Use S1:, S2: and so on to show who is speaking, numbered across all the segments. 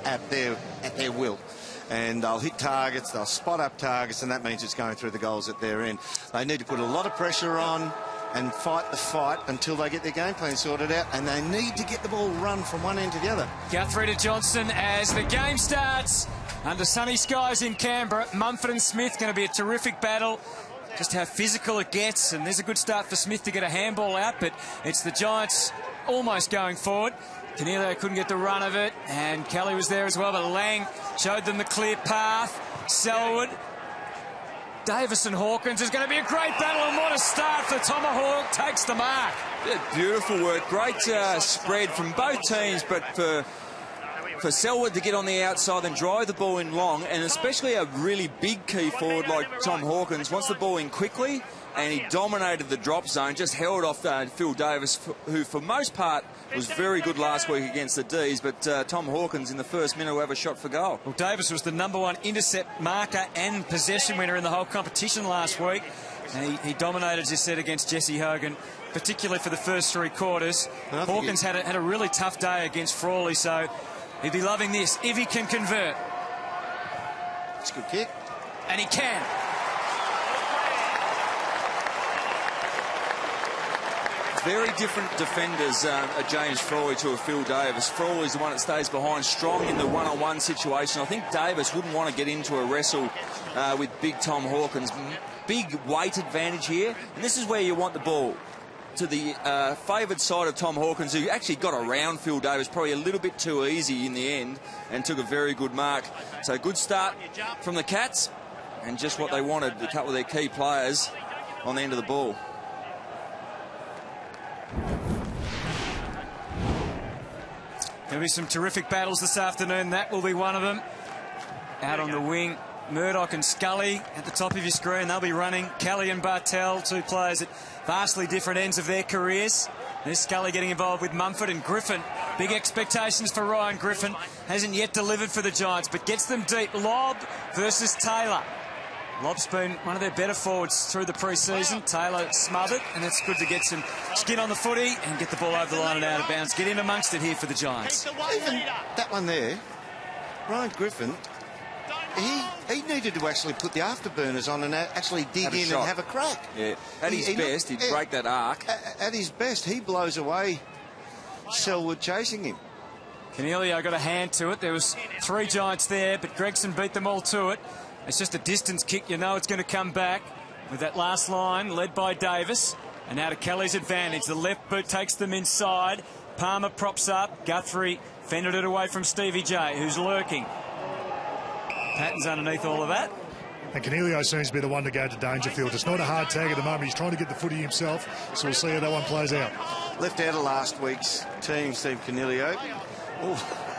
S1: at their will. And they'll hit targets, they'll spot up targets, and that means it's going through the goals at their end. They need to put a lot of pressure on and fight the fight until they get their game plan sorted out, and they need to get the ball run from one end to the other.
S2: Guthrie to Johnson as the game starts under sunny skies in Canberra. Mumford and Smith going to be a terrific battle. Just how physical it gets, and there's a good start for Smith to get a handball out, but it's the Giants almost going forward. Canelio couldn't get the run of it, and Kelly was there as well, but Lang showed them the clear path. Selwood, Davis and Hawkins is going to be a great battle, and what a start for Tomahawk. Takes the mark.
S3: Yeah, beautiful work. Great spread from both teams, but for Selwood to get on the outside and drive the ball in long, and especially a really big key forward like Tom Hawkins wants the ball in quickly, and he dominated the drop zone, just held off Phil Davis, who for most part was very good last week against the D's, but Tom Hawkins in the first minute will have a shot for goal.
S2: Well, Davis was the #1 intercept marker and possession winner in the whole competition last week, and he dominated, as you said, against Jesse Hogan, particularly for the first 3 quarters. Hawkins had a really tough day against Frawley, so he'd be loving this if he can convert.
S1: It's a good kick.
S2: And he can.
S3: Very different defenders, James Frawley to a Phil Davis. Frawley's the one that stays behind, strong in the one-on-one situation. I think Davis wouldn't want to get into a wrestle with big Tom Hawkins. Big weight advantage here, and this is where you want the ball to the favoured side of Tom Hawkins, who actually got around Phil Davis probably a little bit too easy in the end and took a very good mark. So good start from the Cats, and just what they wanted, a couple of their key players on the end of the ball.
S2: There'll be some terrific battles this afternoon. That will be one of them. Out on the wing, Murdoch and Scully at the top of your screen. They'll be running. Kelly and Bartel, 2 players at vastly different ends of their careers. There's Scully getting involved with Mumford and Griffin. Big expectations for Ryan Griffin. Hasn't yet delivered for the Giants, but gets them deep. Lob versus Taylor. Lob's been one of their better forwards through the pre-season. Taylor smothered, and it's good to get some skin on the footy and get the ball over the line and out of bounds. Get in amongst it here for the Giants.
S1: Even that one there, Ryan Griffin, he needed to actually put the afterburners on and actually dig in and have a crack.
S3: Yeah, at his best, he'd break that arc.
S1: At his best, he blows away Selwood chasing him.
S2: Canelio got a hand to it. There was 3 Giants there, but Gregson beat them all to it. It's just a distance kick. You know it's going to come back with that last line led by Davis. And now to Kelly's advantage. The left boot takes them inside. Palmer props up. Guthrie fended it away from Stevie J, who's lurking. Patton's underneath all of that.
S4: And Canelio seems to be the one to go to Dangerfield. It's not a hard tag at the moment. He's trying to get the footy himself. So we'll see how that one plays out.
S1: Left out of last week's team, Steve Canelio.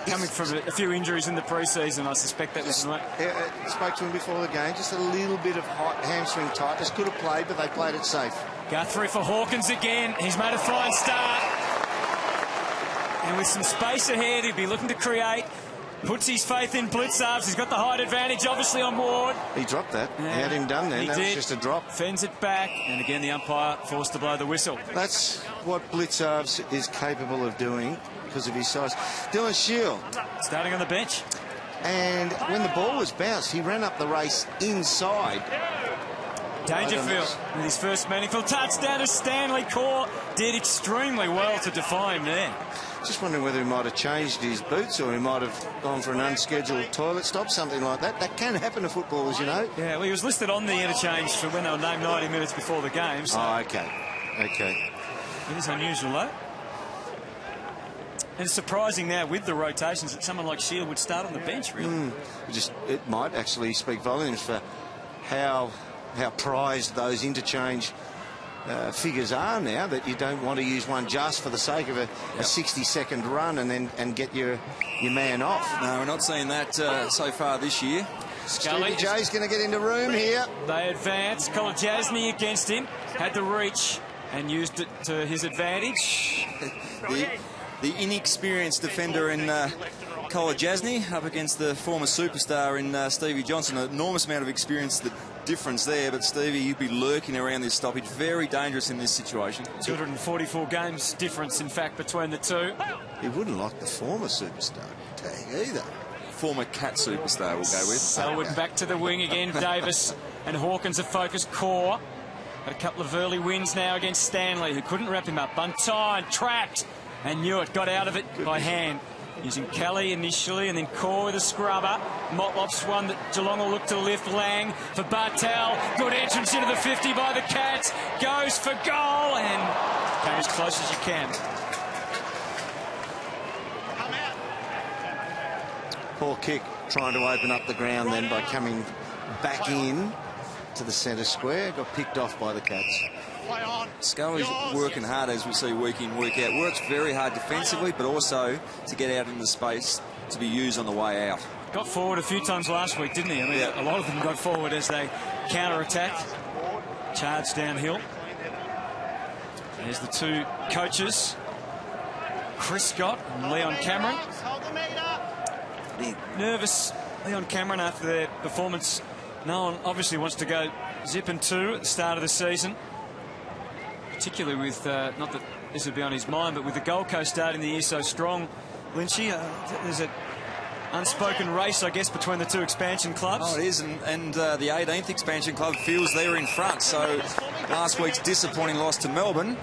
S2: Coming from a few injuries in the pre-season, I suspect that was right.
S1: Spoke to him before the game. Just a little bit of hamstring tightness. Could have played, but they played it safe.
S2: Guthrie for Hawkins again. He's made a fine start. And with some space ahead, he'll be looking to create. Puts his faith in Blitzarves. He's got the height advantage, obviously, on Ward.
S1: He dropped that. Yeah, he had him done then. That was just a drop.
S2: Fends it back. And again, the umpire forced to blow the whistle.
S1: That's what Blitzarves is capable of doing because of his size. Dylan Shield.
S2: Starting on the bench.
S1: And when the ball was bounced, he ran up the race inside.
S2: Dangerfield with his first meaningful touchdown as Stanley Core did extremely well to defy him there.
S1: Just wondering whether he might have changed his boots or he might have gone for an unscheduled toilet stop, something like that. That can happen to footballers, you know.
S2: Yeah, well, he was listed on the interchange for when they were named 90 minutes before the game. So
S1: oh, okay. Okay.
S2: It is unusual, though. And it's surprising now with the rotations that someone like Shield would start on the bench, really.
S1: It might actually speak volumes for how prized those interchange figures are now, that you don't want to use one just for the sake of a 60-second run and get your man off.
S3: No, we're not seeing that so far this year.
S2: Scully.
S1: Stevie J's going to get into room here.
S2: They advance. Kolodjasny against him. Had the reach and used it to his advantage.
S3: The inexperienced defender in Kolodjasny up against the former superstar in Stevie Johnson. An enormous amount of experience, the difference there, but Stevie, you'd be lurking around this stoppage. Very dangerous in this situation.
S2: 244 games difference, in fact, between the two.
S1: He wouldn't like the former superstar tag either.
S3: former Cat superstar, we'll go with.
S2: Selwood back to the wing again. Davis and Hawkins are focused core. Had a couple of early wins now against Stanley, who couldn't wrap him up. Buntine trapped, and Newitt got out of it by hand. Using Kelly initially, and then Core with a scrubber. Motlop's one that Geelong will look to lift. Lang for Bartel. Good entrance into the 50 by the Cats. Goes for goal, and came as close as you can.
S1: Poor kick, trying to open up the ground then by coming back in to the centre square. Got picked off by the Cats.
S3: Scully's working hard, as we see week in, week out. Works very hard defensively, but also to get out into space to be used on the way out.
S2: Got forward a few times last week, didn't he? I mean, a lot of them got forward as they counter-attacked. Charged downhill. There's the two coaches, Chris Scott and Leon Cameron. Nervous, Leon Cameron, after their performance. No one obviously wants to go 0-2 at the start of the season. Particularly with, not that this would be on his mind, but with the Gold Coast starting the year so strong, Lynchy, there's an unspoken race, I guess, between the two expansion clubs.
S3: Oh, it is, and the 18th expansion club feels they're in front, so last week's disappointing loss to Melbourne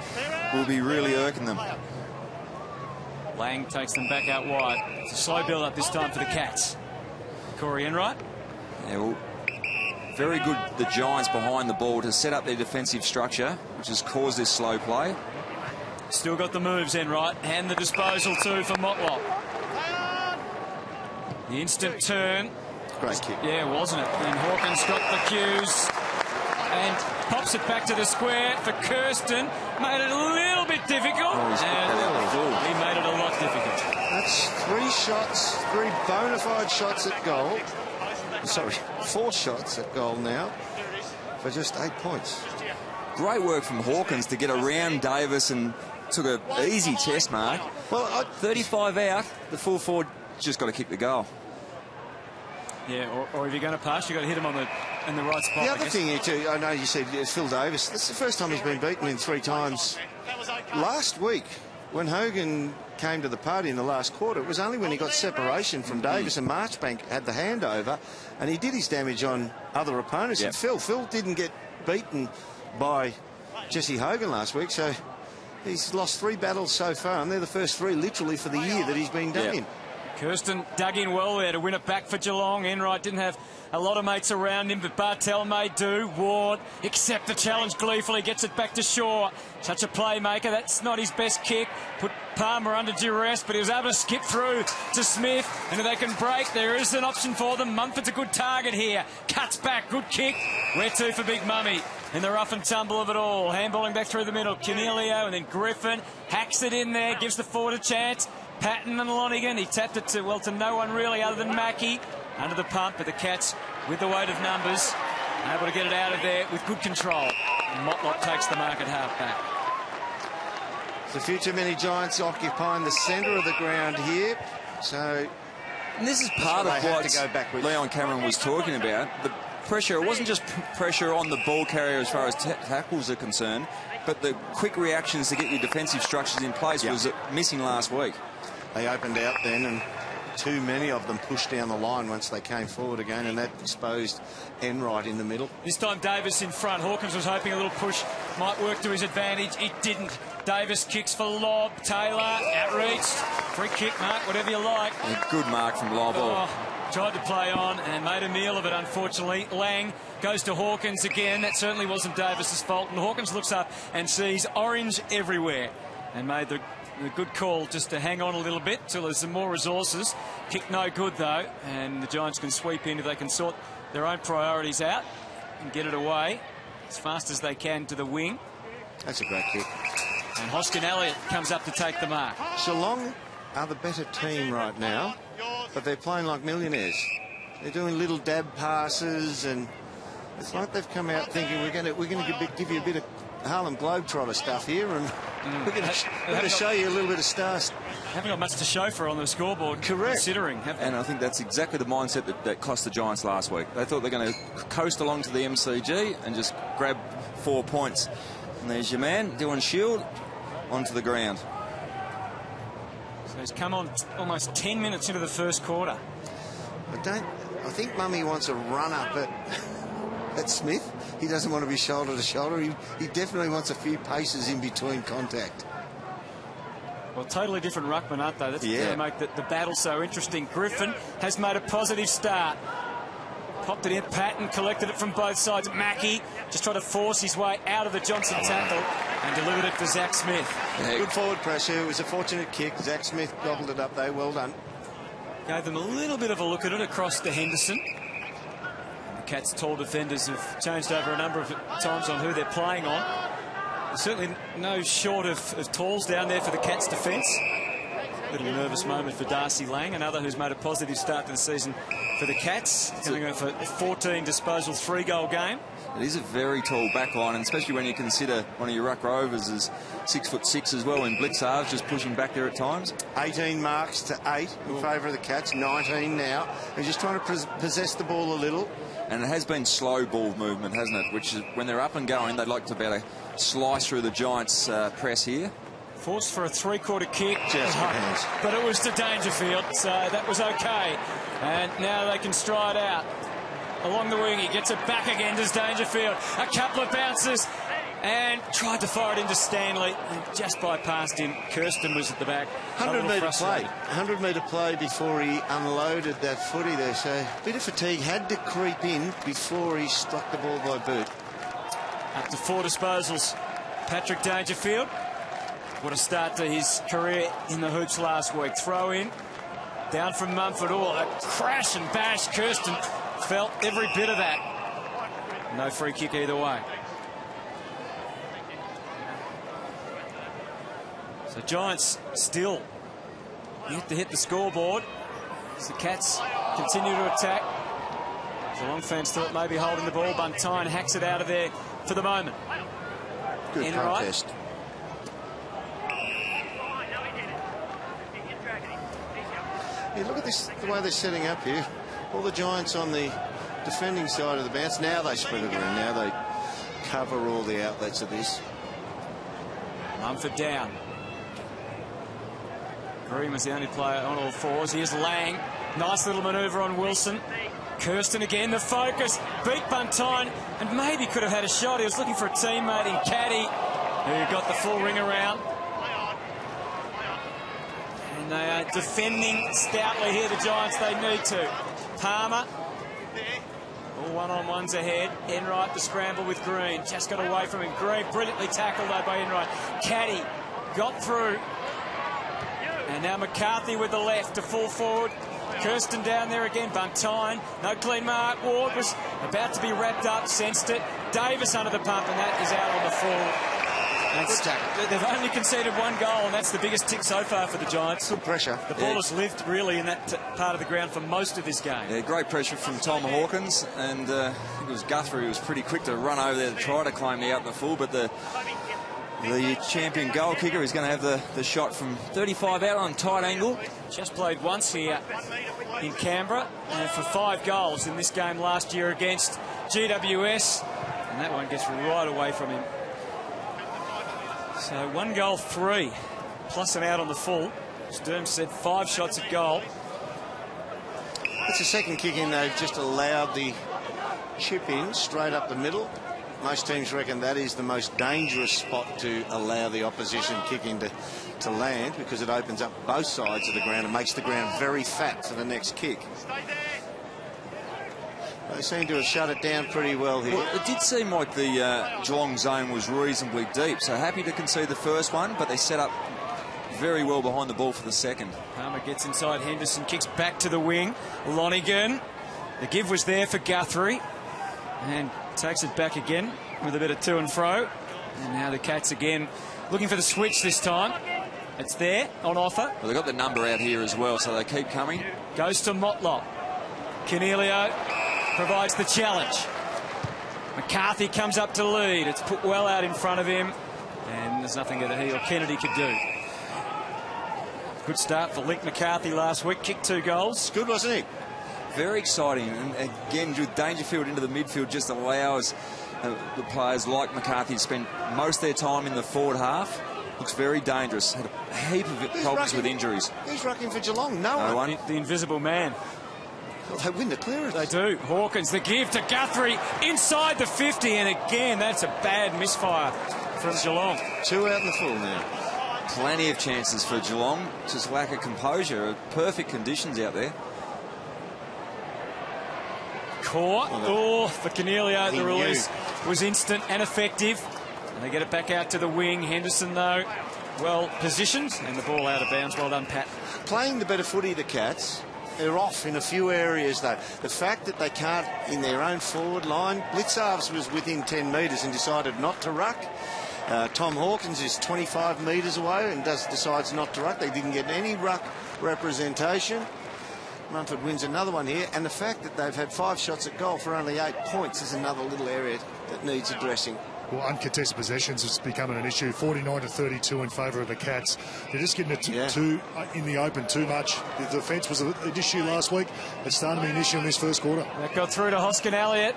S3: will be really irking them.
S2: Lang takes them back out wide. It's a slow build-up this time for the Cats. Corey Enright.
S3: Yeah, well, very good, the Giants behind the ball to set up their defensive structure, which has caused this slow play.
S2: Still got the moves, Enright, and the disposal too for Motlop. The instant turn.
S1: Great kick.
S2: Yeah, wasn't it? And Hawkins got the cues and pops it back to the square for Kirsten. Made it a little bit difficult. He made it a lot difficult.
S1: That's 3 shots, 3 bona fide shots at goal. Sorry, 4 shots at goal now for just 8 points.
S3: Great work from Hawkins to get around Davis and took an easy test mark. Well, 35 out, the full forward just got to kick the goal.
S2: Yeah, or if you're going to pass, you've got to hit him in the right spot.
S1: The other thing here too, I know you said Phil Davis, that's the first time he's been beaten in 3 times. Last week, when Hogan came to the party in the last quarter, it was only when he got separation from Davis and Marchbank had the handover, and he did his damage on other opponents.
S3: Yep.
S1: And Phil didn't get beaten by Jesse Hogan last week, so he's lost 3 battles so far, and they're the first 3 literally for the year that he's been done in.
S2: Kirsten dug in well there to win it back for Geelong. Enright didn't have a lot of mates around him, but Bartel made do. Ward accept the challenge gleefully, gets it back to Shaw. Such a playmaker. That's not his best kick. Put Palmer under duress, but he was able to skip through to Smith. And if they can break, there is an option for them. Mumford's a good target here. Cuts back, good kick. Where to for Big Mummy? In the rough and tumble of it all. Handballing back through the middle. Canelio and then Griffin hacks it in there, gives the forward a chance. Patton and Lonigan, he tapped it to no one really other than Mackie. Under the pump, but the Cats, with the weight of numbers, able to get it out of there with good control. Motlop takes the mark at half-back.
S1: There's a few too many Giants occupying the centre of the ground here. So,
S3: and this is part of what Leon Cameron was talking about. The pressure, it wasn't just pressure on the ball carrier as far as tackles are concerned, but the quick reactions to get your defensive structures in place was missing last week.
S1: They opened out then, and too many of them pushed down the line once they came forward again, and that exposed Enright in the middle.
S2: This time Davis in front. Hawkins was hoping a little push might work to his advantage. It didn't. Davis kicks for lob. Taylor outreached. Free kick, Mark, whatever you like.
S3: A good mark from lob.
S2: Tried to play on and made a meal of it, unfortunately. Lang goes to Hawkins again. That certainly wasn't Davis's fault. And Hawkins looks up and sees orange everywhere and made the good call just to hang on a little bit till there's some more resources. Kick no good, though, and the Giants can sweep in if they can sort their own priorities out and get it away as fast as they can to the wing.
S1: That's a great kick.
S2: And Hoskin Elliott comes up to take the mark.
S1: Geelong are the better team right now, but they're playing like millionaires. They're doing little dab passes, and it's like they've come out thinking we're going to give you a bit of Harlem Globetrotter stuff here, and we're going to show you a little bit of stars.
S2: Haven't got much to show for on the scoreboard.
S1: Correct.
S2: Considering.
S3: And I think that's exactly the mindset that cost the Giants last week. They thought they're going to coast along to the MCG and just grab 4 points. And there's your man, Dylan Shield, onto the ground.
S2: So he's come on almost 10 minutes into the first quarter.
S1: I think Mummy wants a run up at Smith. He doesn't want to be shoulder to shoulder. He definitely wants a few paces in between contact.
S2: Well, totally different ruckman, aren't they? That's going to make the battle so interesting. Griffin has made a positive start. Popped it in. Patton collected it from both sides. Mackie just tried to force his way out of the Johnson tackle and delivered it for Zach Smith.
S1: Yeah, good forward pressure. It was a fortunate kick. Zach Smith gobbled it up, though. Well done.
S2: Gave them a little bit of a look at it across to Henderson. The Cats' tall defenders have changed over a number of times on who they're playing on. There's certainly no short of talls down there for the Cats' defence. Little nervous moment for Darcy Lang, another who's made a positive start to the season for the Cats. Going to go for a 14 disposal, 3-goal game.
S3: It is a very tall back line, and especially when you consider one of your ruck rovers is 6'6" as well, and blitz halves just pushing back there at times.
S1: 18 marks to 8 in favour of the Cats. 19 now. They're just trying to possess the ball a little.
S3: And it has been slow ball movement, hasn't it? Which is when they're up and going, they'd like to be able to slice through the Giants' press here.
S2: Forced for a 3-quarter kick.
S1: Just
S2: but it was to Dangerfield, so that was okay. And now they can stride out along the wing. He gets it back again, does Dangerfield. A couple of bounces and tried to fire it into Stanley and just bypassed him. Kirsten was at the back.
S1: 100-metre play. 100-metre play before he unloaded that footy there. So a bit of fatigue had to creep in before he struck the ball by boot.
S2: Up to 4 disposals. Patrick Dangerfield. What a start to his career in the hoops last week. Throw in. Down from Mumford. Oh, a crash and bash. Kirsten felt every bit of that. No free kick either way. So Giants still yet to hit the scoreboard as the Cats continue to attack. Geelong fans thought maybe holding the ball. Buntine hacks it out of there for the moment.
S1: Good contest. Yeah, look at this, the way they're setting up here. All the Giants on the defending side of the bounce. Now they spread it around. Now they cover all the outlets of this.
S2: Mumford down. Green was the only player on all fours. Here's Lang. Nice little manoeuvre on Wilson. Kirsten again, the focus. Beat Buntine and maybe could have had a shot. He was looking for a teammate in Caddy, who got the full ring around. And they are defending stoutly here, the Giants. They need to. Palmer. All one-on-ones ahead. Enright the scramble with Green. Just got away from him. Green brilliantly tackled though by Enright. Caddy got through. And now McCarthy with the left to full forward. Kirsten down there again. Buntine. No clean mark. Ward was about to be wrapped up. Sensed it. Davis under the pump, and that is out on the full. They've only conceded 1 goal, and that's the biggest tick so far for the Giants.
S1: Good pressure.
S2: The ball has lived really in that part of the ground for most of this game.
S3: Yeah, great pressure from Tom Hawkins, and I think it was Guthrie who was pretty quick to run over there to try to claim the out in the full, but the champion goal kicker is going to have the shot from 35 out on tight angle.
S2: Just played once here in Canberra, and for 5 goals in this game last year against GWS, and that one gets right away from him. So 1 goal, 3, plus an out on the full. Sturm said 5 shots at goal.
S1: It's the second kick in. They've just allowed the chip in straight up the middle. Most teams reckon that is the most dangerous spot to allow the opposition kick in to land, because it opens up both sides of the ground and makes the ground very fat for the next kick. They seem to have shut it down pretty well here.
S3: Well, it did seem like the Geelong zone was reasonably deep, so happy to concede the first one, but they set up very well behind the ball for the second.
S2: Palmer gets inside Henderson, kicks back to the wing. Lonigan. The give was there for Guthrie, and takes it back again with a bit of to and fro. And now the Cats again looking for the switch this time. It's there on offer.
S3: Well, they've got the number out here as well, so they keep coming.
S2: Goes to Motlop. Cornelio provides the challenge. McCarthy comes up to lead. It's put well out in front of him, and there's nothing that he or Kennedy could do. Good start for Link McCarthy last week. Kicked 2 goals.
S1: Good, wasn't he?
S3: Very exciting. And again, with Dangerfield into the midfield, just allows the players like McCarthy to spend most of their time in the forward half. Looks very dangerous. Had a heap of problems with injuries.
S1: Who's rucking for Geelong? No one.
S2: The invisible man.
S1: Well, they win the clearance.
S2: They do. Hawkins, the give to Guthrie inside the 50, and again, that's a bad misfire from Geelong.
S1: 2 out in the full now.
S3: Plenty of chances for Geelong. Just lack of composure. Perfect conditions out there.
S2: Caught. Oh, for Cornelio, the release was instant and effective. And they get it back out to the wing. Henderson, though, well positioned, and the ball out of bounds. Well done, Pat.
S1: Playing the better footy, the Cats. They're off in a few areas, though. The fact that they can't, in their own forward line, Blitzarves was within 10 metres and decided not to ruck. Tom Hawkins is 25 metres away and decides not to ruck. They didn't get any ruck representation. Mumford wins another one here, and the fact that they've had 5 shots at goal for only 8 points is another little area that needs addressing.
S4: Well, uncontested possessions is becoming an issue. 49-32 in favour of the Cats. They're just getting it too in the open too much. The defence was an issue last week. It's starting to be an issue in this first quarter.
S2: That got through to Hoskin Elliott,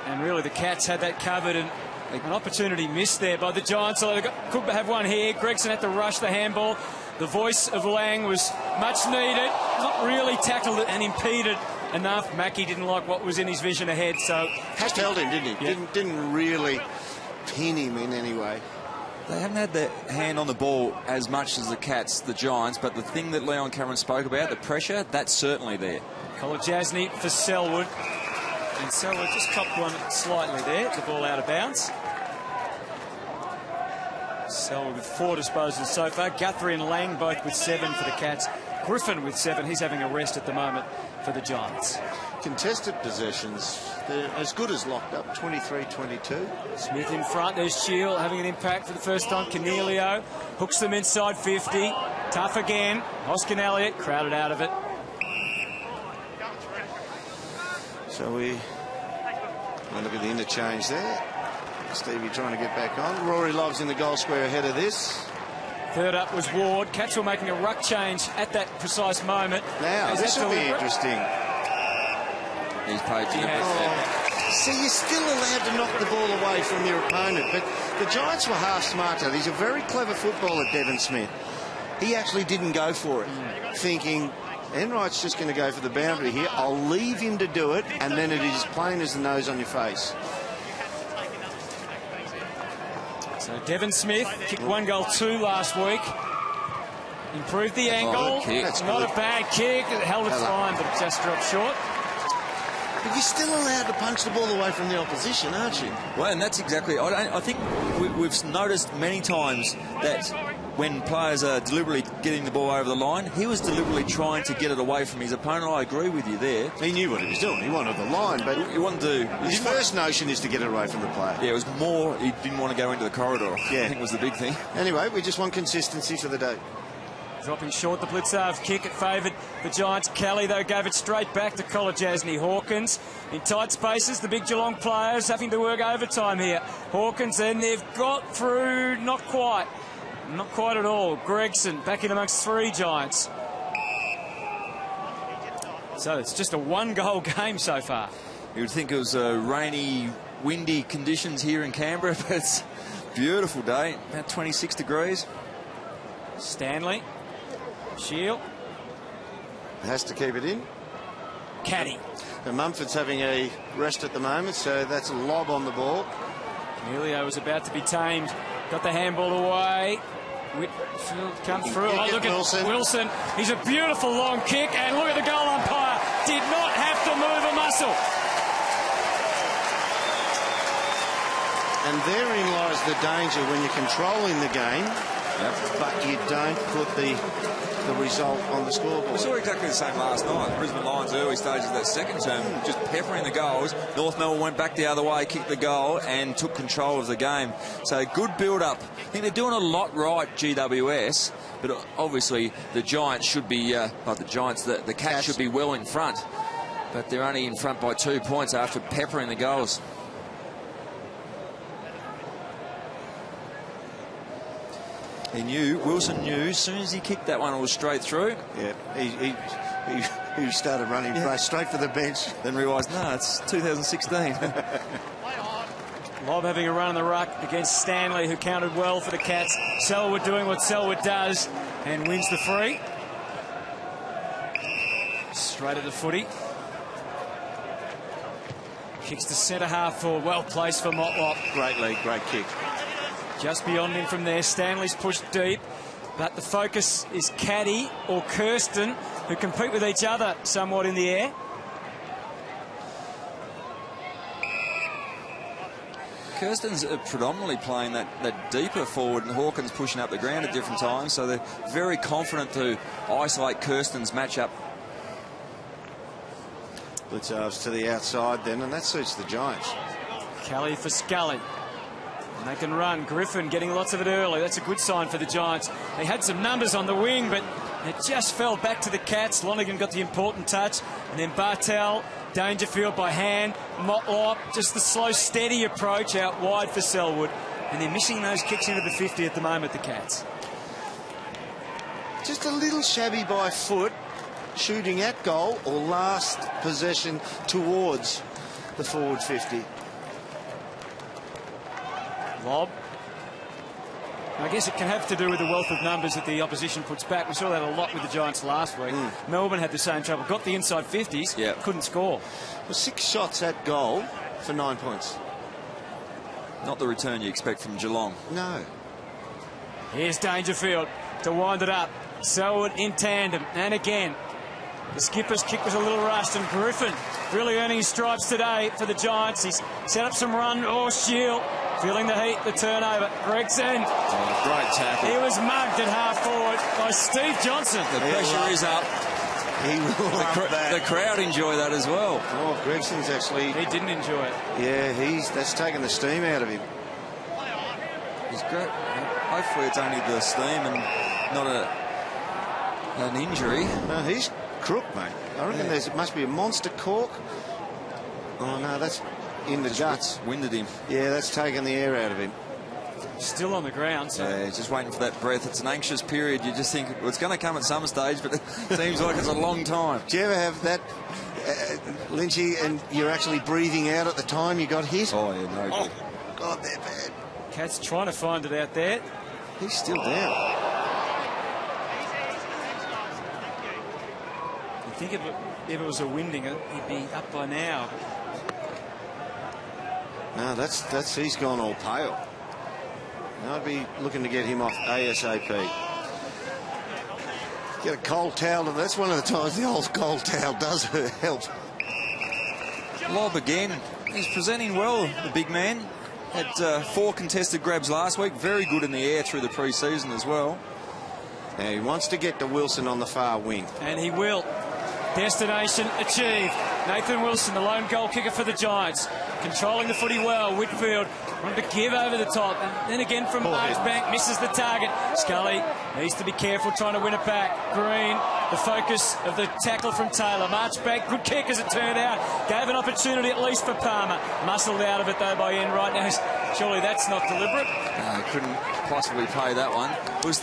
S2: and really the Cats had that covered, and an opportunity missed there by the Giants. So they could have one here. Gregson had to rush the handball. The voice of Lang was much needed, not really tackled it and impeded enough. Mackie didn't like what was in his vision ahead, so
S1: just held him, didn't he?
S2: Yeah.
S1: Didn't really pin him in any way.
S3: They haven't had their hand on the ball as much as the Cats, the Giants, but the thing that Leon Cameron spoke about, the pressure, that's certainly there.
S2: Kolodjasny for Selwood, and Selwood just copped one slightly there, the ball out of bounds. Selwood with 4 disposals so far. Guthrie and Lang both with 7 for the Cats. Griffin with 7. He's having a rest at the moment for the Giants.
S1: Contested possessions, they're as good as locked up, 23-22.
S2: Smith in front. There's Shield having an impact for the first time. Cornelio hooks them inside 50. Tough again. Hoskin Elliott crowded out of it.
S1: So we look at the interchange there. Stevie trying to get back on. Rory Love's in the goal square ahead of this.
S2: Third up was Ward. Cats were making a ruck change at that precise moment.
S1: Now, this will be interesting.
S3: He's paid to the
S1: See, you're still allowed to knock the ball away from your opponent, but the Giants were half smart. He's a very clever footballer, Devon Smith. He actually didn't go for it, thinking, Enright's just going to go for the boundary here. I'll leave him to do it, and then it is plain as the nose on your face.
S2: So Devon Smith kicked 1 goal 2 last week. Improved the angle.
S1: That's
S2: not
S1: good.
S2: a bad kick. It held its line, but it just dropped short.
S1: But you're still allowed to punch the ball away from the opposition, aren't you?
S3: Well, and that's exactly... I think we've noticed many times that when players are deliberately getting the ball over the line, he was deliberately trying to get it away from his opponent. I agree with you there.
S1: He knew what he was doing. He wanted the line, but
S3: You want to...
S1: his first notion is to get it away from the player.
S3: Yeah, it was more... He didn't want to go into the corridor.
S1: Yeah.
S3: I think was the big thing.
S1: Anyway, we just want consistency for the day.
S2: Dropping short, the Blitzarve kick. It favoured the Giants. Kelly, though, gave it straight back to Kolodjasny. Hawkins in tight spaces. The big Geelong players having to work overtime here. Hawkins, and they've got through. Not quite. Not quite at all. Gregson back in amongst 3 Giants. So it's just a 1-goal game so far.
S3: You would think it was rainy, windy conditions here in Canberra, but it's a beautiful day. About 26 degrees.
S2: Stanley. Shield.
S1: Has to keep it in.
S2: Caddy.
S1: And Mumford's having a rest at the moment, so that's a lob on the ball.
S2: Cornelio was about to be tamed. Got the handball away. Whitfield come through. Oh, look at Wilson. He's a beautiful long kick, and look at the goal umpire. Did not have to move a muscle.
S1: And therein lies the danger when you're controlling the game, but you don't put the result on the scoreboard.
S3: We saw exactly the same last night. The Brisbane Lions early stages of that second term, just peppering the goals. North Melbourne went back the other way, kicked the goal, and took control of the game. So good build-up. I think they're doing a lot right, GWS, but obviously the Giants should be, the Cats should be well in front. But they're only in front by 2 points after peppering the goals. Wilson knew as soon as he kicked that one, it was straight through.
S1: Yeah, he started running straight for the bench.
S3: Then realised, no, it's 2016.
S2: Lob having a run in the ruck against Stanley, who counted well for the Cats. Selwood doing what Selwood does, and wins the free. Straight at the footy. Kicks to centre half forward. Well placed for Motlop.
S1: Great lead, great kick.
S2: Just beyond him from there. Stanley's pushed deep. But the focus is Caddy or Kirsten, who compete with each other somewhat in the air.
S3: Kirsten's predominantly playing that deeper forward, and Hawkins pushing up the ground at different times, so they're very confident to isolate Kirsten's matchup.
S1: Blitz halves to the outside then, and that suits the Giants.
S2: Kelly for Scully. And they can run. Griffin getting lots of it early. That's a good sign for the Giants. They had some numbers on the wing, but it just fell back to the Cats. Lonergan got the important touch. And then Bartel, Dangerfield by hand. Motlop, just the slow, steady approach out wide for Selwood. And they're missing those kicks into the 50 at the moment, the Cats.
S1: Just a little shabby by foot, shooting at goal or last possession towards the forward 50.
S2: Lob. I guess it can have to do with the wealth of numbers that the opposition puts back. We saw that a lot with the Giants last week. Melbourne had the same trouble. Got the inside 50s, couldn't score.
S1: Well, 6 shots at goal for 9 points.
S3: Not the return you expect from Geelong.
S1: No.
S2: Here's Dangerfield to wind it up. Selwood in tandem. And again, the skipper's kick was a little rushed, and Griffin really earning his stripes today for the Giants. He's set up some run. Oh, Shield. Feeling the heat, the turnover. Gregson.
S3: Oh, great tackle.
S2: He was mugged at half forward by Steve Johnson.
S3: The pressure is up.
S1: He will
S3: The crowd enjoy that as well.
S1: Oh, Gregson's actually...
S2: He didn't enjoy it.
S1: Yeah, that's taken the steam out of him.
S3: He's great. Hopefully it's only the steam and not an injury.
S1: No, he's crook, mate. I reckon it must be a monster cork. Oh, no, that's... in the guts.
S3: Winded him.
S1: Yeah, that's taken the air out of him.
S2: Still on the ground. So.
S3: Yeah, just waiting for that breath. It's an anxious period. You just think, well, it's going to come at some stage, but it seems like it's a long time.
S1: Do you ever have that, Lynchy, and you're actually breathing out at the time you got hit?
S3: Oh, yeah, no good.
S1: God, they're bad.
S2: Cat's trying to find it out there.
S1: He's still down.
S2: I think if it was a winding, he'd be up by now.
S1: No, that's he's gone all pale. I'd be looking to get him off ASAP. Get a cold towel. That's one of the times the old cold towel does help.
S3: Lob again. He's presenting well, the big man. Had 4 contested grabs last week. Very good in the air through the pre-season as well.
S1: Now he wants to get to Wilson on the far wing.
S2: And he will. Destination achieved. Nathan Wilson, the lone goal kicker for the Giants. Controlling the footy well. Whitfield wanted to give over the top. And then again from Marchbank, misses the target. Scully needs to be careful trying to win it back. Green, the focus of the tackle from Taylor. Marchbank, good kick as it turned out. Gave an opportunity at least for Palmer. Muscled out of it though by Ian right now. Surely that's not deliberate.
S3: No, couldn't possibly play that one. It was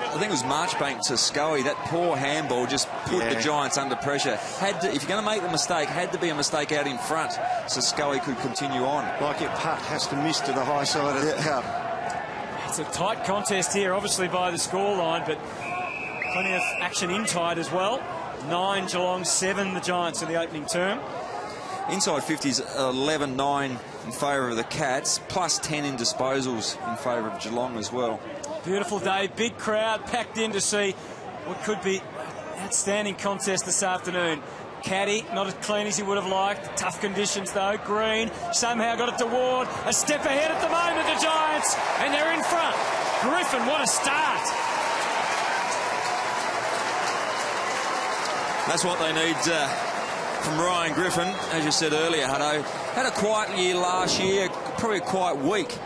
S3: I think it was Marchbank to Scully. That poor handball just put the Giants under pressure. If you're going to make the mistake, had to be a mistake out in front so Scully could continue on.
S1: Like your putt has to miss to the high side of the cup.
S2: It's a tight contest here, obviously by the scoreline, but plenty of action in tight as well. 9 Geelong, 7 the Giants in the opening term.
S3: Inside 50s 11-9 in favour of the Cats, plus 10 in disposals in favour of Geelong as well.
S2: Beautiful day, big crowd packed in to see what could be an outstanding contest this afternoon. Caddy, not as clean as he would have liked. Tough conditions though. Green somehow got it to Ward. A step ahead at the moment, the Giants, and they're in front. Griffin, what a start.
S3: That's what they need from Ryan Griffin. As you said earlier, Hutto, had a quiet year last year, probably a quiet week.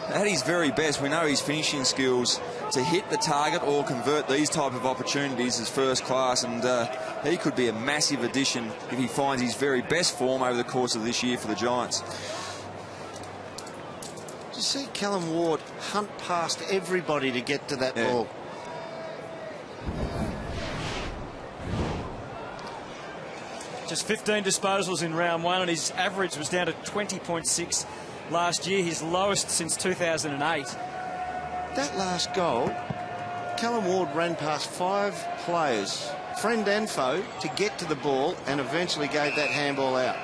S3: At his very best, we know his finishing skills to hit the target or convert these type of opportunities is first class, and he could be a massive addition if he finds his very best form over the course of this year for the Giants.
S1: Did you see Callum Ward hunt past everybody to get to that ball?
S2: Just 15 disposals in round 1, and his average was down to 20.6 last year, his lowest since 2008.
S1: That last goal, Callum Ward ran past 5 players, friend and foe, to get to the ball and eventually gave that handball out.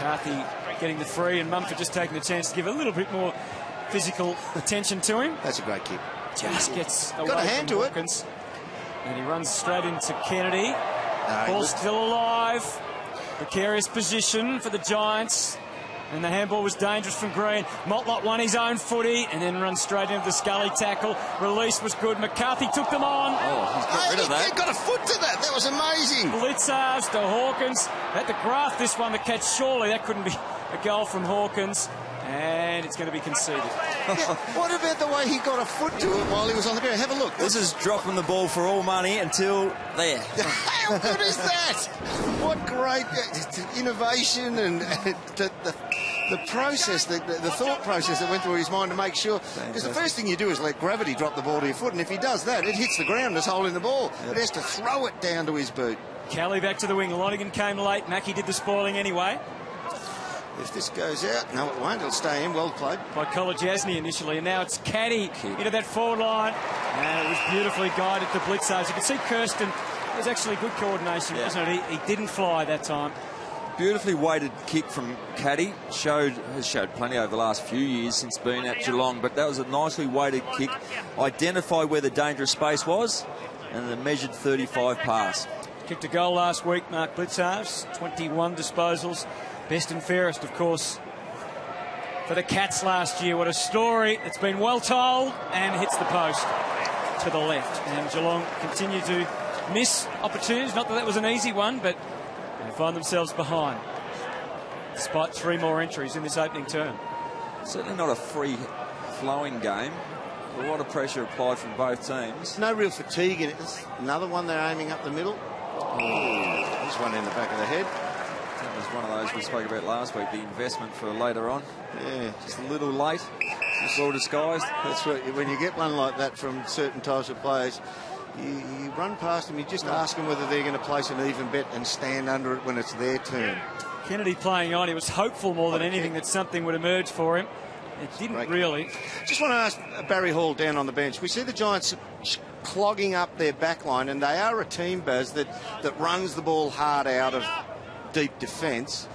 S2: McCarthy getting the free, and Mumford just taking the chance to give a little bit more physical attention to him.
S1: That's a great kick.
S2: Just gets away
S1: Got a hand
S2: from
S1: to
S2: Hawkins. And he runs straight into Kennedy.
S1: No,
S2: Ball still alive. Precarious position for the Giants. And the handball was dangerous from Green. Motlop won his own footy and then runs straight into the Scully tackle. Release was good. McCarthy took them on.
S3: Oh, he's got rid of that.
S1: He got a foot to that. That was amazing.
S2: Blitzers to Hawkins. Had to graft this one, the catch. Surely that couldn't be a goal from Hawkins. And it's going to be conceded.
S1: Yeah, what about the way he got a foot to it while he was on the ground? Have a look.
S3: This is dropping the ball for all money until there.
S1: How good is that? What great innovation and the process, the thought process that went through his mind to make sure. Because the first thing you do is let gravity drop the ball to your foot, and if he does that, it hits the ground that's holding the ball. It has to throw it down to his boot.
S2: Kelly back to the wing. Lonergan came late. Mackey did the spoiling anyway.
S1: If this goes out, no, it won't. It'll stay in. Well played.
S2: By Kolodjasny initially, and now it's Caddy into that forward line. And it was beautifully guided to Blitzers. You can see Kirsten, it was actually good coordination, wasn't it? He didn't fly that time.
S3: Beautifully weighted kick from Caddy. Has showed plenty over the last few years since being at Geelong, but that was a nicely weighted kick. Identified where the dangerous space was, and the measured 35 pass.
S2: Kicked a goal last week, Mark Blitzers. 21 disposals. Best and fairest, of course, for the Cats last year. What a story. It's been well told, and hits the post to the left. And Geelong continue to miss opportunities. Not that that was an easy one, but they find themselves behind, despite 3 more entries in this opening term.
S3: Certainly not a free-flowing game. A lot of pressure applied from both teams.
S1: No real fatigue in it. There's another one they're aiming up the middle. Oh, there's one in the back of the head.
S3: That was one of those we spoke about last week, the investment for later on.
S1: Yeah.
S3: Just a little late, just well disguised.
S1: That's right. When you get one like that from certain types of players, you run past them, you just ask them whether they're going to place an even bet and stand under it when it's their turn.
S2: Kennedy playing on. He was hopeful more than anything that something would emerge for him. It didn't really.
S1: Just want to ask Barry Hall down on the bench. We see the Giants clogging up their back line, and they are a team, Baz, that runs the ball hard out of deep defence.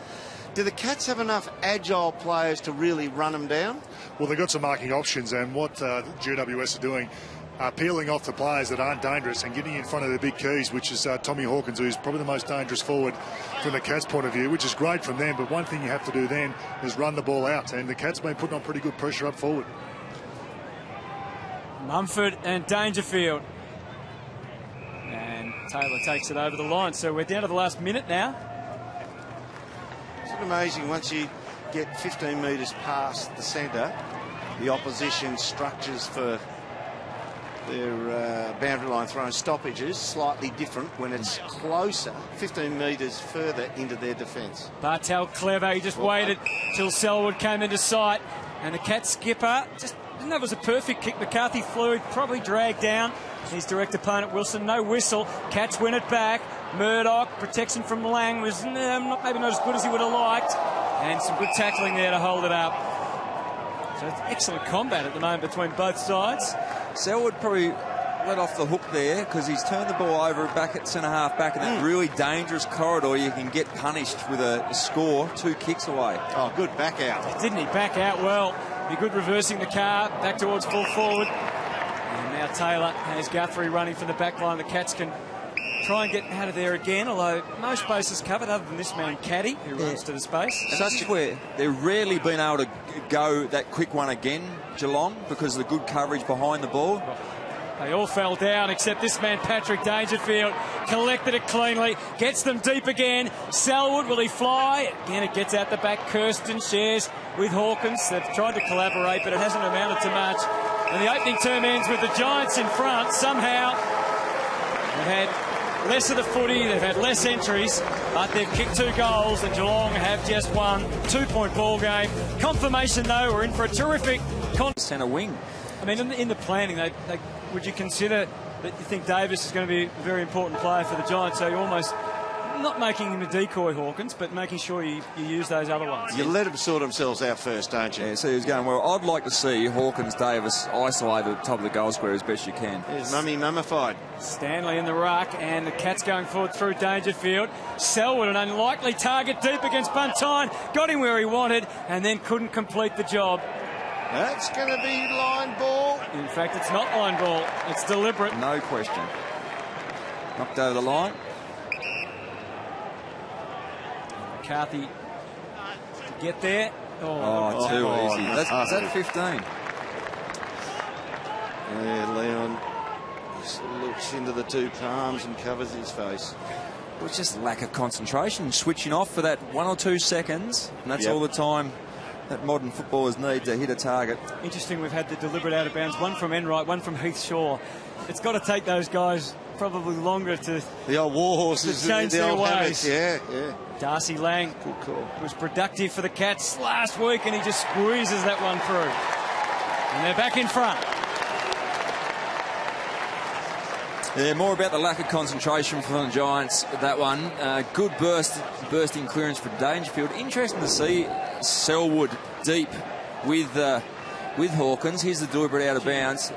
S1: Do the Cats have enough agile players to really run them down?
S4: Well, they've got some marking options, and what GWS are doing are peeling off the players that aren't dangerous and getting in front of the big keys, which is Tommy Hawkins, who's probably the most dangerous forward from the Cats' point of view, which is great from them. But one thing you have to do then is run the ball out, and the Cats have been putting on pretty good pressure up forward.
S2: Mumford and Dangerfield. And Taylor takes it over the line. So we're down to the last minute now.
S1: Isn't it amazing once you get 15 metres past the centre, the opposition structures for their boundary line throwing stoppages slightly different when it's closer, 15 metres further into their defence.
S2: Bartel clever. He just waited till Selwood came into sight. And the Cat skipper just didn't know it was a perfect kick. McCarthy flew, probably dragged down his direct opponent Wilson. No whistle. Cats win it back. Murdoch, protection from Lang was maybe not as good as he would have liked. And some good tackling there to hold it up. So it's excellent combat at the moment between both sides.
S3: Selwood probably let off the hook there because he's turned the ball over back at centre-half back in that really dangerous corridor. You can get punished with a score 2 kicks away.
S1: Oh, good back out.
S2: Didn't he back out well? Be good reversing the car back towards full forward. And now Taylor has Guthrie running from the back line. The Cats can try and get out of there again, although no space is covered other than this man Caddy, who runs to the space.
S3: And this is where they've rarely been able to go that quick one again, Geelong, because of the good coverage behind the ball.
S2: They all fell down except this man Patrick Dangerfield collected it cleanly, gets them deep again. Selwood, will he fly? Again, it gets out the back. Kirsten shares with Hawkins. They've tried to collaborate, but it hasn't amounted to much. And the opening term ends with the Giants in front. Somehow they've had less of the footy, they've had less entries, but they've kicked 2 goals and Geelong have just won. 2-point ball game. Confirmation though, we're in for a terrific
S3: centre wing.
S2: I mean, in the planning, would you consider that you think Davis is going to be a very important player for the Giants? So you almost Not making him a decoy, Hawkins, but making sure you use those other ones.
S1: You let them sort themselves out first, don't you?
S3: Yeah, so he was going, well, I'd like to see Hawkins Davis isolated at the top of the goal square as best you can.
S1: There's Mummy mummified.
S2: Stanley in the ruck, and the Cats going forward through Dangerfield. Selwood, an unlikely target deep against Buntine. Got him where he wanted, and then couldn't complete the job.
S1: That's going to be line ball.
S2: In fact, it's not line ball. It's deliberate.
S3: No question. Knocked over the line.
S2: McCarthy to get there.
S3: Oh, too easy. Is that 15?
S1: Yeah, Leon just looks into the two palms and covers his face.
S3: It was just lack of concentration, switching off for that 1 or 2 seconds, and that's all the time that modern footballers need to hit a target.
S2: Interesting, we've had the deliberate out of bounds, one from Enright, one from Heath Shaw. It's got to take those guys probably longer to
S1: the old war horses,
S2: to change their ways.
S1: Yeah.
S2: Darcy Lang
S1: Good call.
S2: was productive for the Cats last week, and he just squeezes that one through. And they're back in front.
S3: Yeah, more about the lack of concentration from the Giants, that one. Good bursting clearance for Dangerfield. Interesting to see Selwood deep with Hawkins. Here's the deliberate out of bounds.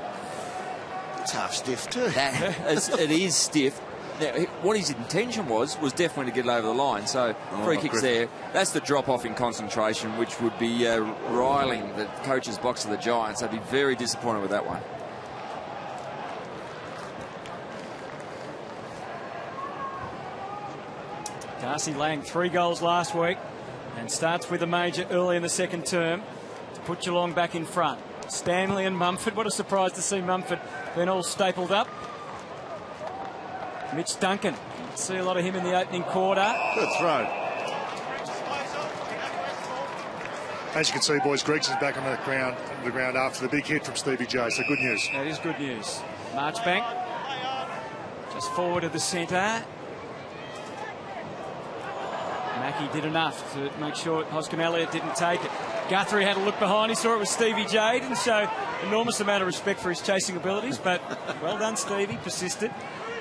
S1: Tough stiff too.
S3: It is stiff. Now, what his intention was definitely to get it over the line. So free kicks there. That's the drop-off in concentration, which would be riling the coach's box of the Giants. They'd be very disappointed with that one.
S2: Darcy Lang, 3 goals last week, and starts with a major early in the second term to put Geelong back in front. Stanley and Mumford. What a surprise to see Mumford then all stapled up. Mitch Duncan. See a lot of him in the opening quarter.
S1: Good throw.
S4: As you can see, boys, Gregson's back on the ground after the big hit from Stevie J, so good news.
S2: That is good news. Marchbank just forward of the centre. Mackie did enough to make sure Hoskin Elliott didn't take it. Guthrie had a look behind. He saw it was Stevie J. Didn't show enormous amount of respect for his chasing abilities, but well done, Stevie. Persisted.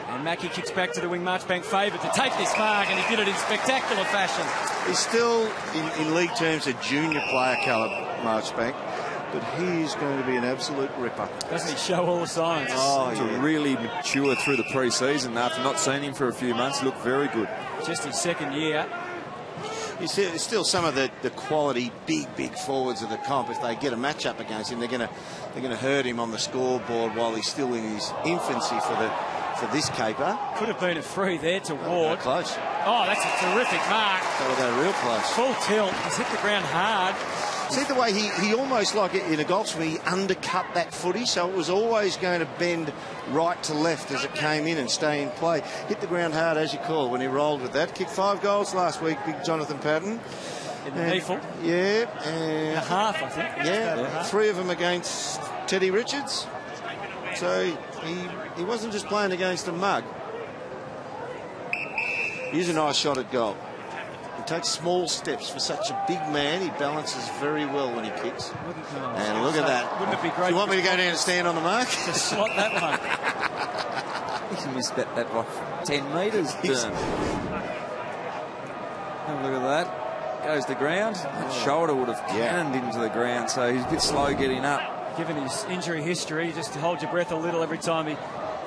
S2: And Mackie kicks back to the wing. Marchbank favoured to take this mark, and he did it in spectacular fashion.
S1: He's still, in league terms, a junior player calibre, Marchbank, but he's going to be an absolute ripper.
S2: Doesn't he show all the signs?
S1: Oh,
S3: To really mature through the pre-season. After not seeing him for a few months, looked very good.
S2: Just his second year.
S1: You see, there's still some of the quality big forwards of the comp. If they get a match up against him, they're going to hurt him on the scoreboard while he's still in his infancy for this caper.
S2: Could have been a free there to Ward.
S1: Close.
S2: Oh, that's a terrific mark.
S1: That would go real close.
S2: Full tilt. He's hit the ground hard.
S1: See the way he almost, like in a golf swing, he undercut that footy, so it was always going to bend right to left as it came in and stay in play. Hit the ground hard, as you call, when he rolled with that. Kicked 5 goals last week, big Jonathan Patton.
S2: In the Neefle.
S1: Yeah.
S2: And a half, I think.
S1: Yeah, 3 of them against Teddy Richards. So he wasn't just playing against a mug. Here's a nice shot at goal. He takes small steps for such a big man. He balances very well when he kicks. And look at that.
S2: Wouldn't it be great?
S1: Do you want me to go down and stand on the mark?
S2: To slot that one.
S3: He missed that by 10 metres. Have a look at that. Goes to ground. That shoulder would have cannoned into the ground, so he's a bit slow getting up.
S2: Given his injury history, just to hold your breath a little every time he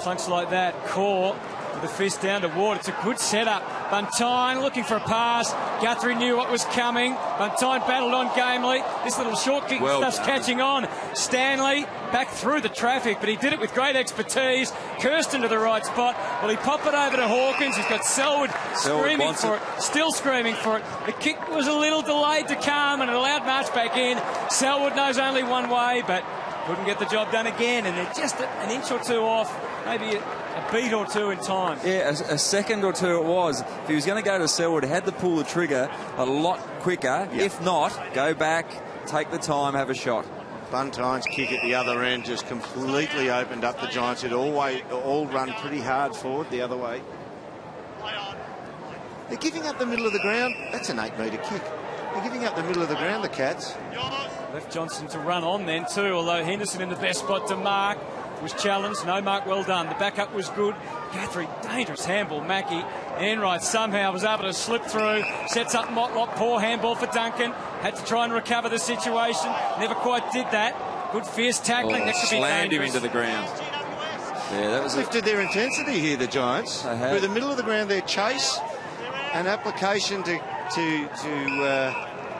S2: plunks like that. Core with the fist down to Ward. It's a good setup. Buntine looking for a pass. Guthrie knew what was coming. Buntine battled on gamely. This little short kick stuff's catching on. Stanley back through the traffic, but he did it with great expertise. Kirsten to the right spot. Well, he popped it over to Hawkins. He's got Selwood screaming for it. Still screaming for it. The kick was a little delayed to come, and it allowed Marchbank in. Selwood knows only one way, but couldn't get the job done again, and they're just an inch or two off, maybe a beat or two in time.
S3: Yeah, a second or two it was. If he was going to go to Selwood, had to pull the trigger a lot quicker. Yep. If not, go back, take the time, have a shot.
S1: Buntine's kick at the other end just completely opened up the Giants. It all run pretty hard forward the other way. They're giving up the middle of the ground. That's an 8-metre kick. They're giving up the middle of the ground, the Cats.
S2: Left Johnson to run on then too, although Henderson in the best spot to mark. Was challenged. No mark, well done. The backup was good. Guthrie, dangerous handball. Mackie Enright somehow was able to slip through, sets up Motlop, poor handball for Duncan, had to try and recover the situation, never quite did that. Good fierce tackling, that could be
S3: slammed
S2: dangerous.
S3: him into the ground. Yeah, that was
S1: Lifted their intensity here, the Giants.
S3: They have.
S1: Through the middle of the ground, their chase and application to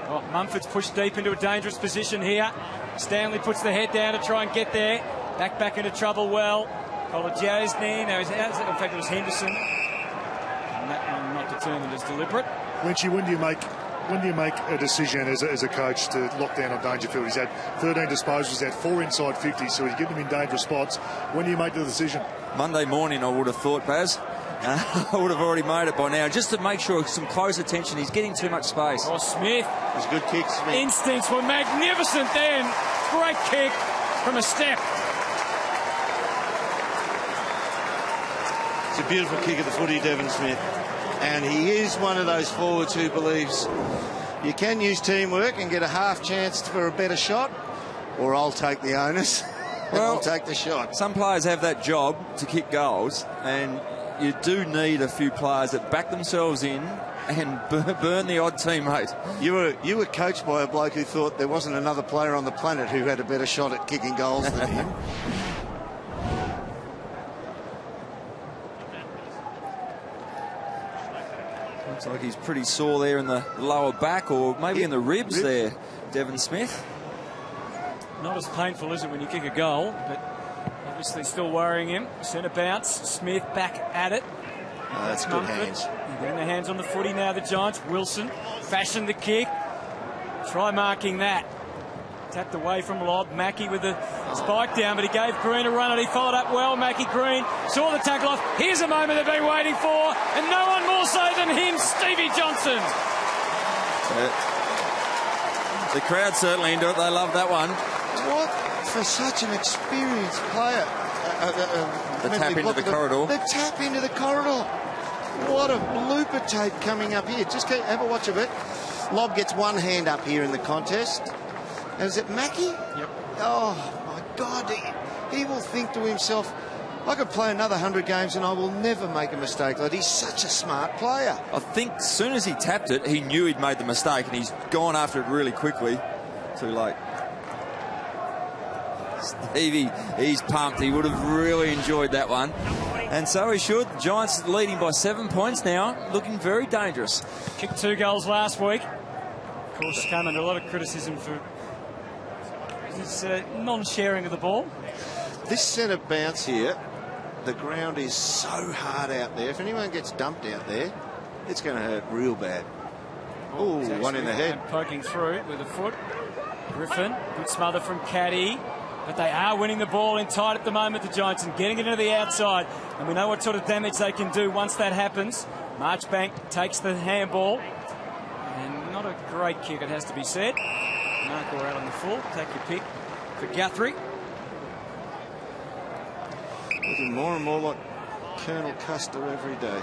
S2: Oh, Mumford's pushed deep into a dangerous position here. Stanley puts the head down to try and get there. Back into trouble well. Kolodjasny, now in fact it was Henderson. And that one not determined as deliberate.
S4: Lynchy, when do you make a decision as a coach to lock down on Dangerfield? He's had 13 disposals, he's had 4 inside 50, so he's getting him in dangerous spots. When do you make the decision?
S3: Monday morning, I would have thought, Baz. I would have already made it by now, just to make sure some close attention. He's getting too much space.
S2: Oh, Smith.
S1: It was good kick, Smith.
S2: Instincts were magnificent then. Great kick from a step.
S1: It's a beautiful kick at the footy, Devon Smith. And he is one of those forwards who believes you can use teamwork and get a half chance for a better shot, or I'll take the onus. Well, I'll take the shot.
S3: Some players have that job to kick goals, and you do need a few players that back themselves in and burn the odd teammate.
S1: You were coached by a bloke who thought there wasn't another player on the planet who had a better shot at kicking goals than him.
S3: Looks like he's pretty sore there in the lower back, or maybe in the ribs there, Devon Smith.
S2: Not as painful, is it, when you kick a goal, but obviously still worrying him. Centre bounce, Smith back at it.
S1: That's good hands.
S2: Getting their hands on the footy now, the Giants. Wilson fashioned the kick. Try marking that. Tapped away from lob. Mackie with the spike down, but he gave Green a run and he followed up well. Mackie Green saw the tackle off. Here's a moment they've been waiting for, and no one more so than him, Stevie Johnson.
S3: The crowd certainly into it. They love that one.
S1: What for such an experienced player?
S3: The tap into the corridor.
S1: The tap into the corridor. What a blooper tape coming up here. Just have a watch of it. Lob gets one hand up here in the contest. And is it Mackie?
S2: Yep.
S1: Oh, my God. He will think to himself, I could play another 100 games and I will never make a mistake. Like, he's such a smart player.
S3: I think as soon as he tapped it, he knew he'd made the mistake, and he's gone after it really quickly. Too late. Stevie, he's pumped. He would have really enjoyed that one. And so he should. The Giants leading by 7 points now, looking very dangerous.
S2: Kicked 2 goals last week. Of course, came under a lot of criticism for his non-sharing of the ball.
S1: This centre bounce here, the ground is so hard out there. If anyone gets dumped out there, it's going to hurt real bad. Oh, one in the head.
S2: Poking through with a foot. Griffin, good smother from Caddy. But they are winning the ball in tight at the moment, the Giants, and getting it into the outside. And we know what sort of damage they can do once that happens. Marchbank takes the handball. And not a great kick, it has to be said. Narkor out on the full. Take your pick for Guthrie.
S1: Looking more and more like Colonel Custer every day.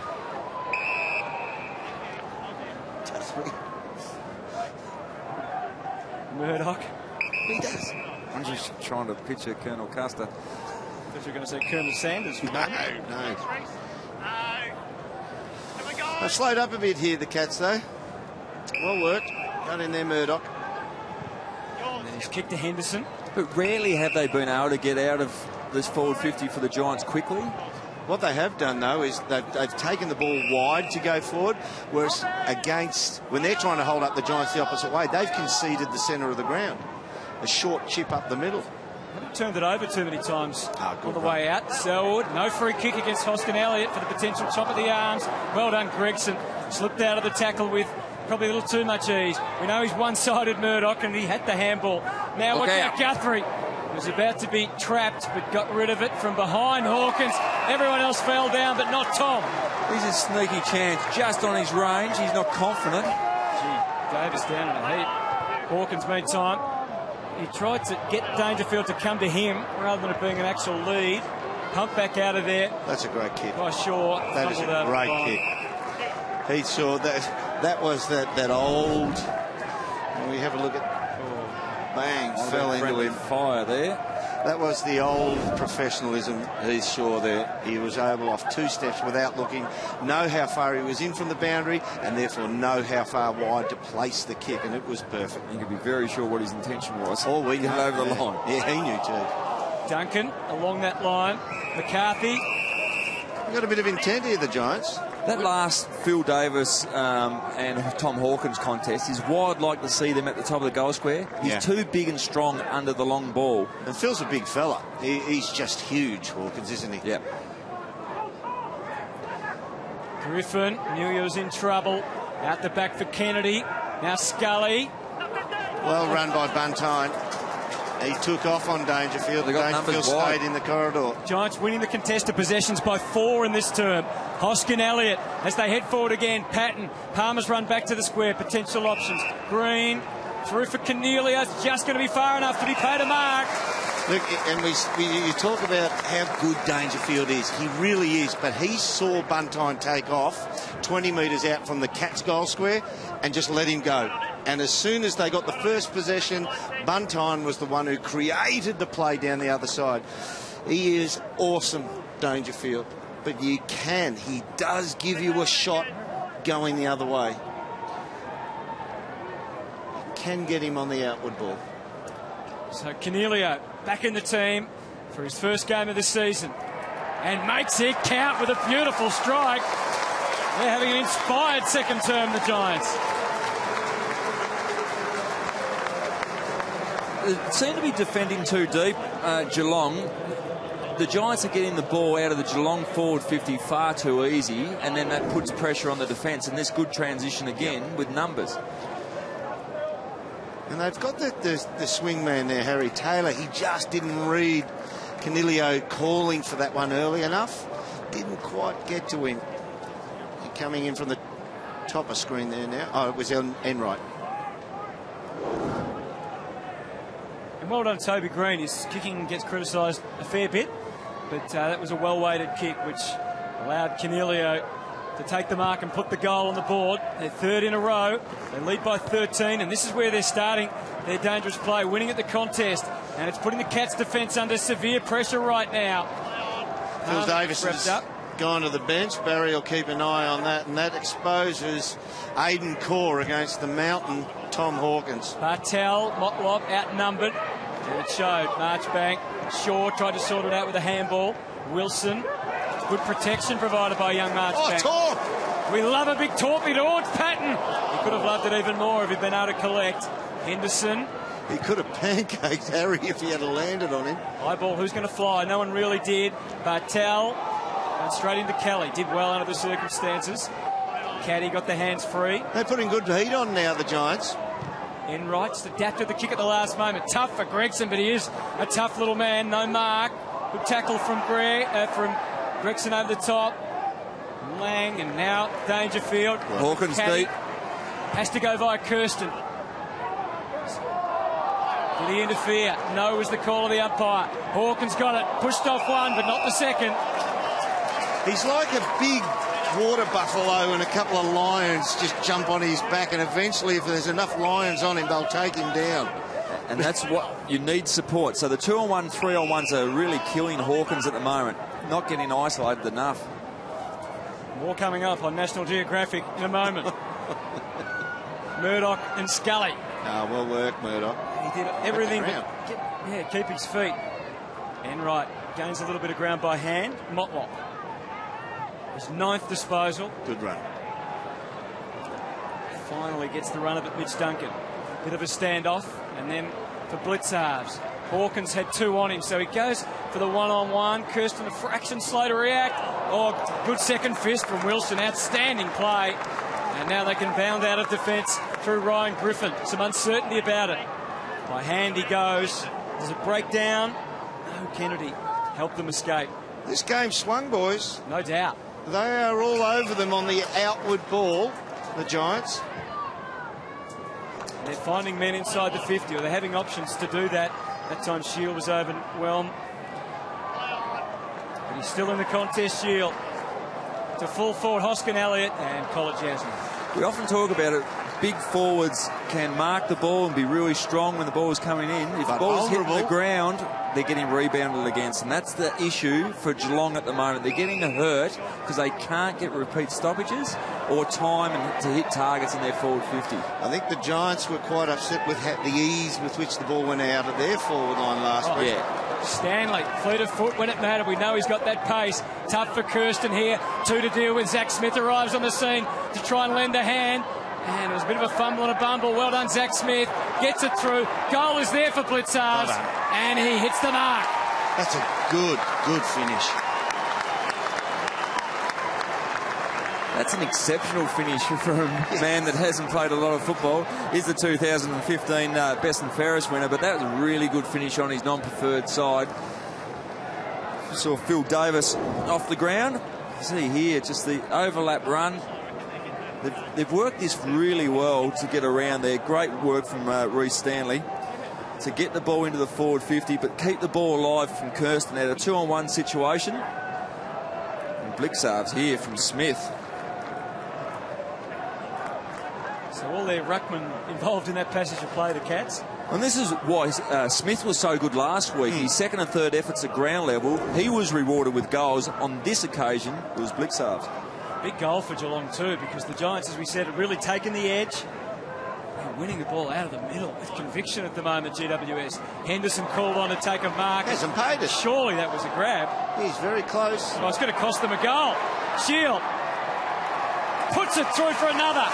S2: Murdoch.
S1: He does.
S3: I'm just trying to picture Colonel Custer.
S2: I thought you were going to say Colonel Sanders.
S1: No. They've slowed up a bit here, the Cats, though. Well worked. Got in there, Murdoch.
S2: And then he's kicked to Henderson.
S3: But rarely have they been able to get out of this forward 50 for the Giants quickly.
S1: What they have done, though, is they've taken the ball wide to go forward, whereas when they're trying to hold up the Giants the opposite way, they've conceded the centre of the ground. A short chip up the middle.
S2: Haven't turned it over too many times on the
S1: run.
S2: way out. Selwood, no free kick against Hoskin Elliott for the potential chop of the arms. Well done, Gregson. Slipped out of the tackle with probably a little too much ease. We know he's one-sided, Murdoch, and he had the handball. Now watch out, Guthrie. Was about to be trapped, but got rid of it from behind Hawkins. Everyone else fell down, but not Tom.
S3: He's a sneaky chance just on his range. He's not confident.
S2: Gee, Davis down in a heap. Hawkins, meantime, he tried to get Dangerfield to come to him rather than it being an actual lead. Pump back out of there.
S1: That's a great kick.
S2: By Shaw.
S1: That is a great kick. He saw that was that old. When we have a look at. Bang, fell into him.
S3: Fire there.
S1: That was the old professionalism, he's sure there. He was able off 2 steps without looking, know how far he was in from the boundary, and therefore know how far wide to place the kick, and it was perfect.
S3: You could be very sure what his intention was.
S1: All we
S3: get it over the line.
S1: Yeah, he knew too.
S2: Duncan along that line. McCarthy.
S1: We've got a bit of intent here, the Giants.
S3: That last Phil Davis and Tom Hawkins contest is why I'd like to see them at the top of the goal square. He's too big and strong under the long ball.
S1: And Phil's a big fella. He's just huge, Hawkins, isn't he?
S3: Yep.
S2: Griffin knew he was in trouble. Out the back for Kennedy. Now Scully.
S1: Well run by Buntine. He took off on Dangerfield. Dangerfield stayed in the corridor.
S2: Giants winning the contested possessions by 4 in this term. Hoskin Elliott as they head forward again. Patton. Palmer's run back to the square. Potential options. Green. Through for Cornelia. It's just going to be far enough to be paid a mark.
S1: Look, and you talk about how good Dangerfield is. He really is. But he saw Buntine take off 20 metres out from the Cats goal square and just let him go. And as soon as they got the first possession, Buntine was the one who created the play down the other side. He is awesome, Dangerfield. But he does give you a shot going the other way. You can get him on the outward ball.
S2: So Cornelio back in the team for his first game of the season. And makes it count with a beautiful strike. They're having an inspired second term, the Giants.
S3: They seem to be defending too deep, Geelong. The Giants are getting the ball out of the Geelong forward 50 far too easy, and then that puts pressure on the defence, and this good transition again with numbers.
S1: And they've got the swing man there, Harry Taylor. He just didn't read Cornelio calling for that one early enough. Didn't quite get to him. Coming in from the top of screen there now. Oh, it was Enright.
S2: And well done, Toby Green. His kicking gets criticised a fair bit, but that was a well-weighted kick, which allowed Cornelio to take the mark and put the goal on the board. They're third in a row. They lead by 13, and this is where they're starting their dangerous play, winning at the contest, and it's putting the Cats' defence under severe pressure right now.
S1: Phil Davis has gone to the bench. Barry will keep an eye on that, and that exposes Aiden Core against the mountain Tom Hawkins.
S2: Bartel, Motlop outnumbered, and it showed. Marchbank, Shaw tried to sort it out with a handball. Wilson, good protection provided by young Marchbank.
S1: Oh, Torp!
S2: We love a big torpedo. It's Patton. He could have loved it even more if he'd been able to collect. Henderson.
S1: He could have pancaked Harry if he had landed on him.
S2: High ball, who's going to fly? No one really did. Bartel, and straight into Kelly. Did well under the circumstances. Caddy got the hands free.
S1: They're putting good heat on now, the Giants.
S2: Enright's adapted the kick at the last moment. Tough for Gregson, but he is a tough little man. No mark. Good tackle from Gregson over the top. Lang, and now Dangerfield.
S3: Hawkins
S2: Caddy
S3: deep.
S2: has to go via Kirsten. Did he interfere? No was the call of the umpire. Hawkins got it. Pushed off one, but not the second.
S1: He's like a big water buffalo, and a couple of lions just jump on his back, and eventually if there's enough lions on him, they'll take him down.
S3: And that's what you need, support. So the 2-on-1, 3-on-1s are really killing Hawkins at the moment. Not getting isolated enough.
S2: More coming up on National Geographic in a moment. Murdoch and Scully.
S1: Well worked, Murdoch.
S2: He did everything but keep his feet. Enright gains a little bit of ground by hand. Motlop. His 9th disposal.
S1: Good run.
S2: Finally gets the run of it, Mitch Duncan. Bit of a standoff, and then for blitz halves. Hawkins had 2 on him, so he goes for the 1-on-1. Kirsten a fraction slow to react. Oh, good second fist from Wilson. Outstanding play. And now they can bound out of defence through Ryan Griffin. Some uncertainty about it. By hand he goes. There's a breakdown. No, Kennedy helped them escape.
S1: This game swung, boys.
S2: No doubt.
S1: They are all over them on the outward ball, the Giants.
S2: They're finding men inside the 50, or they're having options to do that. That time Shield was overwhelmed. But he's still in the contest, Shield. To full forward, Hoskin Elliott and College Jasmine.
S3: We often talk about it. Big forwards can mark the ball and be really strong when the ball is coming in. If the ball is hitting the ground, they're getting rebounded against. And that's the issue for Geelong at the moment. They're getting hurt because they can't get repeat stoppages or time to hit targets in their forward 50.
S1: I think the Giants were quite upset with the ease with which the ball went out of their forward line last week.
S3: Yeah.
S5: Stanley, fleet of foot when it mattered. We know he's got that pace. Tough for Kirsten here. 2 to deal with. Zach Smith arrives on the scene to try and lend a hand. And it was a bit of a fumble and a bumble. Well done, Zach Smith. Gets it through. Goal is there for Blitzards. And he hits the mark.
S1: That's a good finish.
S3: That's an exceptional finish for a man that hasn't played a lot of football. He's the 2015 Best and Fairest winner, but that was a really good finish on his non-preferred side. You saw Phil Davis off the ground. See here, just the overlap run. They've worked this really well to get around there. Great work from Reece Stanley to get the ball into the forward 50, but keep the ball alive from Kirsten at a 2-on-1 situation. And Blitzards here from Smith.
S5: So all their ruckmen involved in that passage of play, the Cats.
S3: And this is why Smith was so good last week. His second and third efforts at ground level, he was rewarded with goals. On this occasion, it was Blitzards.
S5: Big goal for Geelong too, because the Giants, as we said, have really taken the edge. They're winning the ball out of the middle with conviction at the moment, GWS. Henderson called on to take a mark.
S1: Hasn't paid it.
S5: Surely that was a grab.
S1: He's very close.
S5: Well, it's going to cost them a goal. Shield puts it through for another.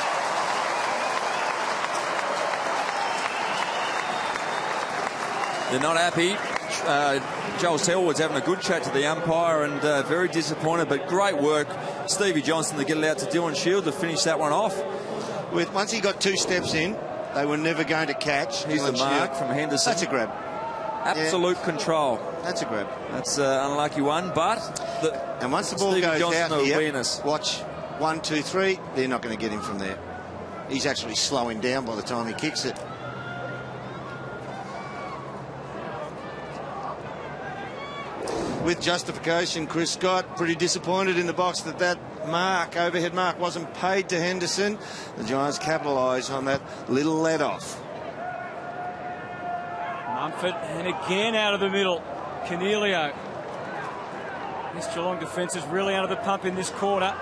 S3: They're not happy. Joel Selwood's having a good chat to the umpire and very disappointed, but great work, Stevie Johnson, to get it out to Dylan Shield to finish that one off.
S1: Once he got 2 steps in, they were never going to catch.
S3: Here's the mark from Henderson.
S1: That's a grab.
S3: Absolute control.
S1: That's a grab.
S3: That's an unlucky one, but
S1: and once the ball
S3: Stevie
S1: goes
S3: Johnson
S1: out here,
S3: awareness.
S1: Watch 1, 2, 3. They're not going to get him from there. He's actually slowing down by the time he kicks it. With justification, Chris Scott pretty disappointed in the box that overhead mark wasn't paid to Henderson. The Giants capitalise on that little let-off.
S5: Mumford, and again out of the middle, Cornelio. This Geelong defence is really under the pump in this quarter.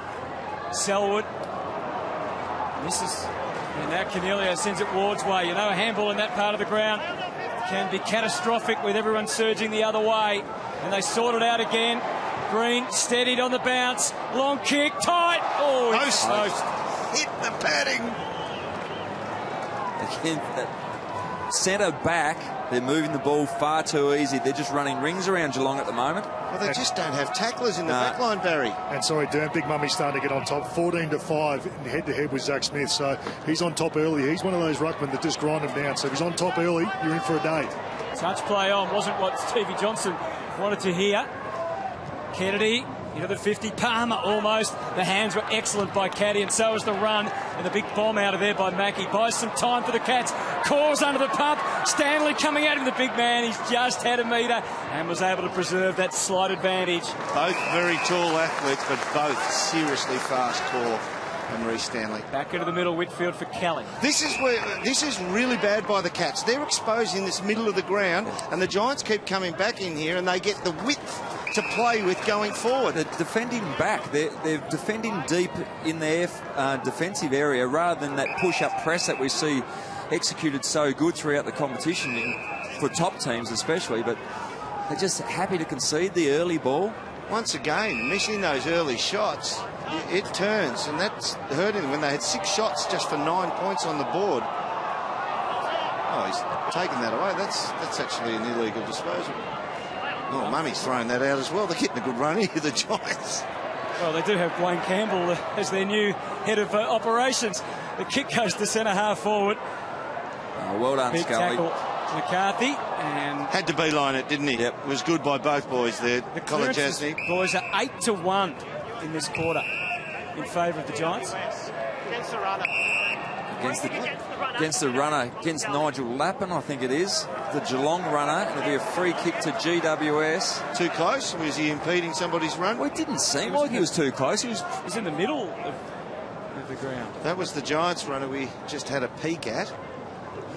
S5: Selwood misses, and now Cornelio sends it Ward's way. You know, a handball in that part of the ground can be catastrophic with everyone surging the other way. And they sort it out again. Green steadied on the bounce. Long kick, tight. Oh,
S1: post. Hit the padding.
S3: Again, that centre back, they're moving the ball far too easy. They're just running rings around Geelong at the moment.
S1: Well, they just don't have tacklers in the back line, Barry.
S4: And sorry, Dern, Big Mummy's starting to get on top. 14-5 in head-to-head with Zach Smith. So he's on top early. He's one of those ruckmen that just grind him down. So if he's on top early, you're in for a day.
S5: Touch play on. Wasn't what Stevie Johnson wanted to hear. Kennedy into the 50. Palmer almost. The hands were excellent by Caddy, and so was the run. And the big bomb out of there by Mackey. Buys some time for the Cats. Cores under the pump. Stanley coming out of the big man. He's just had a metre and was able to preserve that slight advantage.
S1: Both very tall athletes, but both seriously fast, tall. And Reece Stanley.
S5: Back into the middle, Whitfield for Kelly.
S1: This is really bad by the Cats. They're exposing this middle of the ground, and the Giants keep coming back in here, and they get the width to play with going forward.
S3: They're defending back. They're defending deep in their defensive area rather than that push-up press that we see executed so good throughout the competition, for top teams especially, but they're just happy to concede the early ball.
S1: Once again, missing those early shots, it turns, and that's hurting them when they had 6 shots just for 9 points on the board. Oh, he's taken that away. That's actually an illegal disposal. Oh, Mummy's thrown that out as well. They're getting a good run here, the Giants.
S5: Well, they do have Wayne Campbell as their new head of operations. The kick goes to centre half forward.
S3: Oh, well done,
S5: Big
S3: Scully.
S5: tackle, McCarthy, and
S1: had to beeline it, didn't he?
S3: Yep.
S1: It was good by both boys there.
S5: the
S1: Colin
S5: clearances,
S1: Jasny.
S5: boys, are 8-1 in this quarter in favour of the Giants.
S3: Against the runner, against Nigel Lappin, I think it is. The Geelong runner. It'll be a free kick to GWS.
S1: Too close? Was he impeding somebody's run?
S3: Well, it didn't seem like he was too close. He was
S5: He's in the middle of of the ground.
S1: That was the Giants runner we just had a peek at.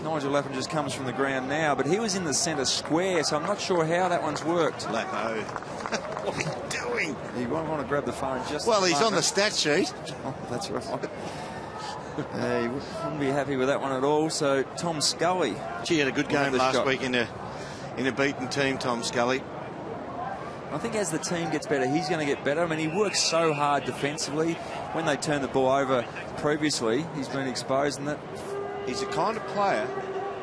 S3: Nigel Lappin just comes from the ground now, but he was in the centre square, so I'm not sure how that one's worked.
S1: Lappo. What are you doing?
S3: You won't want to grab the phone just
S1: Well,
S3: a
S1: he's on the
S3: moment.
S1: stat sheet.
S3: Oh, that's right. He wouldn't be happy with that one at all. So Tom Scully.
S1: He had a good
S3: We'll have
S1: game
S3: the
S1: last
S3: shot.
S1: week in a beaten team, Tom Scully.
S3: I think as the team gets better, he's going to get better. I mean, he works so hard defensively. When they turn the ball over previously, he's been exposed, and that
S1: He's the kind of player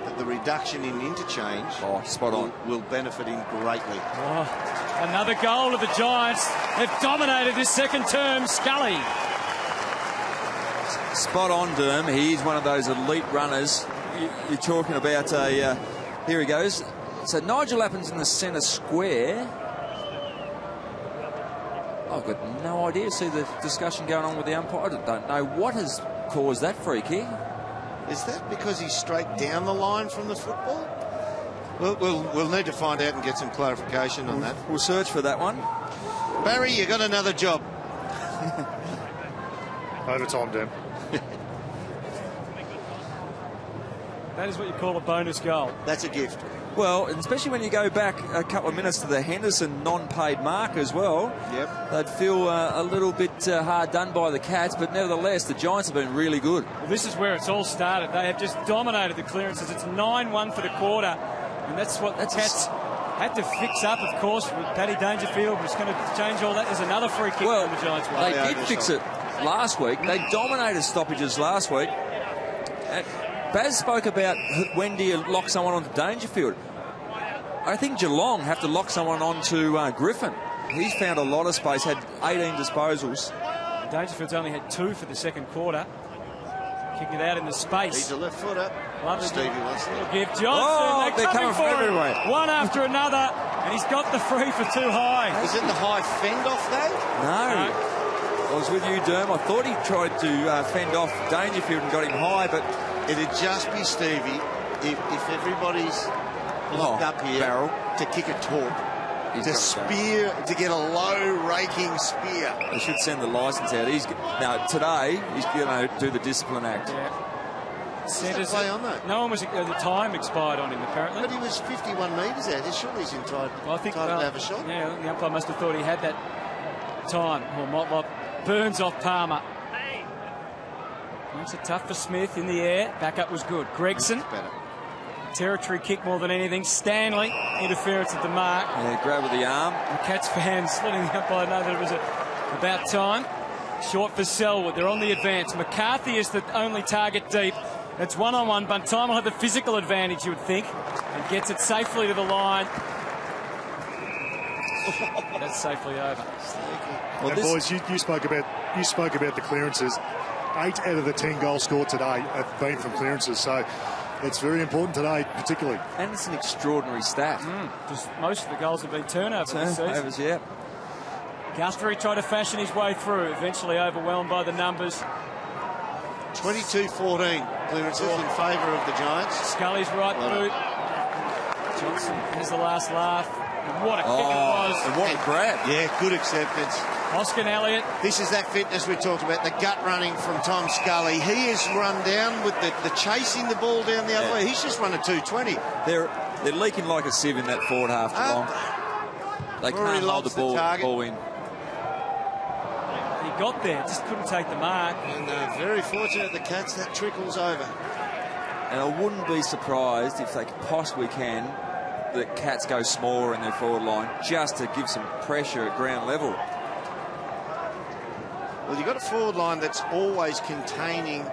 S1: that the reduction in interchange
S3: spot on.
S1: will benefit him greatly.
S5: Oh, another goal of the Giants. They've dominated this second term. Scully.
S3: Spot on, Derm. He's one of those elite runners. You're talking about a... here he goes. So Nigel Lappin's in the centre square. I've got no idea. See the discussion going on with the umpire. I don't know what has caused that free kick.
S1: Is that because he's straight down the line from the football? We'll need to find out and get some clarification on that.
S3: We'll search for that one.
S1: Barry, you got another job.
S4: Overtime, Dan.
S5: That is what you call a bonus goal.
S1: That's a gift.
S3: Well, and especially when you go back a couple of minutes to the Henderson non-paid mark as well.
S1: Yep.
S3: They'd feel a little bit hard done by the Cats, but nevertheless, the Giants have been really good.
S5: Well, this is where it's all started. They have just dominated the clearances. It's 9-1 for the quarter, and that's what the Cats had to fix up, of course, with Paddy Dangerfield. Was going to change all that. There's another free kick
S3: Well,
S5: from the Giants' way.
S3: they did fix it last week. They dominated stoppages last week. And Baz spoke about when do you lock someone onto Dangerfield. I think Geelong have to lock someone onto Griffin. He's found a lot of space, had 18 disposals.
S5: Dangerfield's only had 2 for the second quarter. Kicking it out in the space.
S1: He's a left footer.
S5: Lovely
S1: Stevie wants
S5: little
S1: that.
S5: give. Johnson,
S3: they're coming
S5: for
S3: from
S5: it.
S3: everywhere.
S5: One after another, and he's got the free for too high.
S1: Is it the high fend off though?
S3: No. I was with you, Derm. I thought he tried to fend off Dangerfield and got him high, but
S1: It'd just be Stevie if everybody's locked up here
S3: Barrel.
S1: to kick a torp.
S3: He's
S1: To
S3: got
S1: spear, to get a low raking spear.
S3: they should send the licence out. Today he's going to do the discipline act.
S5: Yeah.
S1: Centres, play on that?
S5: No one was. The time expired on him apparently.
S1: But he was 51 metres out. Surely he's entitled
S5: Well, I think
S1: to have a shot.
S5: Yeah, I think the umpire must have thought he had that time. Well, Motlop burns off Palmer. Makes it tough for Smith in the air. Backup was good. Gregson,
S1: Better.
S5: territory kick more than anything. Stanley, interference at the mark.
S3: Yeah, grab with the arm.
S5: The Cats fans letting the umpire know that it was about time. Short for Selwood. They're on the advance. McCarthy is the only target deep. It's one-on-one. Buntime will have the physical advantage, you would think, and gets it safely to the line. That's safely over.
S3: Well,
S4: And boys, you spoke about the clearances. 8 out of the 10 goals scored today have been from clearances, so it's very important today, particularly.
S3: and it's an extraordinary stat.
S5: Just most of the goals have been turnovers this season.
S3: Turnovers, yeah.
S5: Guthrie tried to fashion his way through, eventually overwhelmed by the numbers.
S1: 22-14 clearances in favour of the Giants.
S5: Scully's right boot. Johnson has the last laugh. And what a kick it was.
S3: And what a grab.
S1: Yeah, good acceptance.
S5: Oscar Elliott.
S1: This is that fitness we talked about, the gut running from Tom Scully. He has run down with the chasing the ball down the other way. He's just run a 220.
S3: They're leaking like a sieve in that forward half Geelong. They
S1: Rory
S3: can't hold
S1: lobs
S3: the
S1: the target.
S3: ball in.
S5: He got there, just couldn't take the mark.
S1: And very fortunate the Cats, that trickles over.
S3: And I wouldn't be surprised if they possibly can, the Cats go smaller in their forward line just to give some pressure at ground level.
S1: Well, you've got a forward line that's always containing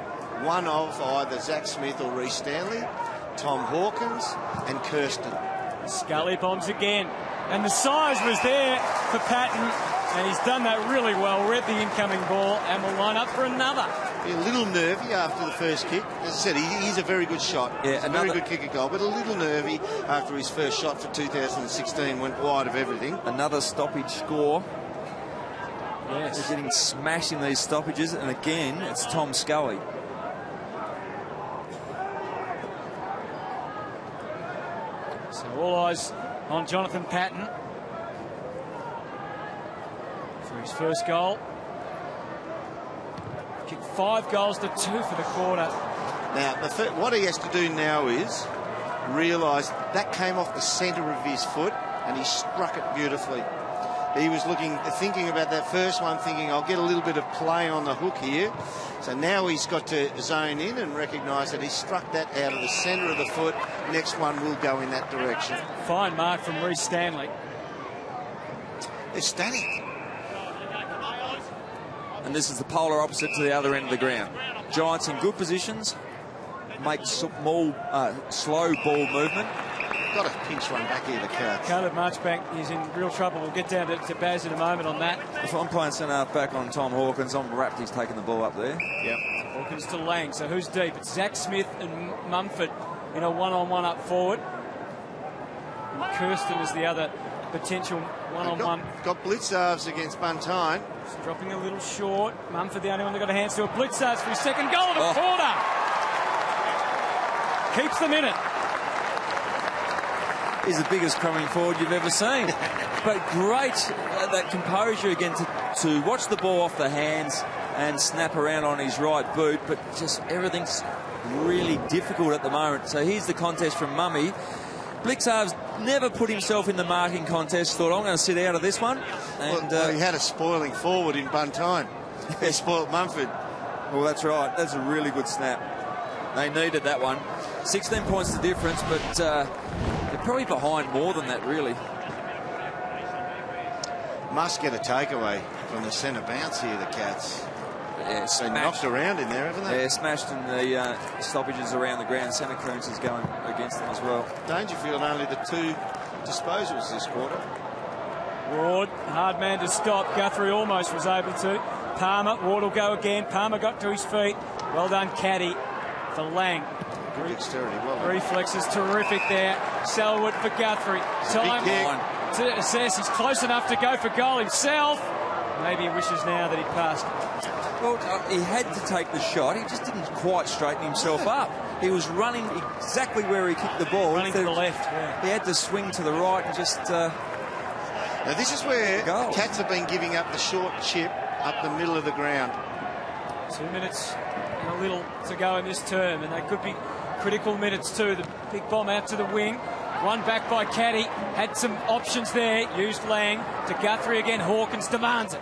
S1: one of either Zach Smith or Reece Stanley, Tom Hawkins and Kirsten.
S5: Scully bombs again. And the size was there for Patton. And he's done that really well. Read the incoming ball and will line up for another.
S1: A little nervy after the first kick. As I said, he's a very good shot.
S3: Yeah,
S1: He's a very good kicker goal, but a little nervy after his first shot for 2016 went wide of everything.
S3: Another stoppage score.
S5: Yes.
S3: They're getting smashed in these stoppages, and again, it's Tom Scully.
S5: So all eyes on Jonathan Patton for his first goal. Kicked 5 goals to 2 for the quarter.
S1: Now, what he has to do now is realise that came off the centre of his foot and he struck it beautifully. He was thinking about that first one, thinking, I'll get a little bit of play on the hook here. So now he's got to zone in and recognise that he struck that out of the centre of the foot. Next one will go in that direction.
S5: Fine mark from Reece Stanley.
S1: It's static.
S3: And this is the polar opposite to the other end of the ground. Giants in good positions, make small, slow ball movement.
S1: Got to pinch one back here, the Cats.
S5: Caleb Marchbank is in real trouble. We'll get down to Baz in a moment on that.
S3: If I'm playing centre half back on Tom Hawkins, I'm wrapped he's taking the ball up there.
S1: Yep.
S5: Hawkins to Lang. So who's deep? It's Zach Smith and Mumford in a one-on-one up forward. And Kirsten is the other potential one-on-one.
S1: Got Blitzarves against Buntine.
S5: Just dropping a little short. Mumford the only one that got a hands to it. Blitzarves for his second goal of the quarter. Keeps them in it.
S3: He's the biggest coming forward you've ever seen. But great, that composure again to watch the ball off the hands and snap around on his right boot, but just everything's really difficult at the moment. So here's the contest from Mummy. Blitzarves never put himself in the marking contest, thought, I'm going to sit out of this one. And
S1: well, he had a spoiling forward in Buntine. He spoilt Mumford.
S3: Well, that's right. That's a really good snap. They needed that one. 16 points the difference, but they're probably behind more than that, really.
S1: Must get a takeaway from the centre bounce here, the Cats.
S3: Yeah,
S1: been knocked around in there, haven't they?
S3: Yeah, smashed in the stoppages around the ground. Centre Coons is going against them as well.
S1: Dangerfield only the 2 disposals this quarter.
S5: Ward, hard man to stop. Guthrie almost was able to. Palmer, Ward will go again. Palmer got to his feet. Well done, Caddy, for Lang.
S1: Good dexterity, well done.
S5: Reflexes terrific there. Selwood for Guthrie. Time to assess. He's close enough to go for goal himself. Maybe he wishes now that he passed.
S3: Well, he had to take the shot. He just didn't quite straighten himself up. He was running exactly where he kicked the ball.
S5: Running to the left, yeah.
S3: He had to swing to the right and just...
S1: Now, this is where Cats have been giving up the short chip up the middle of the ground.
S5: 2 minutes and a little to go in this term, and they could be critical minutes too. The big bomb out to the wing. One back by Caddy. Had some options there. Used Lang to Guthrie again. Hawkins demands it.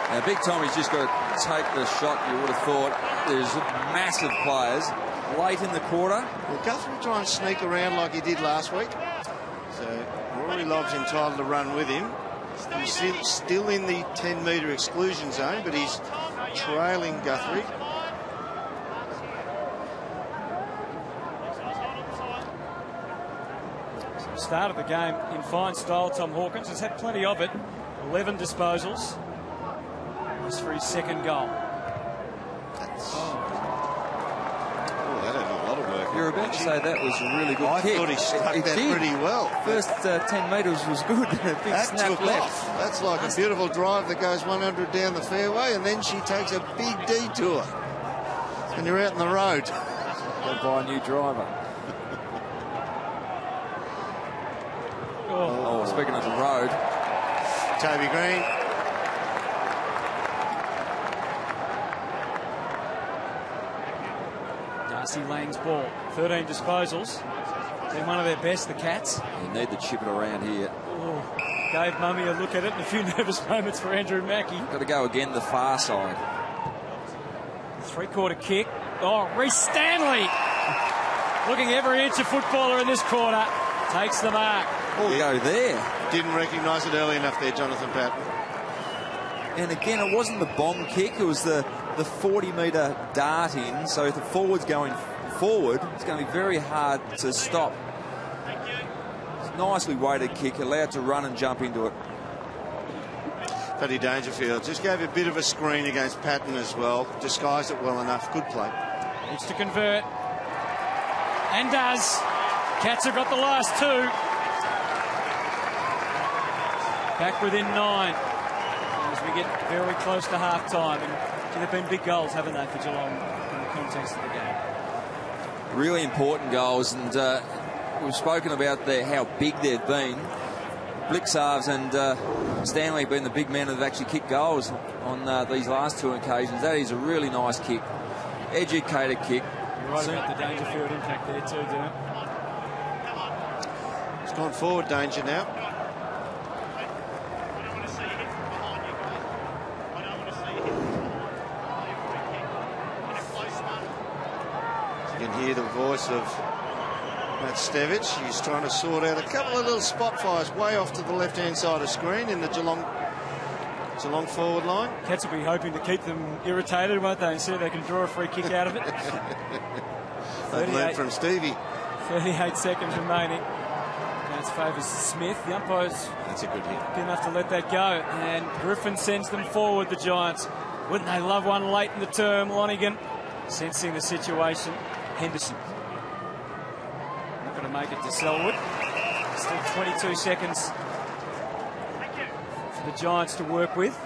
S3: Now, Big Tommy's just got to take the shot. You would have thought there's massive players late in the quarter.
S1: Well, Guthrie will try and sneak around like he did last week. So Rory Lobb's entitled to run with him. He's still in the 10-metre exclusion zone, but he's trailing Guthrie.
S5: Start of the game in fine style. Tom Hawkins has had plenty of it. 11 disposals. Just for his second goal.
S1: That had a lot of work.
S3: You're about to say that was a really good
S1: I
S3: kick.
S1: thought he struck that pretty well.
S3: First 10 metres was good. Big
S1: That
S3: snap
S1: took
S3: left.
S1: off. That's like a beautiful drive that goes 100 down the fairway, and then she takes a big detour. And you're out on the road.
S3: Go buy a new driver. Oh, speaking of the road.
S1: Toby Green.
S5: Darcy Lang's ball. 13 disposals. Been one of their best, the Cats.
S3: You need to chip it around here.
S5: Oh, gave Mummy a look at it, and a few nervous moments for Andrew Mackie.
S3: Got to go again the far side.
S5: Three-quarter kick. Oh, Reece Stanley. Looking every inch a footballer in this quarter. Takes the mark.
S3: Go there.
S1: Didn't recognise it early enough there, Jonathan Patton.
S3: And again, it wasn't the bomb kick. It was the 40-metre dart in. So if the forward's going forward, it's going to be very hard to stop. It's a nicely weighted kick, allowed to run and jump into it.
S1: Paddy Dangerfield just gave a bit of a screen against Patton as well. Disguised it well enough. Good play.
S5: Needs to convert. And does. Cats have got the last 2. Back within 9 as we get very close to half-time. And they've been big goals, haven't they, for Geelong in the context of the game?
S3: Really important goals, and we've spoken about how big they've been. Blix halves, and Stanley being the big man that have actually kicked goals on these last 2 occasions. That is a really nice kick. Educated kick.
S5: You're right about the Dangerfield impact there too, Dylan.
S1: It's gone forward, Danger now. You can hear the voice of Matt Stevich. He's trying to sort out a couple of little spot fires way off to the left-hand side of screen in the Geelong forward line.
S5: Cats will be hoping to keep them irritated, won't they, and see if they can draw a free kick out of it.
S1: They've learned from Stevie.
S5: 38 seconds remaining. Cats favours Smith. The umpires
S1: That's a good hit.
S5: didn't have to let that go. And Griffin sends them forward, the Giants. Wouldn't they love one late in the term? Lonigan sensing the situation. Henderson not going to make it to Selwood. Still 22 seconds for the Giants to work with.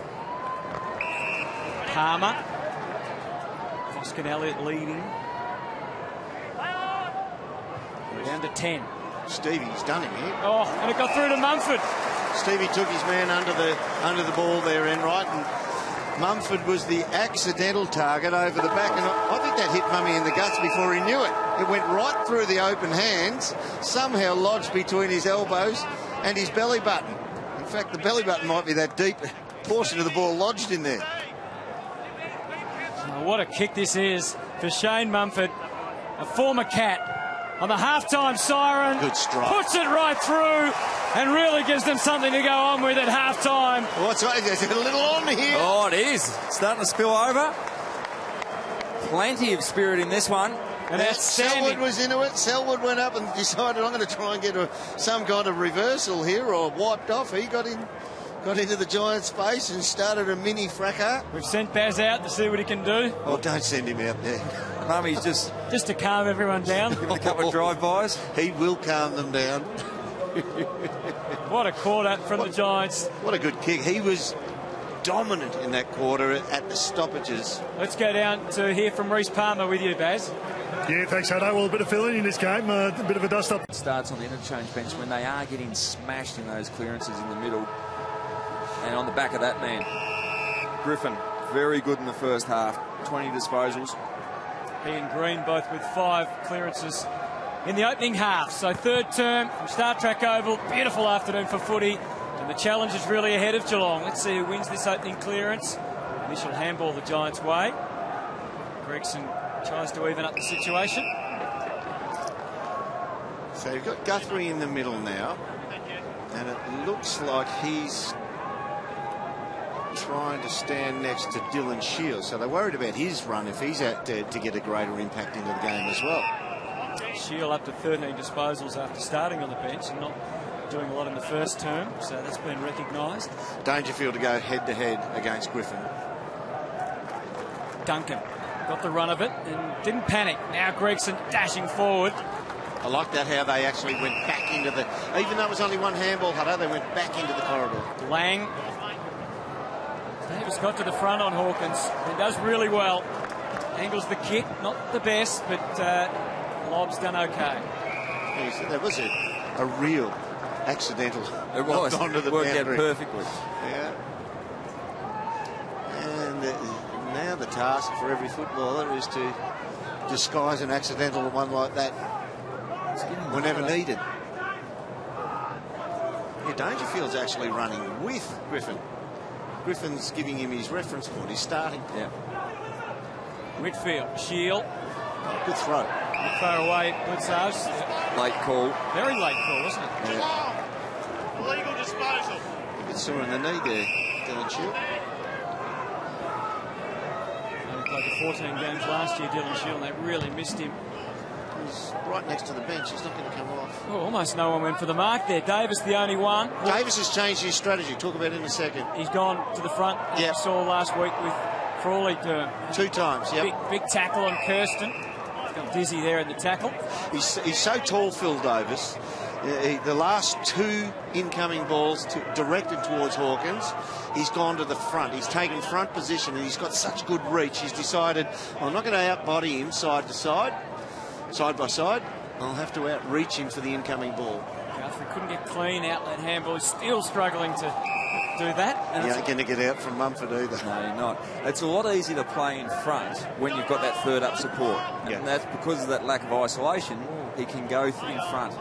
S5: Palmer. Foskin Elliott leading. Down to 10.
S1: Stevie's done him here.
S5: Oh, and it got through to Mumford.
S1: Stevie took his man under the ball there, Enright, and Mumford was the accidental target over the back, and I think that hit Mummy in the guts before he knew it. It went right through the open hands, somehow lodged between his elbows and his belly button. In fact, the belly button might be that deep portion of the ball lodged in there.
S5: Oh, what a kick this is for Shane Mumford, a former Cat. On the halftime siren,
S1: Good strike.
S5: Puts it right through and really gives them something to go on with at halftime.
S1: What's right? There's a little on here.
S3: Oh, it is. Starting to spill over. Plenty of spirit in this one.
S5: And that's
S1: Selwood was into it. Selwood went up and decided, I'm going to try and get some kind of reversal here, or wiped off. He got into the Giants' face and started a mini fracas.
S5: We've sent Baz out to see what he can do.
S1: Oh, don't send him out there.
S3: Mummy's just
S5: to calm everyone down.
S3: a couple of drive-bys.
S1: He will calm them down.
S5: What a quarter from the Giants.
S1: What a good kick. He was dominant in that quarter at the stoppages.
S5: Let's go down to hear from Reece Palmer with you, Baz.
S4: Yeah, thanks, Hado. Well, a bit of filling in this game, a bit of a dust-up.
S3: It starts on the interchange bench when they are getting smashed in those clearances in the middle. And on the back of that man, Griffin, very good in the first half. 20 disposals.
S5: He and Green both with 5 clearances in the opening half. So third term from Star Track Oval. Beautiful afternoon for footy. And the challenge is really ahead of Geelong. Let's see who wins this opening clearance. Initial handball the Giants' way. Gregson tries to even up the situation.
S1: So you've got Guthrie in the middle now. And it looks like he's trying to stand next to Dylan Shields. So they're worried about his run if he's out there to get a greater impact into the game as well.
S5: Shield up to 13 disposals after starting on the bench and not doing a lot in the first term. So that's been recognised.
S1: Dangerfield to go head-to-head against Griffin.
S5: Duncan got the run of it and didn't panic. Now Gregson dashing forward.
S1: I like that how they actually went back into the... Even though it was only one handball, Hutto, they went back into the corridor.
S5: Lang. Davis got to the front on Hawkins and does really well. Angles the kick, not the best, but Lob's done okay.
S1: That was a real accidental.
S3: It was.
S1: Onto the
S3: Worked out
S1: boundary.
S3: perfectly.
S1: Yeah. And now the task for every footballer is to disguise an accidental one like that whenever needed. Yeah, Dangerfield's actually running with Griffin. Griffin's giving him his reference point. He's starting.
S3: Yeah.
S5: Whitfield, Shield.
S1: Oh, good throw.
S5: Not far away, good saves.
S3: Late call.
S5: Very late call, wasn't it?
S1: Yeah.
S6: Illegal disposal.
S1: A bit sore in the knee there, Dylan Shield.
S5: He played the 14 games last year, Dylan Shield, and they really missed him.
S1: He's right next to the bench. He's not going to come off.
S5: Oh, almost no one went for the mark there. Davis the only one.
S1: Davis has changed his strategy. Talk about it in a second.
S5: He's gone to the front, as
S1: Yep.
S5: we saw last week with Frawley.
S1: 2 times, yep.
S5: Big tackle on Kirsten. Got dizzy there in the tackle.
S1: He's so tall, Phil Davis. The last 2 incoming balls directed towards Hawkins, he's gone to the front. He's taken front position and he's got such good reach. He's decided, well, I'm not going to outbody him side to side, side by side. I'll have to outreach him for the incoming ball.
S5: referee couldn't get clean outlet handball. He's still struggling to do that.
S1: And you ain't going to get out from Mumford either.
S3: No, you're not. It's a lot easier to play in front when you've got that third up support. And that's because of that lack of isolation. He can go in front.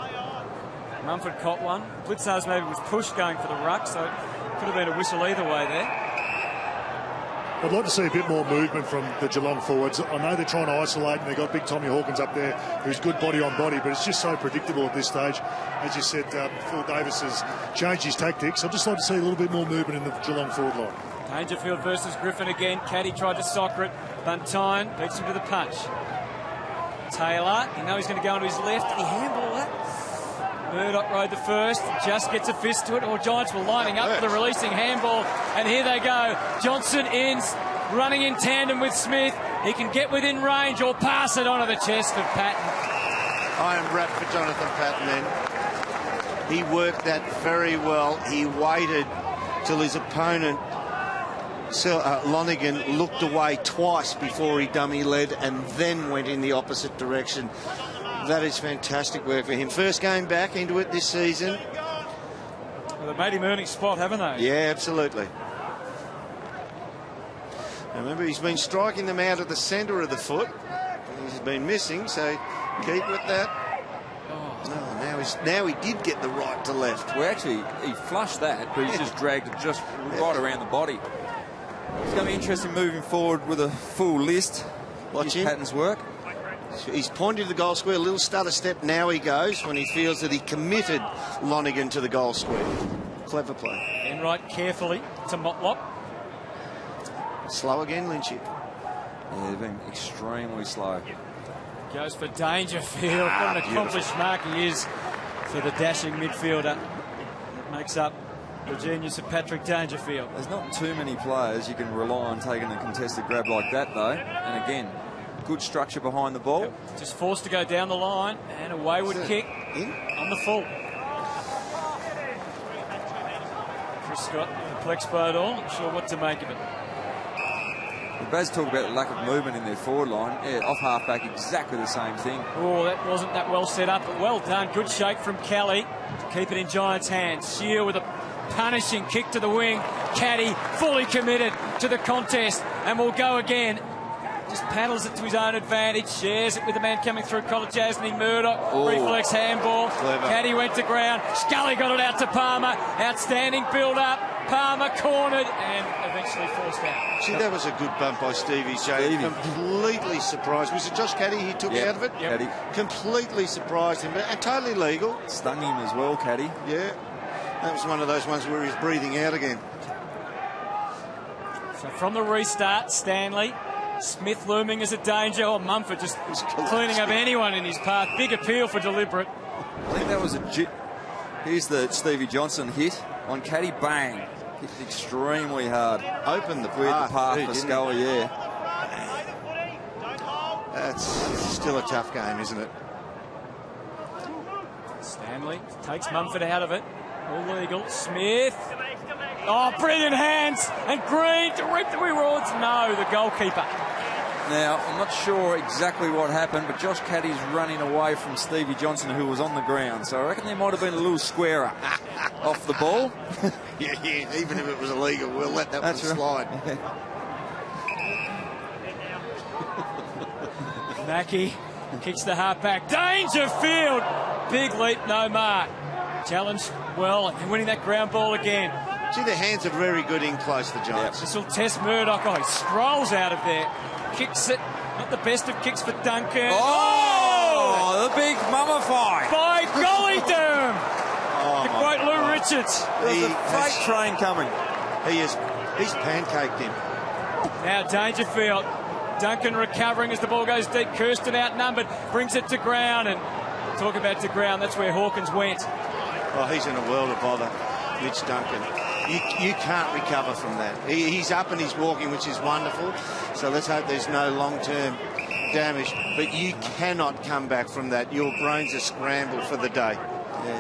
S5: Mumford caught one. Blitzars maybe was pushed going for the ruck, so it could have been a whistle either way there.
S4: I'd like to see a bit more movement from the Geelong forwards. I know they're trying to isolate, and they've got big Tommy Hawkins up there who's good body on body, but it's just so predictable at this stage. As you said, Phil Davis has changed his tactics. I'd just like to see a little bit more movement in the Geelong forward line.
S5: Dangerfield versus Griffin again. Caddy tried to soccer it. Buntine beats him to the punch. Taylor, you know he's going to go onto his left. Did he handball that? Murdoch rode the first, just gets a fist to it. Or Giants were lining up for the releasing handball, and here they go. Johnson ends, running in tandem with Smith. He can get within range or pass it onto the chest of Patton.
S1: I am wrapped for Jonathan Patton then. He worked that very well. He waited till his opponent, Lonergan, looked away twice before he dummy led and then went in the opposite direction. That is fantastic work for him. First game back into it this season.
S5: Well, they've made him earning spot, haven't they?
S1: Yeah, absolutely. Remember, he's been striking them out of the centre of the foot. He's been missing, so keep with that. Oh, now he did get the right to left.
S3: Well, actually, he flushed that, but he's just dragged it just right around the body. It's going to be interesting moving forward with a full list.
S1: Watch him.
S3: Patton's work.
S1: He's pointed to the goal square, a little stutter step. Now he goes when he feels that he committed Lonergan to the goal square. Clever play.
S5: Enright carefully to Motlop.
S1: Slow again, Lynchy.
S3: Yeah, they've been extremely slow.
S5: Goes for Dangerfield. What an accomplished mark he is for the dashing midfielder. That makes up the genius of Patrick Dangerfield.
S3: There's not too many players you can rely on taking a contested grab like that, though. And again, good structure behind the ball.
S5: Yep. Just forced to go down the line, and a wayward kick on the full. Chris Scott perplexed by it all, not sure what to make of it.
S3: Baz talked about the lack of movement in their forward line. Yeah, off half-back, exactly the same thing.
S5: Oh, that wasn't that well set up, but well done. Good shake from Kelly to keep it in Giants' hands. Shear with a punishing kick to the wing. Caddy fully committed to the contest and will go again. Just paddles it to his own advantage, shares it with the man coming through, Colajasny, Murdoch, reflex handball.
S1: Clever.
S5: Caddy went to ground, Scully got it out to Palmer, outstanding build-up, Palmer cornered and eventually forced out.
S1: See, that was a good bump by Stevie J. Completely surprised. Was it Josh Caddy he took out of it?
S3: Caddy.
S1: Completely surprised him, and totally legal.
S3: Stung him as well, Caddy.
S1: Yeah, that was one of those ones where he's breathing out again.
S5: So from the restart, Stanley, Smith looming as a danger. Oh, Mumford just cleaning up anyone in his path. Big appeal for deliberate.
S3: I think that was here's the Stevie Johnson hit on Caddy. Bang. Hit it extremely hard.
S1: Opened the
S3: path for Scully, yeah.
S1: That's still a tough game, isn't it?
S5: Stanley takes Mumford out of it. All legal. Smith. Oh, brilliant hands. And Green to reap the rewards. No, the goalkeeper.
S3: Now, I'm not sure exactly what happened, but Josh Caddy's running away from Stevie Johnson, who was on the ground. So I reckon there might have been a little squarer off the ball.
S1: Yeah, even if it was illegal, we'll let that one slide.
S5: Mackie kicks the half back. Dangerfield. Big leap, no mark. Challenge well, and winning that ground ball again.
S1: See, their hands are very good in close, the Giants.
S5: This will test Murdoch. Oh, he strolls out of there. Kicks it. Not the best of kicks for Duncan.
S3: Oh, the big mummify.
S5: By golly damn. The great Lou Richards.
S3: There's a freight train coming.
S1: He's pancaked him.
S5: Now Dangerfield. Duncan recovering as the ball goes deep. Kirsten outnumbered. Brings it to ground. And talk about to ground. That's where Hawkins went.
S1: Oh, he's in a world of bother, Mitch Duncan. You can't recover from that. He's up and he's walking, which is wonderful. So let's hope there's no long-term damage. But you cannot come back from that. Your brains are scrambled for the day.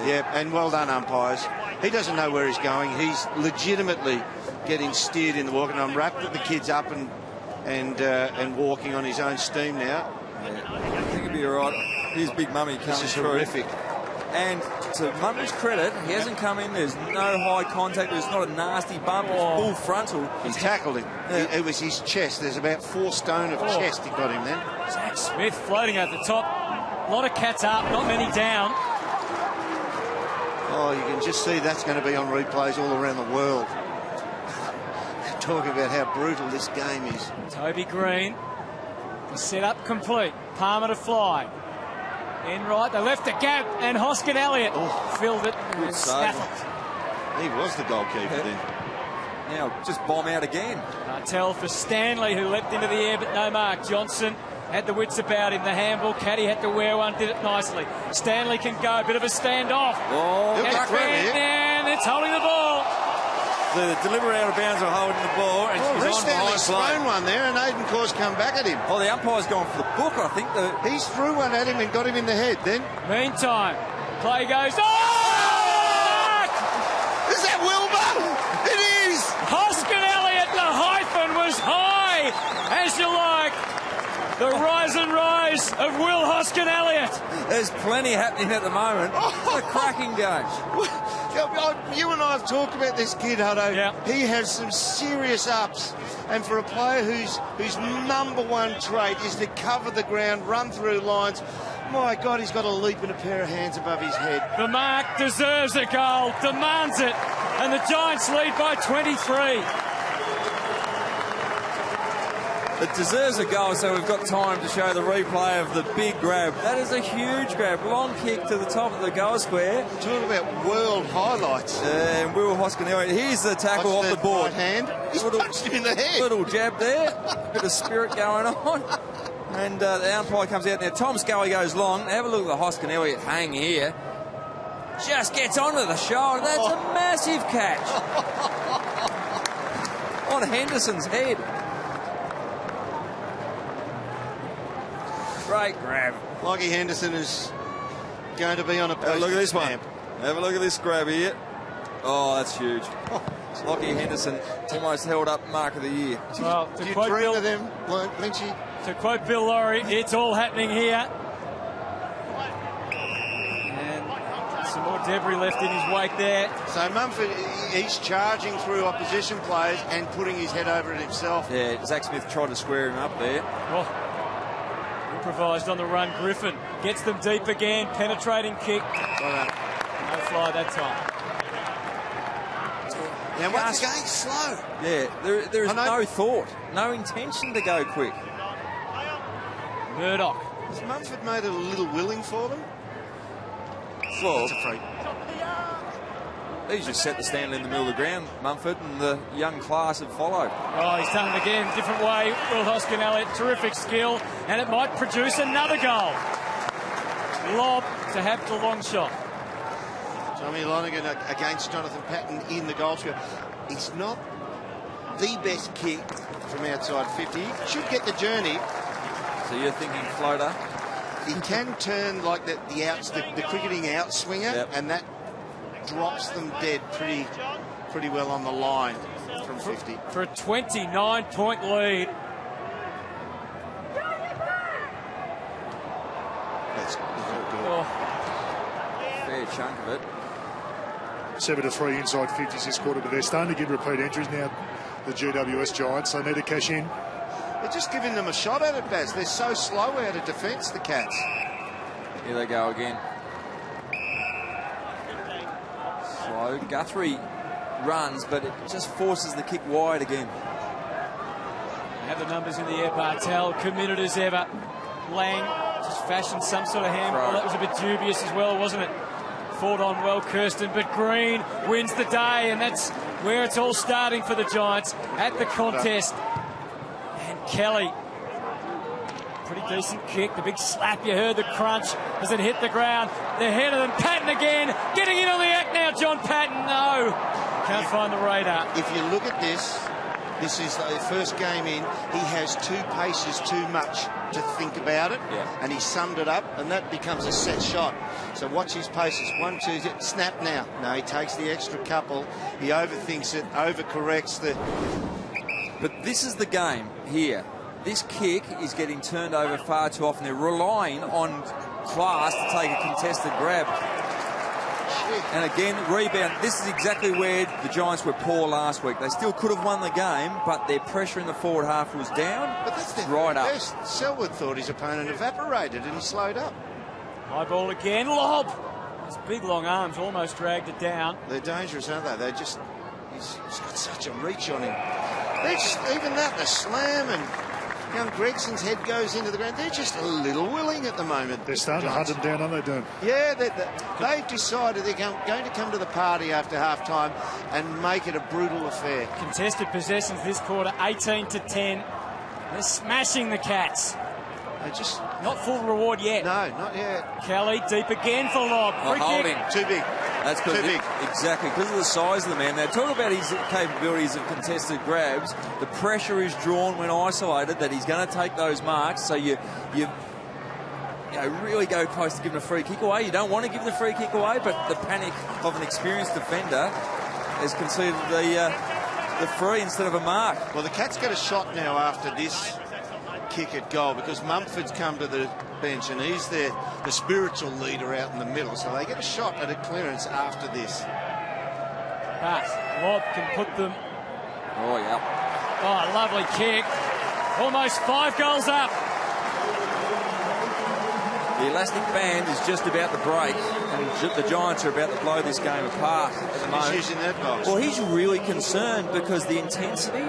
S1: Yeah, and well done, umpires. He doesn't know where he's going. He's legitimately getting steered in the walk, and I'm wrapped that the kid's up and walking on his own steam now.
S3: Yeah. I think he'll be all right. Here's Big Mummy coming
S1: This is
S3: through.
S1: horrific.
S3: And to Mundy's credit, he hasn't come in. There's no high contact. There's not a nasty bump. It's full frontal.
S1: He tackled him.
S3: Yeah.
S1: It was his chest. There's about 4 stone of chest he got him then.
S5: Zach Smith floating at the top. A lot of Cats up, not many down.
S1: Oh, you can just see that's going to be on replays all around the world. Talking about how brutal this game is.
S5: Toby Green. The set-up complete. Palmer to fly. In right, they left the gap, and Hoskin Elliott filled it and snaffled.
S1: He was the goalkeeper then.
S3: Now just bomb out again.
S5: Bartel for Stanley, who leapt into the air but no mark. Johnson had the wits about him. The handball, Caddy had to wear one, did it nicely. Stanley can go, bit of a standoff.
S3: Oh,
S5: and it's holding the ball.
S3: The delivery out of bounds are holding the ball, and she's on
S1: Stanley's
S3: behind
S1: thrown
S3: play.
S1: one there, and Aiden Course come back at him.
S3: Oh, the umpire's gone for the book, I think.
S1: He's threw one at him and got him in the head then.
S5: Meantime, play goes. Oh!
S1: Is that Wilbur? It is!
S5: Hoskin Elliott, the hyphen was high, as you like. The rise and rise of Will Hoskin Elliott.
S3: There's plenty happening at the moment. It's a cracking game.
S1: You and I have talked about this kid, Hutto.
S5: Yeah.
S1: He has some serious ups. And for a player whose number one trait is to cover the ground, run through lines, my God, he's got a leap and a pair of hands above his head.
S5: The mark deserves a goal, demands it, and the Giants lead by 23.
S3: It deserves a goal, so we've got time to show the replay of the big grab. That is a huge grab. Long kick to the top of the goal square.
S1: Talking about world highlights.
S3: And Will Hoskin Elliott. Here's the tackle off the board.
S1: Right hand. He's punched him in the head.
S3: Little jab there. Bit of spirit going on. And the umpire comes out. Now, Tom Scully goes long. Have a look at the Hoskin Elliott hang here. Just gets onto the shoulder. That's a massive catch. On Henderson's head. Great grab.
S1: Lockie Henderson is going to be on a
S3: Have a look at this one.
S1: stamp.
S3: Have a look at this grab here. Oh, that's huge. Lockie Henderson almost held up mark of the year.
S5: Well,
S1: Do you dream of them, Lynchy?
S5: To quote Bill Laurie, it's all happening here. And some more debris left in his wake there.
S1: So Mumford, he's charging through opposition players and putting his head over it himself.
S3: Yeah, Zach Smith tried to square him up there.
S5: Oh, improvised on the run. Griffin gets them deep again. Penetrating kick. No fly that time.
S1: Now, once again, slow.
S3: Yeah, there is no thought, no intention to go quick.
S5: Murdoch.
S1: Has Mumford made it a little willing for them?
S3: Well,
S1: It's a free.
S3: he's just set the stand in the middle of the ground, Mumford, and the young class have followed.
S5: Oh, he's done it again. Different way. Will Hoskin Elliott, terrific skill. And it might produce another goal. Lob to have the long shot.
S1: Tommy Lonergan against Jonathan Patton in the goal square. He's not the best kick from outside 50. He should get the journey.
S3: So you're thinking floater?
S1: He can turn like the cricketing outswinger,
S3: Yep.
S1: and that drops them dead pretty well on the line from 50.
S5: For a 29-point lead.
S1: That's all good.
S5: Oh,
S3: Fair chunk of it.
S4: 7-3 inside 50s this quarter, but they're starting to get repeat entries now, the GWS Giants. They need to cash in.
S1: They're just giving them a shot at it, Baz. They're so slow out of defence, the Cats.
S3: Here they go again. Slow. Guthrie runs, but it just forces the kick wide again.
S5: have the numbers in the air. Bartel committed as ever. Lang just fashioned some sort of handball.
S3: Right.
S5: That was a bit dubious as well, wasn't it? Fought on well, Kirsten, but Green wins the day, and that's where it's all starting for the Giants at the contest. And Kelly, pretty decent kick. The big slap, you heard the crunch as it hit the ground. The head of them, Patton again, getting in on the act now, John Patton. No, can't find the radar.
S1: If you look at this, this is the first game in. He has 2 paces too much to think about it, and he summed it up, and that becomes a set shot. So watch his paces. 1, 2, snap now. No, he takes the extra couple. He overthinks it, overcorrects the.
S3: But this is the game here. This kick is getting turned over far too often. They're relying on class to take a contested grab. And again, rebound. This is exactly where the Giants were poor last week. They still could have won the game, but their pressure in the forward half was down.
S1: But that's the
S3: right up.
S1: best. Selwood thought his opponent evaporated and he slowed up.
S5: High ball again, lob. His big long arms almost dragged it down.
S1: They're dangerous, aren't they? He's got such a reach on him. They're just, even that, the slam and young Gregson's head goes into the ground. They're just a little willing at the moment.
S4: They're starting to hunt him down, aren't they, Doom?
S1: Yeah, they've decided they're going to come to the party after half-time and make it a brutal affair.
S5: Contested possessions this quarter, 18-10. They're smashing the Cats.
S1: They just...
S5: Not full reward yet.
S1: No, not yet.
S5: Kelly deep again for lob. Free
S3: Holding.
S5: kick.
S1: Too big.
S3: That's
S1: Too big.
S3: Exactly, because of the size of the man. Now, talk about his capabilities of contested grabs. The pressure is drawn when isolated that he's going to take those marks. So you really go close to giving a free kick away. You don't want to give the free kick away, but the panic of an experienced defender has conceded the free instead of a mark.
S1: Well, the Cats get a shot now after this kick at goal because Mumford's come to the bench and he's the spiritual leader out in the middle, so they get a shot at a clearance after this.
S5: But lob can put them.
S3: Oh, yeah.
S5: Oh, lovely kick. Almost 5 goals up.
S3: The elastic band is just about to break, and the Giants are about to blow this game apart at the moment.
S1: He's using that box.
S3: Well, he's really concerned because the intensity,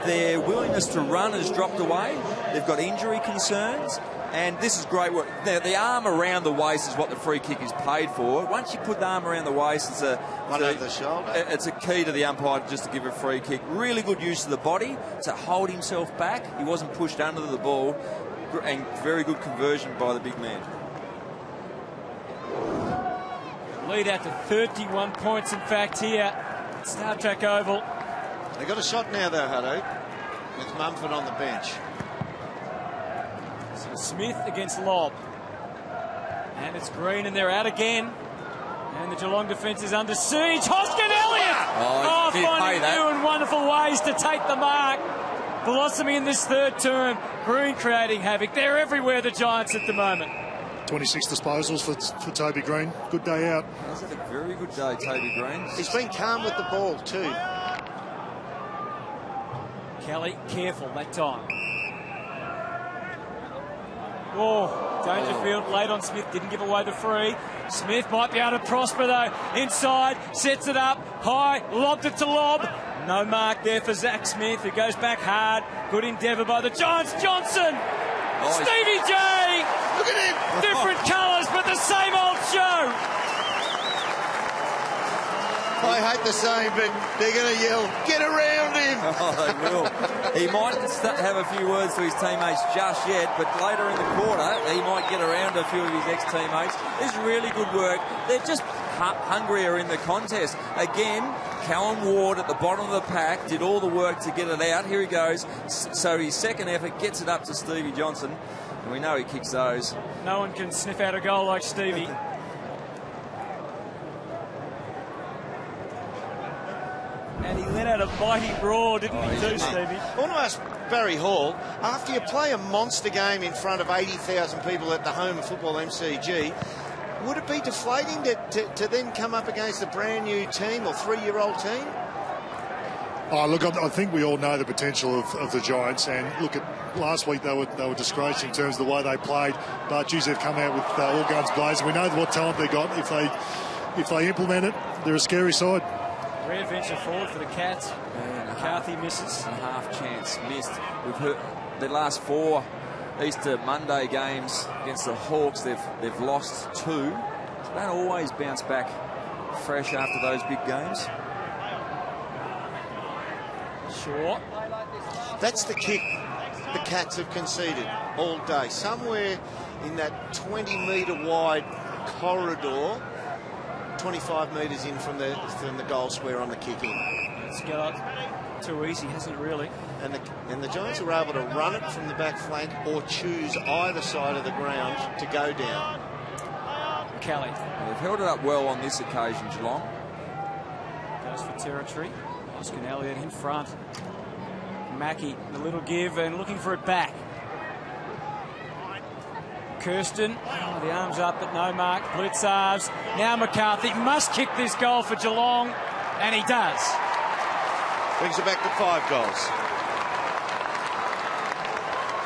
S3: their willingness to run has dropped away. They've got injury concerns, and this is great work. Now, the arm around the waist is what the free kick is paid for. Once you put the arm around the waist, it's
S1: over the shoulder.
S3: It's a key to the umpire just to give a free kick. Really good use of the body to hold himself back. He wasn't pushed under the ball, and very good conversion by the big man.
S5: Lead out to 31 points, in fact, here at Star Trek Oval.
S1: They got a shot now, though, Hutto, with Mumford on the bench.
S5: So Smith against Lob. And it's Green, and they're out again. And the Geelong defence is under siege. Hoskin Elliott! Finding new and wonderful ways to take the mark. Blossoming in this third term. Green creating havoc. They're everywhere, the Giants, at the moment.
S4: 26 disposals for Toby Green. Good day out.
S3: He's had a very good day, Toby Green.
S1: He's been calm with the ball, too.
S5: Kelly, careful that time. Oh, Dangerfield late on Smith, didn't give away the free. Smith might be able to prosper though. Inside, sets it up, high, lobbed it to Lob. No mark there for Zach Smith, who goes back hard. Good endeavour by the Giants. Johnson! Stevie J!
S1: Look at him!
S5: Different colours, but the same old show.
S1: I hate the same, but they're going to yell, get around him!
S3: Oh, they will. He might have a few words to his teammates just yet, but later in the quarter, he might get around a few of his ex-teammates. This is really good work. They're just hungrier in the contest. Again, Callum Ward at the bottom of the pack did all the work to get it out. Here he goes. So his second effort gets it up to Stevie Johnson, and we know he kicks those.
S5: No one can sniff out a goal like Stevie. And he let out a mighty roar, didn't he, too, Stevie?
S1: I want to ask Barry Hall, after you play a monster game in front of 80,000 people at the home of football MCG, would it be deflating to then come up against a brand new team or 3-year-old team?
S4: Oh, look, I think we all know the potential of the Giants, and look at last week they were disgraced in terms of the way they played, but geez, they've come out with all guns blazing. We know what talent they got. If they implement it, they're a scary side.
S5: Rare venture forward for the Cats. McCarthy misses.
S3: A half chance missed. We've heard the last 4 Easter Monday games against the Hawks, they've lost 2. So they don't always bounce back fresh after those big games.
S5: Sure.
S1: That's the kick the Cats have conceded all day. Somewhere in that 20-metre wide corridor, 25 metres in from the goal square on the kick in.
S5: It's got too easy, hasn't it, really?
S1: And the Giants are able to run it from the back flank or choose either side of the ground to go down.
S5: Kelly.
S3: They've held it up well on this occasion, Geelong.
S5: Goes for territory. Oscar Elliott in front. Mackie, a little give and looking for it back. Kirsten, the arms up but no mark. Blitzarves. Now McCarthy must kick this goal for Geelong, and he does.
S1: Brings it back to 5 goals.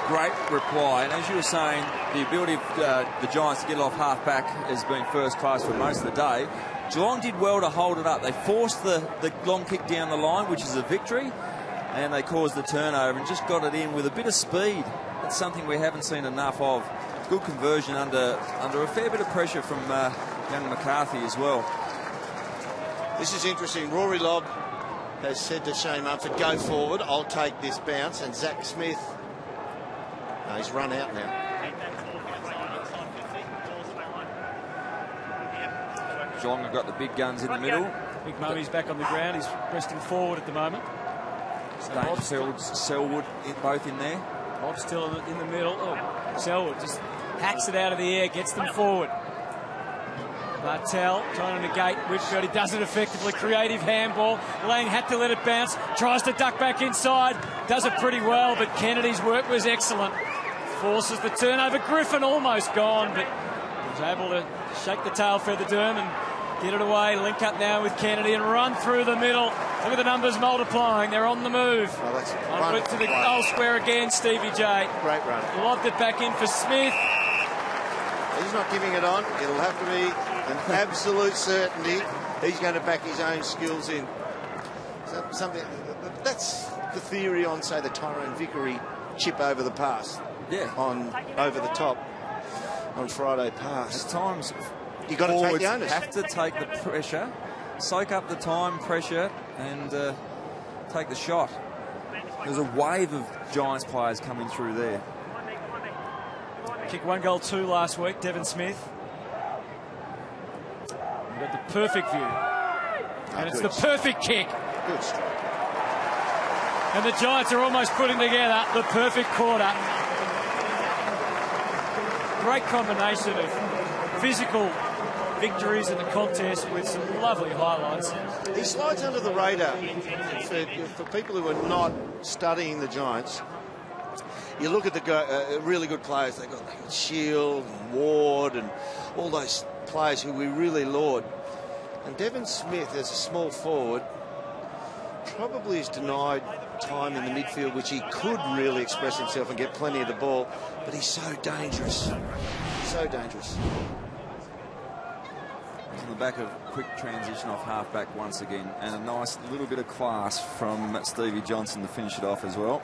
S3: Great reply, and as you were saying, the ability of the Giants to get it off half-back has been first class for most of the day. Geelong did well to hold it up. They forced the long kick down the line, which is a victory, and they caused the turnover and just got it in with a bit of speed. That's something we haven't seen enough of. Good conversion under a fair bit of pressure from young McCarthy as well.
S1: This is interesting. Rory Lobb has said to Shane Mumford, go forward, I'll take this bounce. And Zach Smith, no, he's run out now.
S3: Geelong have got the big guns in the middle.
S5: Big Mummy's back on the ground. He's resting forward at the moment.
S3: Dangerfield, Selwood, both in there.
S5: Bob's still in the middle. Oh, Selwood just hacks it out of the air, gets them forward. Bartel trying to negate Whitfield. He does it effectively. Creative handball. Lang had to let it bounce. Tries to duck back inside. Does it pretty well, but Kennedy's work was excellent. Forces the turnover. Griffin almost gone, but was able to shake the tail feather Durham and get it away. Link up now with Kennedy and run through the middle. Look at the numbers multiplying. They're on the move.
S1: Oh, that's
S5: on route to the goal square again, Stevie J.
S1: Great run.
S5: Lobbed it back in for Smith.
S1: He's not giving it on. It'll have to be an absolute certainty. He's going to back his own skills in. Something that's the theory on, say, the Tyrone Vickery chip over the pass.
S3: Yeah.
S1: On over the top on Friday pass.
S3: At times,
S1: you got to take the onus.
S3: Have to take the pressure, soak up the time, pressure, and take the shot. There's a wave of Giants players coming through there.
S5: Kicked 1 goal 2 last week, Devon Smith. We've got the perfect view. And it's the perfect kick.
S1: Good strike.
S5: And the Giants are almost putting together the perfect quarter. Great combination of physical victories in the contest with some lovely highlights.
S1: He slides under the radar. For people who are not studying the Giants, you look at the really good players. They've got Shield and Ward and all those players who we really laud. And Devon Smith, as a small forward, probably is denied time in the midfield, which he could really express himself and get plenty of the ball. But he's so dangerous. So dangerous.
S3: On the back of quick transition off half-back once again. And a nice little bit of class from Stevie Johnson to finish it off as well.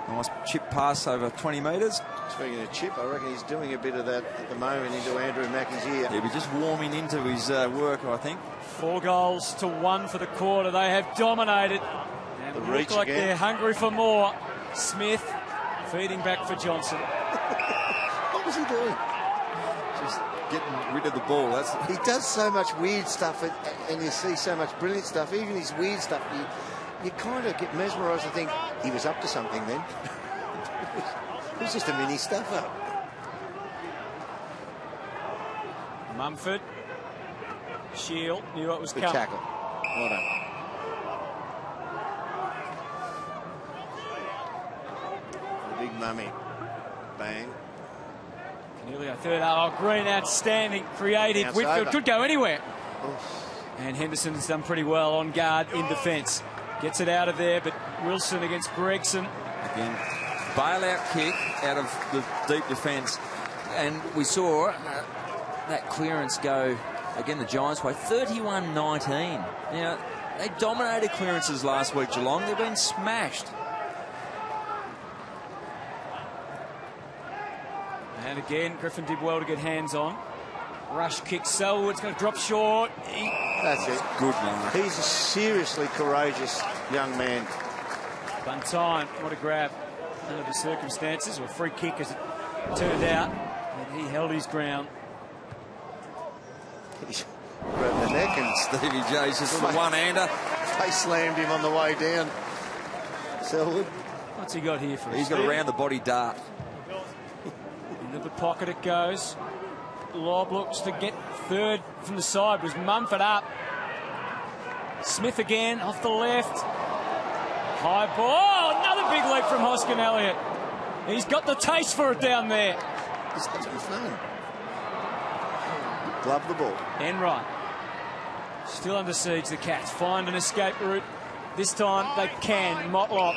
S3: Nice chip pass over 20 metres.
S1: Speaking of chip, I reckon he's doing a bit of that at the moment into Andrew Mackey's ear.
S3: He'll be just warming into his work, I think.
S5: 4 goals to 1 for the quarter. They have dominated. And
S1: The
S5: look
S1: reach
S5: like
S1: again.
S5: they're hungry for more. Smith feeding back for Johnson.
S1: What was he doing?
S3: Just getting rid of the ball.
S1: He does so much weird stuff, and you see so much brilliant stuff. Even his weird stuff, you kind of get mesmerised and think he was up to something then. It was just a mini stuff up.
S5: Mumford. Shield knew what was
S1: Good
S5: coming.
S1: tackle. Well done. The big mummy. Bang.
S5: Nearly a third. Oh, Green outstanding. Creative.
S1: Bounce
S5: Whitfield
S1: over.
S5: could go anywhere.
S1: Oof.
S5: And Henderson's done pretty well on guard in defence. Gets it out of there, but Wilson against Gregson.
S3: Again, bailout kick out of the deep defence. And we saw that clearance go, again, the Giants' way, 31-19. Now, they dominated clearances last week, Geelong. They've been smashed.
S5: And again, Griffin did well to get hands on. Rush kick, Selwood's going to drop short.
S1: That's it.
S3: Good man.
S1: He's a seriously courageous young man.
S5: Buntine, what a grab under the circumstances, or a free kick as it turned out. And he held his ground.
S1: He's grabbed the neck and
S3: Stevie J's just a one-hander.
S1: they slammed him on the way down. Selwood.
S5: What's he got here for us?
S3: He's got a round-the-body dart.
S5: Into the pocket it goes. Lobb looks to get third from the side. Was Mumford up. Smith again off the left. High ball. Oh, another big leap from Hoskin Elliott. He's got the taste for it down there.
S1: Just having fun. Glove the ball.
S5: Enright. Still under siege, the Cats. Find an escape route. This time they can. Motlop.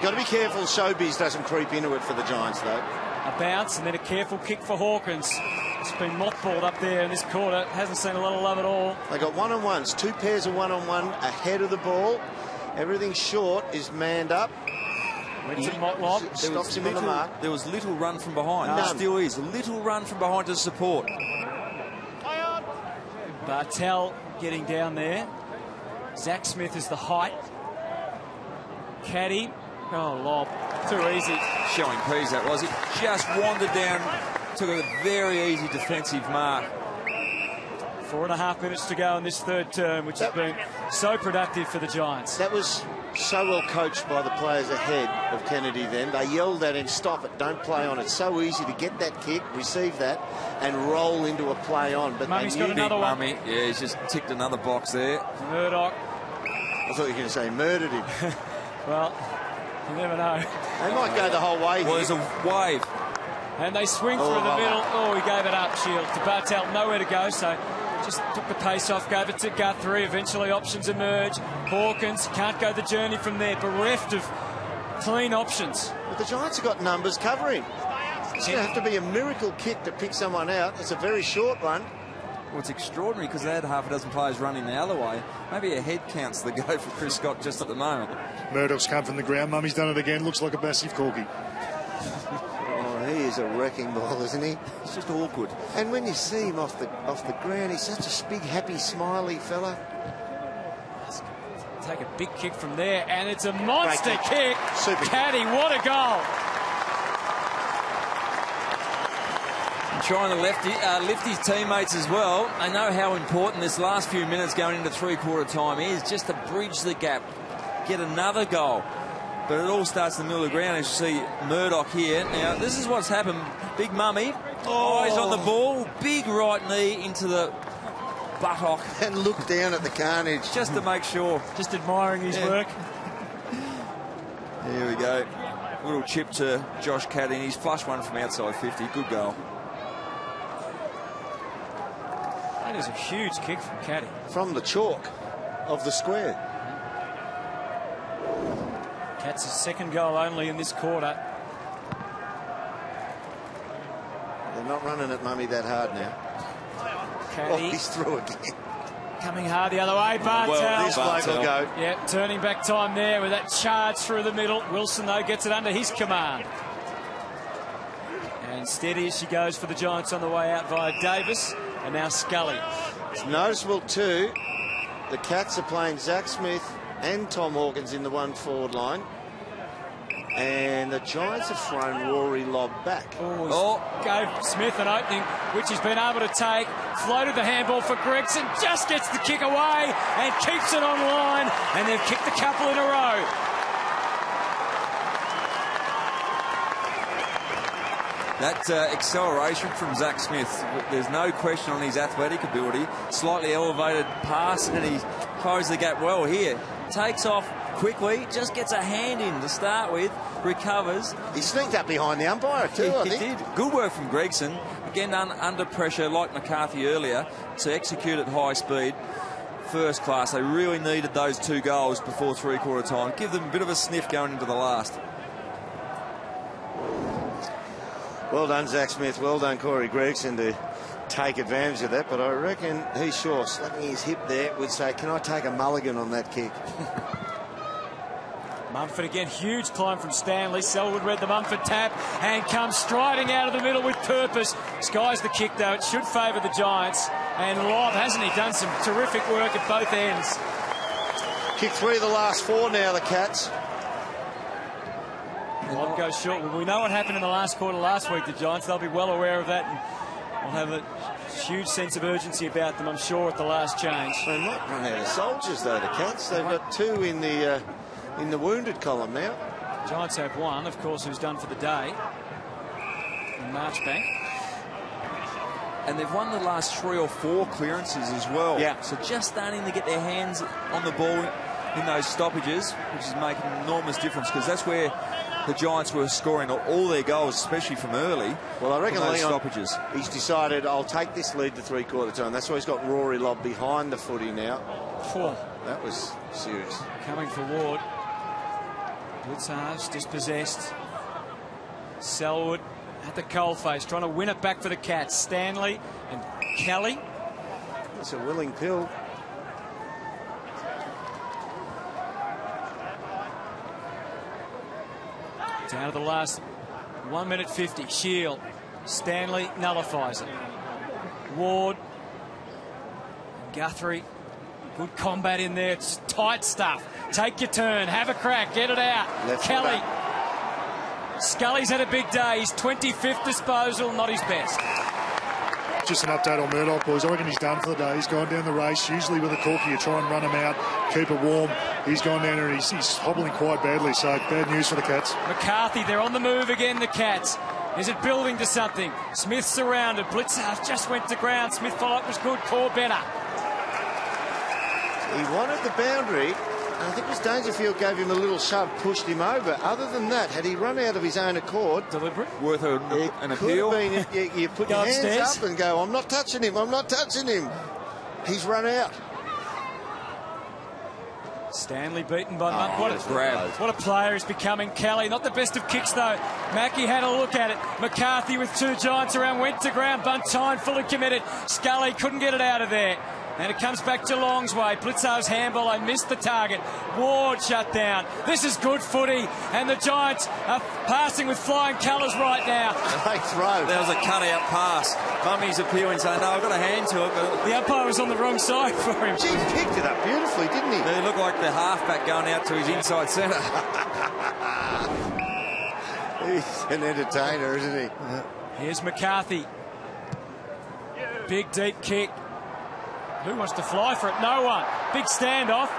S1: Got to be careful Showbiz doesn't creep into it for the Giants, though.
S5: A bounce and then a careful kick for Hawkins. It's been mothballed up there in this quarter. Hasn't seen a lot of love at all.
S1: They got one-on-ones, 2 pairs of one-on-one ahead of the ball. Everything short is manned up.
S5: Went to Motlop.
S1: Stops him on the mark.
S3: There was little run from behind.
S1: None.
S3: There still is. A little run from behind to support.
S5: Bartel getting down there. Zach Smith is the height. Caddy. Oh, lob. Too easy.
S3: Showing Peas, that was it. Just wandered down, took a very easy defensive mark.
S5: 4.5 minutes to go in this third term, which has been so productive for the Giants.
S1: That was so well coached by the players ahead of Kennedy then. They yelled at him, stop it, don't play on. It's so easy to get that kick, receive that, and roll into a play on. But
S5: Mummy's
S1: they knew
S5: got another one.
S3: Mummy, yeah, he's just ticked another box there.
S5: Murdoch.
S1: I thought you were going to say murdered him.
S5: Well, you never know.
S1: They might go the whole way
S3: Well,
S1: here.
S3: there's a wave.
S5: And they swing through the middle. Oh, he gave it up, Shield. To Bartel, nowhere to go, so just took the pace off, gave it to Guthrie. Eventually options emerge. Hawkins can't go the journey from there, bereft of clean options.
S1: But the Giants have got numbers covering. It's going to have to be a miracle kick to pick someone out. It's a very short one.
S3: Well, it's extraordinary because they had half a dozen players running the other way. Maybe a head counts the go for Chris Scott just at the moment.
S4: Murdoch's come from the ground. Mummy's done it again. Looks like a massive corky.
S1: Oh, he is a wrecking ball, isn't he?
S3: It's just awkward.
S1: And when you see him off the ground, he's such a big, happy, smiley fella.
S5: Take a big kick from there, and it's a monster
S1: Great
S5: kick.
S1: Super.
S5: Caddy, what a goal.
S3: Trying to lift his teammates as well. They know how important this last few minutes going into three-quarter time is, just to bridge the gap, get another goal. But it all starts in the middle of the ground, as you see Murdoch here. Now, this is what's happened. Big Mummy, eyes on the ball, big right knee into the buttock.
S1: And look down at the carnage.
S3: Just to make sure.
S5: Just admiring his work.
S3: Here we go. Little chip to Josh Caddy. He's flush one from outside 50. Good goal.
S5: That is a huge kick from Caddy.
S1: From the chalk of the square.
S5: Cats' second goal only in this quarter.
S1: They're not running at Mummy that hard now. Oh,
S5: Caddy
S1: he's through again.
S5: coming hard the other way. Bartel.
S3: Well,
S1: This bloke will go.
S5: Yeah, turning back time there with that charge through the middle. Wilson, though, gets it under his command. And steady as she goes for the Giants on the way out via Davis. And now Scully.
S1: It's noticeable too, the Cats are playing Zach Smith and Tom Hawkins in the one forward line. And the Giants have thrown Rory Lobb back.
S5: Gave Smith an opening, which he's been able to take. Floated the handball for Gregson, just gets the kick away and keeps it on line. And they've kicked a couple in a row.
S3: That acceleration from Zach Smith, there's no question on his athletic ability. Slightly elevated pass, and he closed the gap well here. Takes off quickly, just gets a hand in to start with, recovers.
S1: He sneaked up behind the umpire too, I
S3: He
S1: think.
S3: did. Good work from Gregson. Again, under pressure, like McCarthy earlier, to execute at high speed. First class. They really needed those 2 goals before three-quarter time. Give them a bit of a sniff going into the last.
S1: Well done, Zach Smith. Well done, Corey Gregson, to take advantage of that. But I reckon he's sure, slapping his hip there, would say, can I take a mulligan on that kick?
S5: Mumford again, huge climb from Stanley. Selwood read the Mumford tap and comes striding out of the middle with purpose. Skies the kick, though. It should favour the Giants. And Lobb, hasn't he done some terrific work at both ends?
S1: Kick 3 of the last 4 now, the Cats.
S5: Lobb goes short. Well, we know what happened in the last quarter last week, the Giants. They'll be well aware of that. And will have a huge sense of urgency about them, I'm sure, at the last change.
S1: They might run out of soldiers, though, the Cats. They've got 2 in the wounded column now.
S5: Giants have 1, of course, who's done for the day. In Marchbank.
S3: And they've won the last 3 or 4 clearances as well.
S5: Yeah.
S3: So just starting to get their hands on the ball in those stoppages, which is making an enormous difference, because that's where the Giants were scoring all their goals, especially from early.
S1: Well, I reckon
S3: those
S1: Leon,
S3: stoppages.
S1: He's decided, I'll take this lead to three-quarter time. That's why he's got Rory Lobb behind the footy now. That was serious.
S5: Coming for Ward. Blitzarves dispossessed. Selwood at the coalface, trying to win it back for the Cats. Stanley and Kelly.
S1: It's a willing pill.
S5: Down to the last 1 minute 50. Shield. Stanley nullifies it. Ward. Guthrie. Good combat in there. It's tight stuff. Take your turn. Have a crack. Get it out.
S1: Left
S5: Kelly. Scully's had a big day. His 25th disposal, not his best.
S4: Just an update on Murdoch, boys. I reckon he's done for the day. He's gone down the race. Usually with a corky, you try and run him out, keep it warm. He's gone down there and he's hobbling quite badly. So bad news for the Cats.
S5: McCarthy, they're on the move again, the Cats. Is it building to something? Smith surrounded. Blitzarves just went to ground. Smith follow-up was good. Core better.
S1: He wanted the boundary. I think it was Dangerfield gave him a little shove, pushed him over. Other than that, had he run out of his own accord,
S5: Deliberate.
S3: Worth an appeal.
S1: Been, you put your hands
S5: upstairs
S1: up and go, I'm not touching him, I'm not touching him. He's run out.
S5: Stanley beaten by Munt.
S3: What
S5: What a player he's becoming. Kelly, not the best of kicks though. Mackey had a look at it. McCarthy with two Giants around, went to ground. Buntine fully committed. Scully couldn't get it out of there. And it comes back Geelong's way. Blitzarves handball, they missed the target. Ward shut down. This is good footy. And the Giants are passing with flying colours right now.
S1: Great throw.
S3: There was a cut-out pass. Mummy's appealing, saying, no, I've got a hand to it. But
S5: The umpire was on the wrong side for him.
S1: Gee, he picked it up beautifully, didn't he?
S3: He looked like the halfback going out to his inside centre.
S1: He's an entertainer, isn't he?
S5: Here's McCarthy. Big, deep kick. Who wants to fly for it? No one. Big standoff.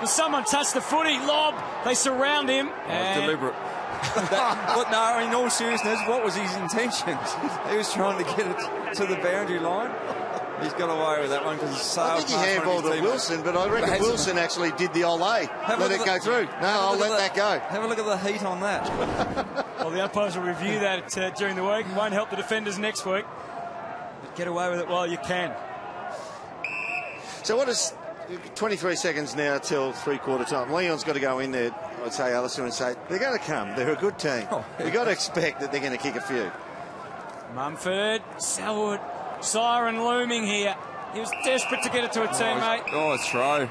S5: Does someone touch the footy? Lob. They surround him. And
S3: Deliberate. But no, in all seriousness, what was his intentions? He was trying to get it to the boundary line. He's got away with that one because he's so.
S1: I think he handballed at Wilson, but I reckon Wilson actually did the old A. Let it go through. No, I'll let that go.
S3: Have a look at the heat on that.
S5: well, the umpires will review that during the week. It won't help the defenders next week. But get away with it while you can.
S1: So what is 23 seconds now till three-quarter time? Leon's got to go in there, I'd say, Alistair, and say, they're going to come. They're a good team. You've got to expect that they're going to kick a few.
S5: Mumford, Selwood, siren looming here. He was desperate to get it to a teammate.
S3: Oh, it's throw.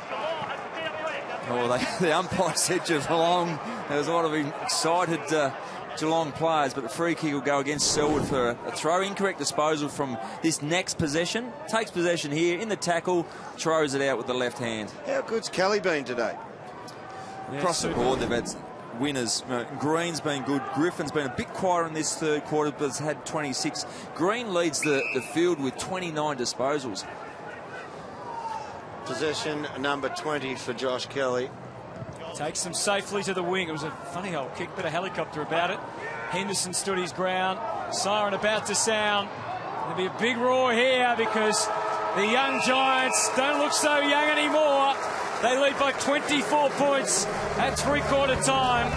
S3: The umpire said Geelong. There was a lot of excited Geelong players, but the free kick will go against Selwood for a throw. Incorrect disposal from this next possession. Takes possession here in the tackle, throws it out with the left hand.
S1: How good's Kelly been today?
S3: Across the board, they've had winners. Green's been good. Griffin's been a bit quieter in this third quarter, but has had 26. Green leads the field with 29 disposals.
S1: Possession number 20 for Josh Kelly.
S5: Takes them safely to the wing. It was a funny old kick, bit of helicopter about it. Henderson stood his ground. Siren about to sound. There'll be a big roar here because the young Giants don't look so young anymore. They lead by 24 points at three-quarter time.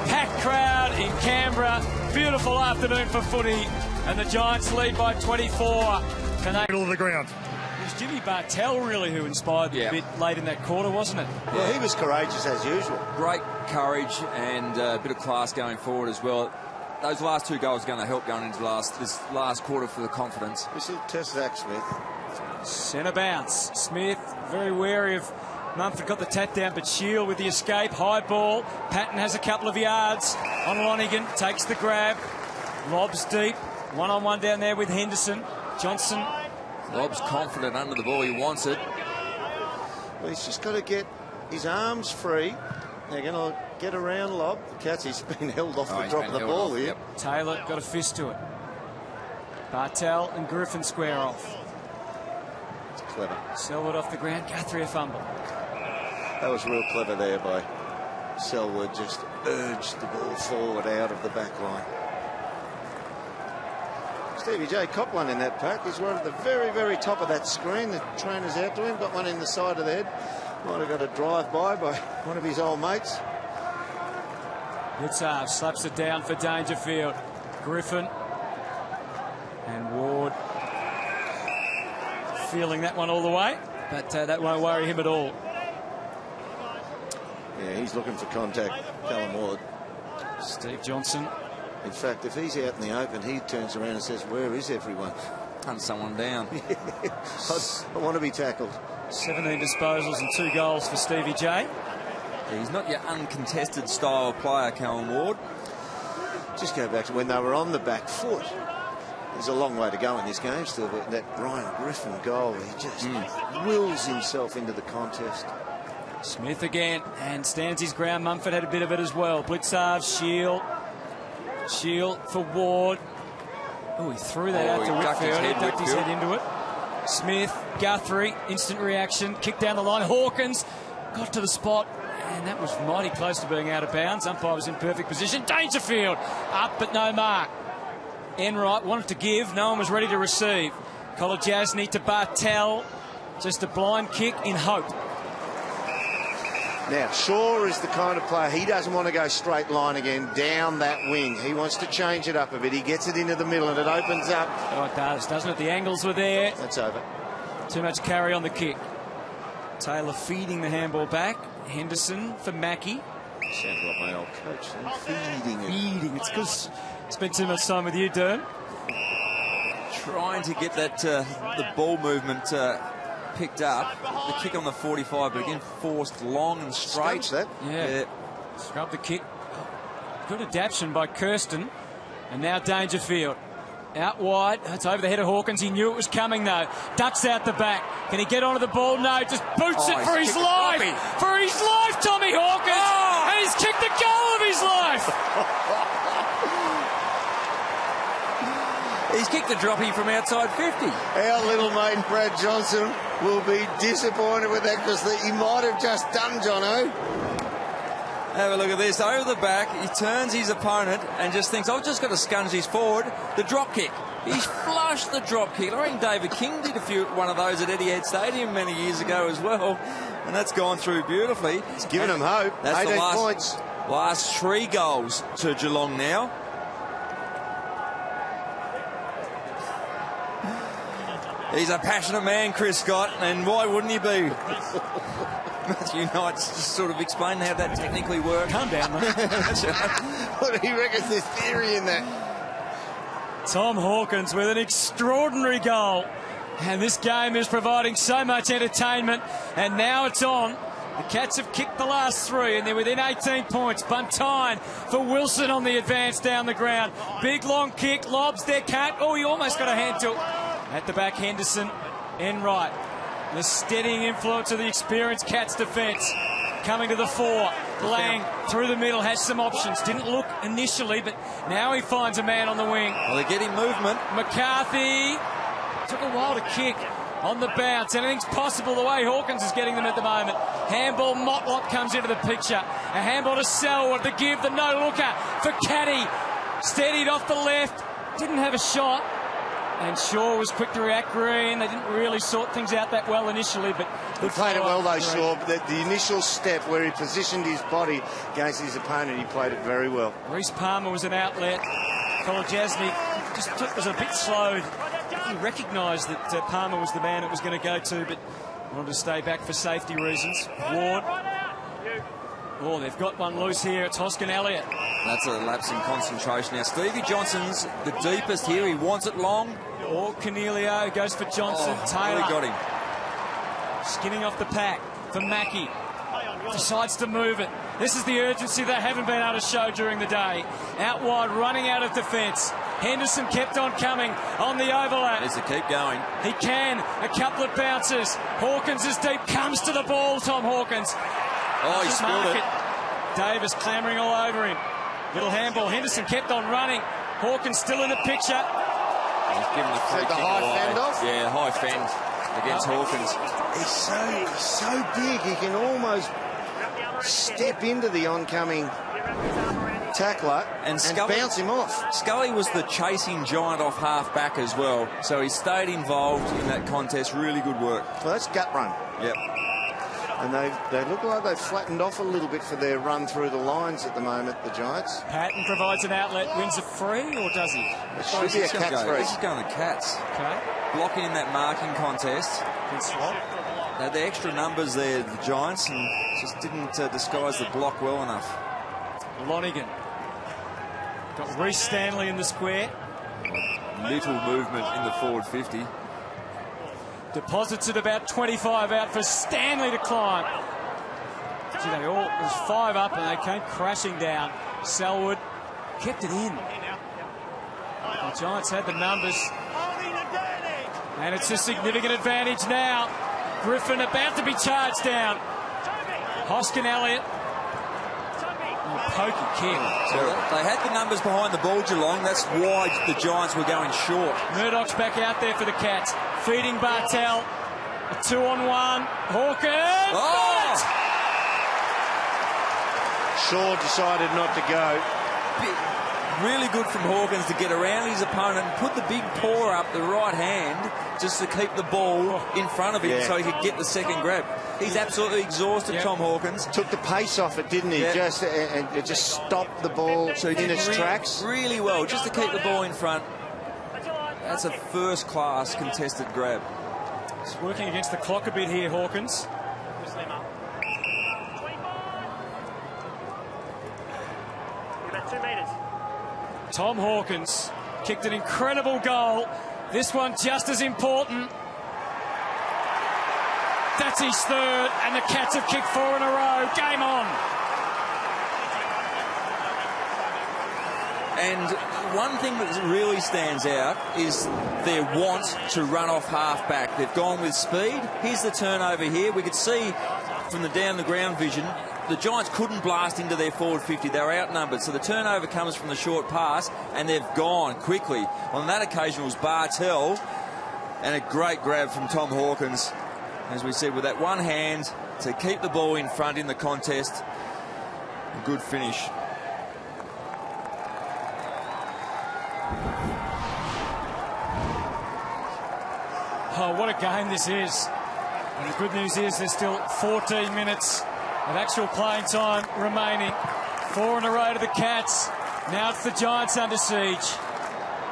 S5: Packed crowd in Canberra. Beautiful afternoon for footy. And the Giants lead by 24.
S4: Middle of the ground.
S5: It was Jimmy Bartell really who inspired the bit late in that quarter, wasn't it?
S1: Well, he was courageous as usual.
S3: Great courage and a bit of class going forward as well. Those last two goals are going to help going into this last quarter for the confidence.
S1: We see test Zach Smith.
S5: Centre bounce. Smith very wary of Mumford, got the tat down, but Shield with the escape. High ball. Patton has a couple of yards on Lonigan. Takes the grab. Lobs deep. One-on-one down there with Henderson. Johnson.
S3: Lob's confident under the ball. He wants it.
S1: Well, he's just got to get his arms free. They're going to get around Lob. The Cats, he's been held off the drop of the ball here.
S3: Yep.
S5: Taylor got a fist to it. Bartell and Griffin square off.
S1: It's clever.
S5: Selwood off the ground. Guthrie a fumble.
S1: That was real clever there by Selwood. Just urged the ball forward out of the back line. Stevie J copped one in that pack. He's right at the very, very top of that screen. The trainer's out to him. Got one in the side of the head. Might have got a drive-by by one of his old mates.
S5: Blitzarve slaps it down for Dangerfield. Griffin and Ward feeling that one all the way, but that won't worry him at all.
S1: Yeah, he's looking for contact, Callum Ward.
S5: Steve Johnson.
S1: In fact, if he's out in the open, he turns around and says, where is everyone?
S3: Hunt someone down.
S1: I want to be tackled.
S5: 17 disposals and 2 goals for Stevie J.
S3: He's not your uncontested style player, Callum Ward.
S1: Just go back to when they were on the back foot. There's a long way to go in this game still, but that Ryan Griffin goal, he just wills himself into the contest.
S5: Smith again, and stands his ground. Mumford had a bit of it as well. Blitzarve, Shield for Ward. Oh, he threw that out to Whitfield. He ducked his head into it. Smith, Guthrie, instant reaction, kick down the line. Hawkins got to the spot, and that was mighty close to being out of bounds. Umpire was in perfect position. Dangerfield up, but no mark. Enright wanted to give, no one was ready to receive. Kolodjasny to Bartel, just a blind kick in hope.
S1: Now, Shaw is the kind of player, he doesn't want to go straight line again down that wing. He wants to change it up a bit. He gets it into the middle and it opens up.
S5: Oh, it does, doesn't it? The angles were there.
S1: That's over.
S5: Too much carry on the kick. Taylor feeding the handball back. Henderson for Mackie.
S1: Sounds like my old coach. Feeding it.
S5: Feeding. It's because spent too much time with you, Dern.
S3: Trying to get that the ball movement picked up. The kick on the 45, but again forced long and straight.
S1: That.
S5: Yeah. Scrub the kick. Good adaptation by Kirsten. And now Dangerfield. Out wide. It's over the head of Hawkins. He knew it was coming, though. Ducks out the back. Can he get onto the ball? No. Just boots it for his life. For his life, Tommy Hawkins. And he's kicked the goal of his life.
S3: He's kicked the droppy from outside 50.
S1: Our little mate Brad Johnson will be disappointed with that because he might have just done Jono.
S3: Have a look at this. Over the back, he turns his opponent and just thinks, I've just got to scunge these forward. The drop kick. He's flushed the drop kick. I reckon David King did one of those at Etihad Stadium many years ago as well. And that's gone through beautifully.
S1: It's given them hope.
S3: That's
S1: 18
S3: the
S1: points.
S3: Last 3 goals to Geelong now. He's a passionate man, Chris Scott, and why wouldn't he be? Matthew Knight's just sort of explained how that technically works.
S5: Calm down, mate.
S1: What do you reckon there's theory in that?
S5: Tom Hawkins with an extraordinary goal. And this game is providing so much entertainment. And now it's on. The Cats have kicked the last 3 and they're within 18 points. Buntine for Wilson on the advance down the ground. Big long kick, lobs their cat. Oh, he almost got a hand to it. At the back, Henderson, Enright. The steadying influence of the experienced Cats defence. Coming to the fore. Lang through the middle, has some options. Didn't look initially, but now he finds a man on the wing.
S3: Well, they're getting movement.
S5: McCarthy took a while to kick on the bounce. Anything's possible the way Hawkins is getting them at the moment. Handball, Motlop comes into the picture. A handball to Selwood, the give, the no-looker for Caddy. Steadied off the left. Didn't have a shot. And Shaw was quick to react. Green, they didn't really sort things out that well initially, but
S1: he played it well though, Shaw. The initial step where he positioned his body against his opponent, he played it very well.
S5: Reece Palmer was an outlet. Kolodjasny was a bit slow. He recognised that Palmer was the man it was going to go to, but wanted to stay back for safety reasons. Ward. Oh, they've got one loose here. It's Hoskin Elliott.
S3: That's a lapse in concentration. Now, Stevie Johnson's the deepest here. He wants it long.
S5: Or Cornelio goes for Johnson. Taylor
S3: really got him.
S5: Skinning off the pack for Mackie. Decides to move it. This is the urgency they haven't been able to show during the day. Out wide, running out of defence. Henderson kept on coming on the overlap.
S3: Needs to keep going.
S5: He can. A couple of bounces. Hawkins is deep. Comes to the ball, Tom Hawkins.
S3: Oh, he spilled it.
S5: Davis clambering all over him. Little handball. Henderson kept on running. Hawkins still in the picture.
S3: He's given the free kick
S1: high
S3: away.
S1: fend off?
S3: Yeah, high fend against Hawkins.
S1: He's so big, he can almost step into the oncoming tackler and bounce him off.
S3: Scully was the chasing giant off half back as well, so he stayed involved in that contest. Really good work.
S1: Well, that's gut run.
S3: Yep.
S1: And they look like they've flattened off a little bit for their run through the lines at the moment, the Giants.
S5: Patton provides an outlet, wins a free, or does he?
S1: It should be a Cats free.
S3: This is going to Cats.
S5: Okay.
S3: Blocking in that marking contest.
S5: Good swap.
S3: They had the extra numbers there, the Giants, and just didn't disguise the block well enough.
S5: Lonigan. Got Reece Stanley in the square.
S3: Little movement in the forward 50.
S5: Deposits at about 25 out for Stanley to climb. Gee, it was 5 up and they came crashing down. Selwood kept it in. The Giants had the numbers. And it's a significant advantage now. Griffin about to be charged down. Hoskin Elliott. Pokey kick.
S3: So they had the numbers behind the ball, Geelong. That's why the Giants were going short.
S5: Murdoch's back out there for the Cats. Feeding Bartel. A 2-on-1. Hawkins.
S3: Oh!
S1: Shaw decided not to go.
S3: Really good from Hawkins to get around his opponent and put the big paw up, the right hand, just to keep the ball in front of him so he could get the second grab. He's absolutely exhausted, Tom Hawkins.
S1: Took the pace off it, didn't he? Just and it just stopped the ball
S3: So he
S1: in
S3: did
S1: its tracks.
S3: Really well, just to keep the ball in front. That's a first-class contested grab.
S5: He's working against the clock a bit here, Hawkins. Tom Hawkins kicked an incredible goal. This one just as important. That's his third, and the Cats have kicked 4 in a row. Game on.
S3: And one thing that really stands out is their want to run off half-back. They've gone with speed. Here's the turnover here. We could see from the down-the-ground vision, the Giants couldn't blast into their forward 50. They were outnumbered. So the turnover comes from the short pass, and they've gone quickly. On that occasion, it was Bartel, and a great grab from Tom Hawkins, as we said, with that one hand to keep the ball in front in the contest. A good finish.
S5: Oh, what a game this is. And the good news is there's still 14 minutes of actual playing time remaining. 4 in a row to the Cats. Now it's the Giants under siege.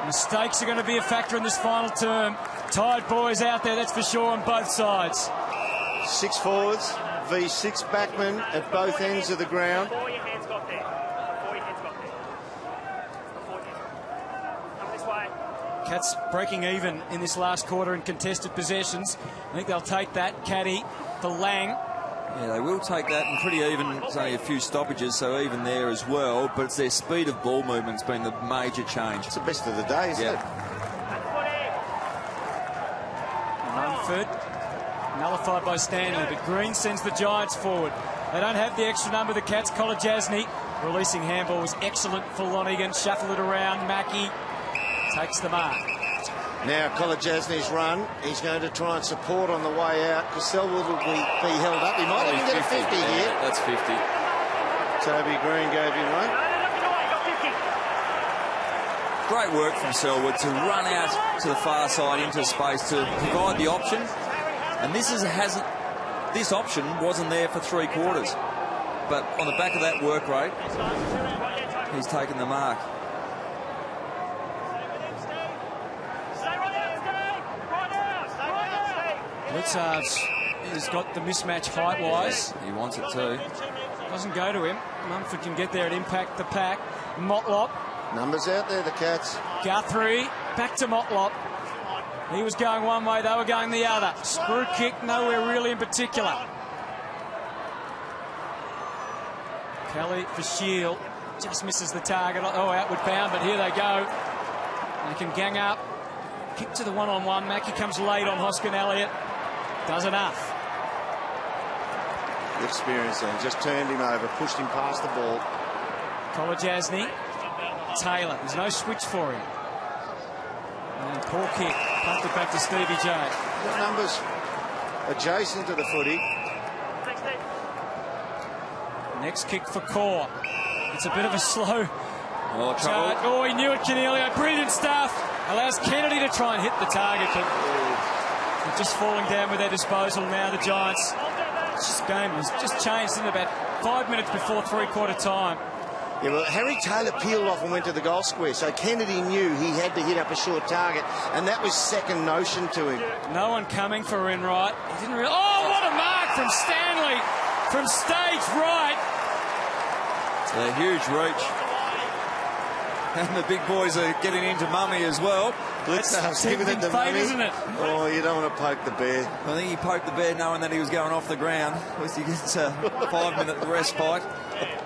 S5: Mistakes are going to be a factor in this final term. Tired boys out there, that's for sure, on both sides.
S1: 6 forwards v 6 backmen at both ends of the ground.
S5: Cats breaking even in this last quarter in contested possessions. I think they'll take that. Caddy, the Lang.
S3: Yeah, they will take that, and pretty even. There's only a few stoppages, so even there as well. But it's their speed of ball movement's been the major change.
S1: It's the best of the day, isn't it?
S5: Mumford nullified by Stanley, but Green sends the Giants forward. They don't have the extra number. The Cats. Kolajasny releasing handball was excellent for Lonigan. Shuffle it around. Mackie takes the mark.
S1: Now Kolajasny's run. He's going to try and support on the way out because Selwood will be held up. He might even get a 50 here.
S3: That's 50.
S1: Toby Green gave him one.
S3: Great work from Selwood to run out to the far side into space to provide the option. And this option wasn't there for 3 quarters. But on the back of that work rate, he's taken the mark.
S5: Blitzard's has got the mismatch height-wise.
S3: He wants it too.
S5: Doesn't go to him. Mumford can get there and impact the pack. Motlop.
S1: Numbers out there, the Cats.
S5: Guthrie back to Motlop. He was going one way, they were going the other. Screw kick, nowhere really in particular. Kelly for Shield. Just misses the target. Oh, outward bound, but here they go. They can gang up. Kick to the one-on-one. Mackie comes late on Hoskin Elliott. Does enough.
S1: The experience then. Just turned him over, pushed him past the ball.
S5: Kolajasny. Taylor. There's no switch for him. And poor kick. Pumped it back to Stevie J.
S1: The numbers adjacent to the footy.
S5: Next kick for Core. It's a bit of a slow
S3: Trouble.
S5: charge. Oh, he knew it, Canelio. Brilliant stuff. Allows Kennedy to try and hit the target, but just falling down with their disposal now, the Giants. This game has just changed in about 5 minutes before three-quarter time.
S1: Yeah, well, Harry Taylor peeled off and went to the goal square, so Kennedy knew he had to hit up a short target, and that was second notion to him.
S5: No one coming for Enright. He didn't really... Oh, what a mark from Stanley from stage right.
S3: A huge reach. And the big boys are getting into Mummy as well.
S1: Blitzar's giving it to Mummy.
S5: Isn't it?
S1: Oh, you don't want to poke the bear.
S3: I think he poked the bear knowing that he was going off the ground. At least he gets a 5-minute respite.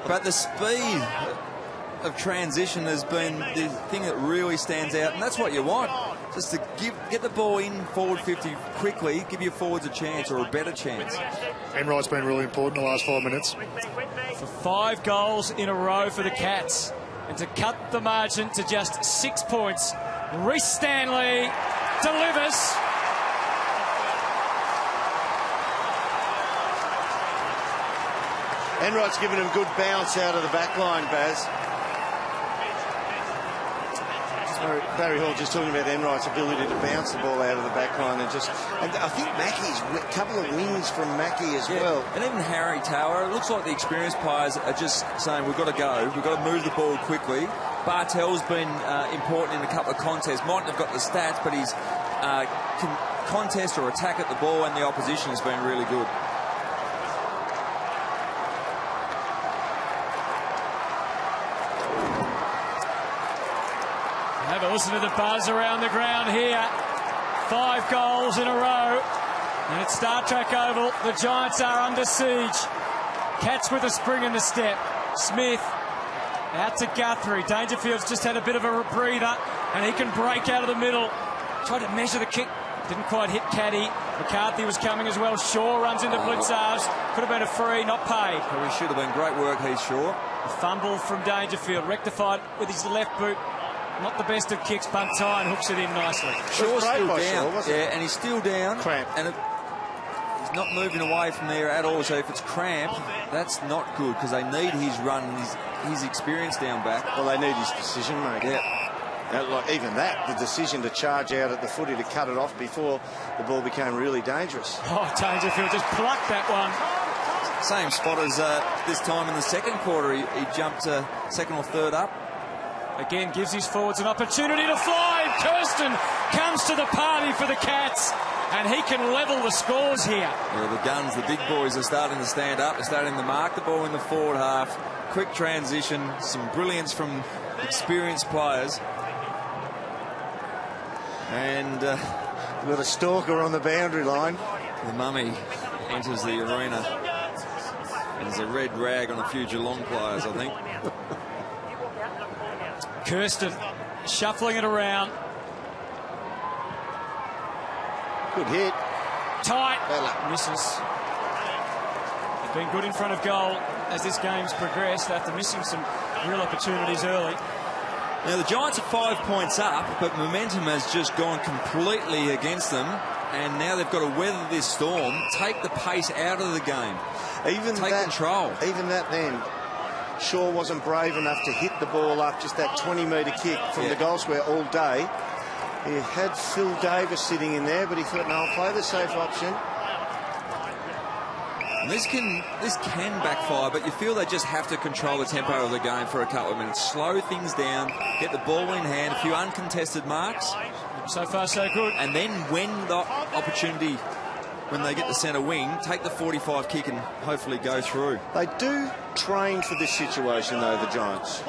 S3: But the speed of transition has been the thing that really stands out, and that's what you want. Just to get the ball in forward 50 quickly, give your forwards a chance or a better chance.
S4: Enright's been really important the last 5 minutes.
S5: For 5 goals in a row for the Cats. And to cut the margin to just 6 points, Rhys Stanley delivers.
S1: Enright's given him good bounce out of the back line, Baz. Barry Hall just talking about Enright's ability to bounce the ball out of the back line, and I think Mackey's a couple of wins from Mackey as well.
S3: And even Harry Taylor, it looks like the experienced players are just saying we've got to go, we've got to move the ball quickly. Bartell's been important in a couple of contests, mightn't have got the stats, but his contest or attack at the ball and the opposition has been really good.
S5: Have a listen to the buzz around the ground here. 5 goals in a row. And at Star Trek Oval, the Giants are under siege. Cats with a spring in the step. Smith out to Guthrie. Dangerfield's just had a bit of a breather, and he can break out of the middle. Tried to measure the kick. Didn't quite hit Caddy. McCarthy was coming as well. Shaw runs into Blitzarves. Could have been a free, not paid.
S3: Probably should have been great work, Heath Shaw.
S5: A fumble from Dangerfield. Rectified with his left boot. Not the best of kicks, but Tyne hooks it in nicely.
S3: Shaw's still down.
S1: Shaw,
S3: yeah, and he's still down.
S1: Cramp.
S3: And he's not moving away from there at all. So if it's cramp, that's not good, because they need his run, his experience down back.
S1: Well, they need his decision making.
S3: Yeah.
S1: Even that, the decision to charge out at the footy to cut it off before the ball became really dangerous.
S5: Oh, Dangerfield just plucked that one.
S3: Same spot as this time in the second quarter. He jumped second or third up.
S5: Again, gives his forwards an opportunity to fly. Kirsten comes to the party for the Cats, and he can level the scores here.
S3: Yeah, the guns, the big boys, are starting to stand up. They're starting to mark the ball in the forward half. Quick transition, some brilliance from experienced players. And
S1: We've got a stalker on the boundary line.
S3: the Mummy enters the arena. And there's a red rag on a few Geelong players, I think.
S5: Kirsten shuffling it around.
S1: Good hit.
S5: Tight.
S1: Bella.
S5: Misses. They've been good in front of goal as this game's progressed after missing some real opportunities early.
S3: Now, the Giants are 5 points up, but momentum has just gone completely against them. And now they've got to weather this storm, take the pace out of the game, take control.
S1: Even that then. Shaw wasn't brave enough to hit the ball up just that 20-metre kick from the goal square all day. He had Phil Davis sitting in there, but he thought, no, I'll play the safe option.
S3: And this can backfire, but you feel they just have to control the tempo of the game for a couple of minutes. Slow things down, get the ball in hand, a few uncontested marks.
S5: So far, so good.
S3: And then when the opportunity, when they get the centre wing, take the 45 kick and hopefully go through.
S1: They do train for this situation, though, the Giants.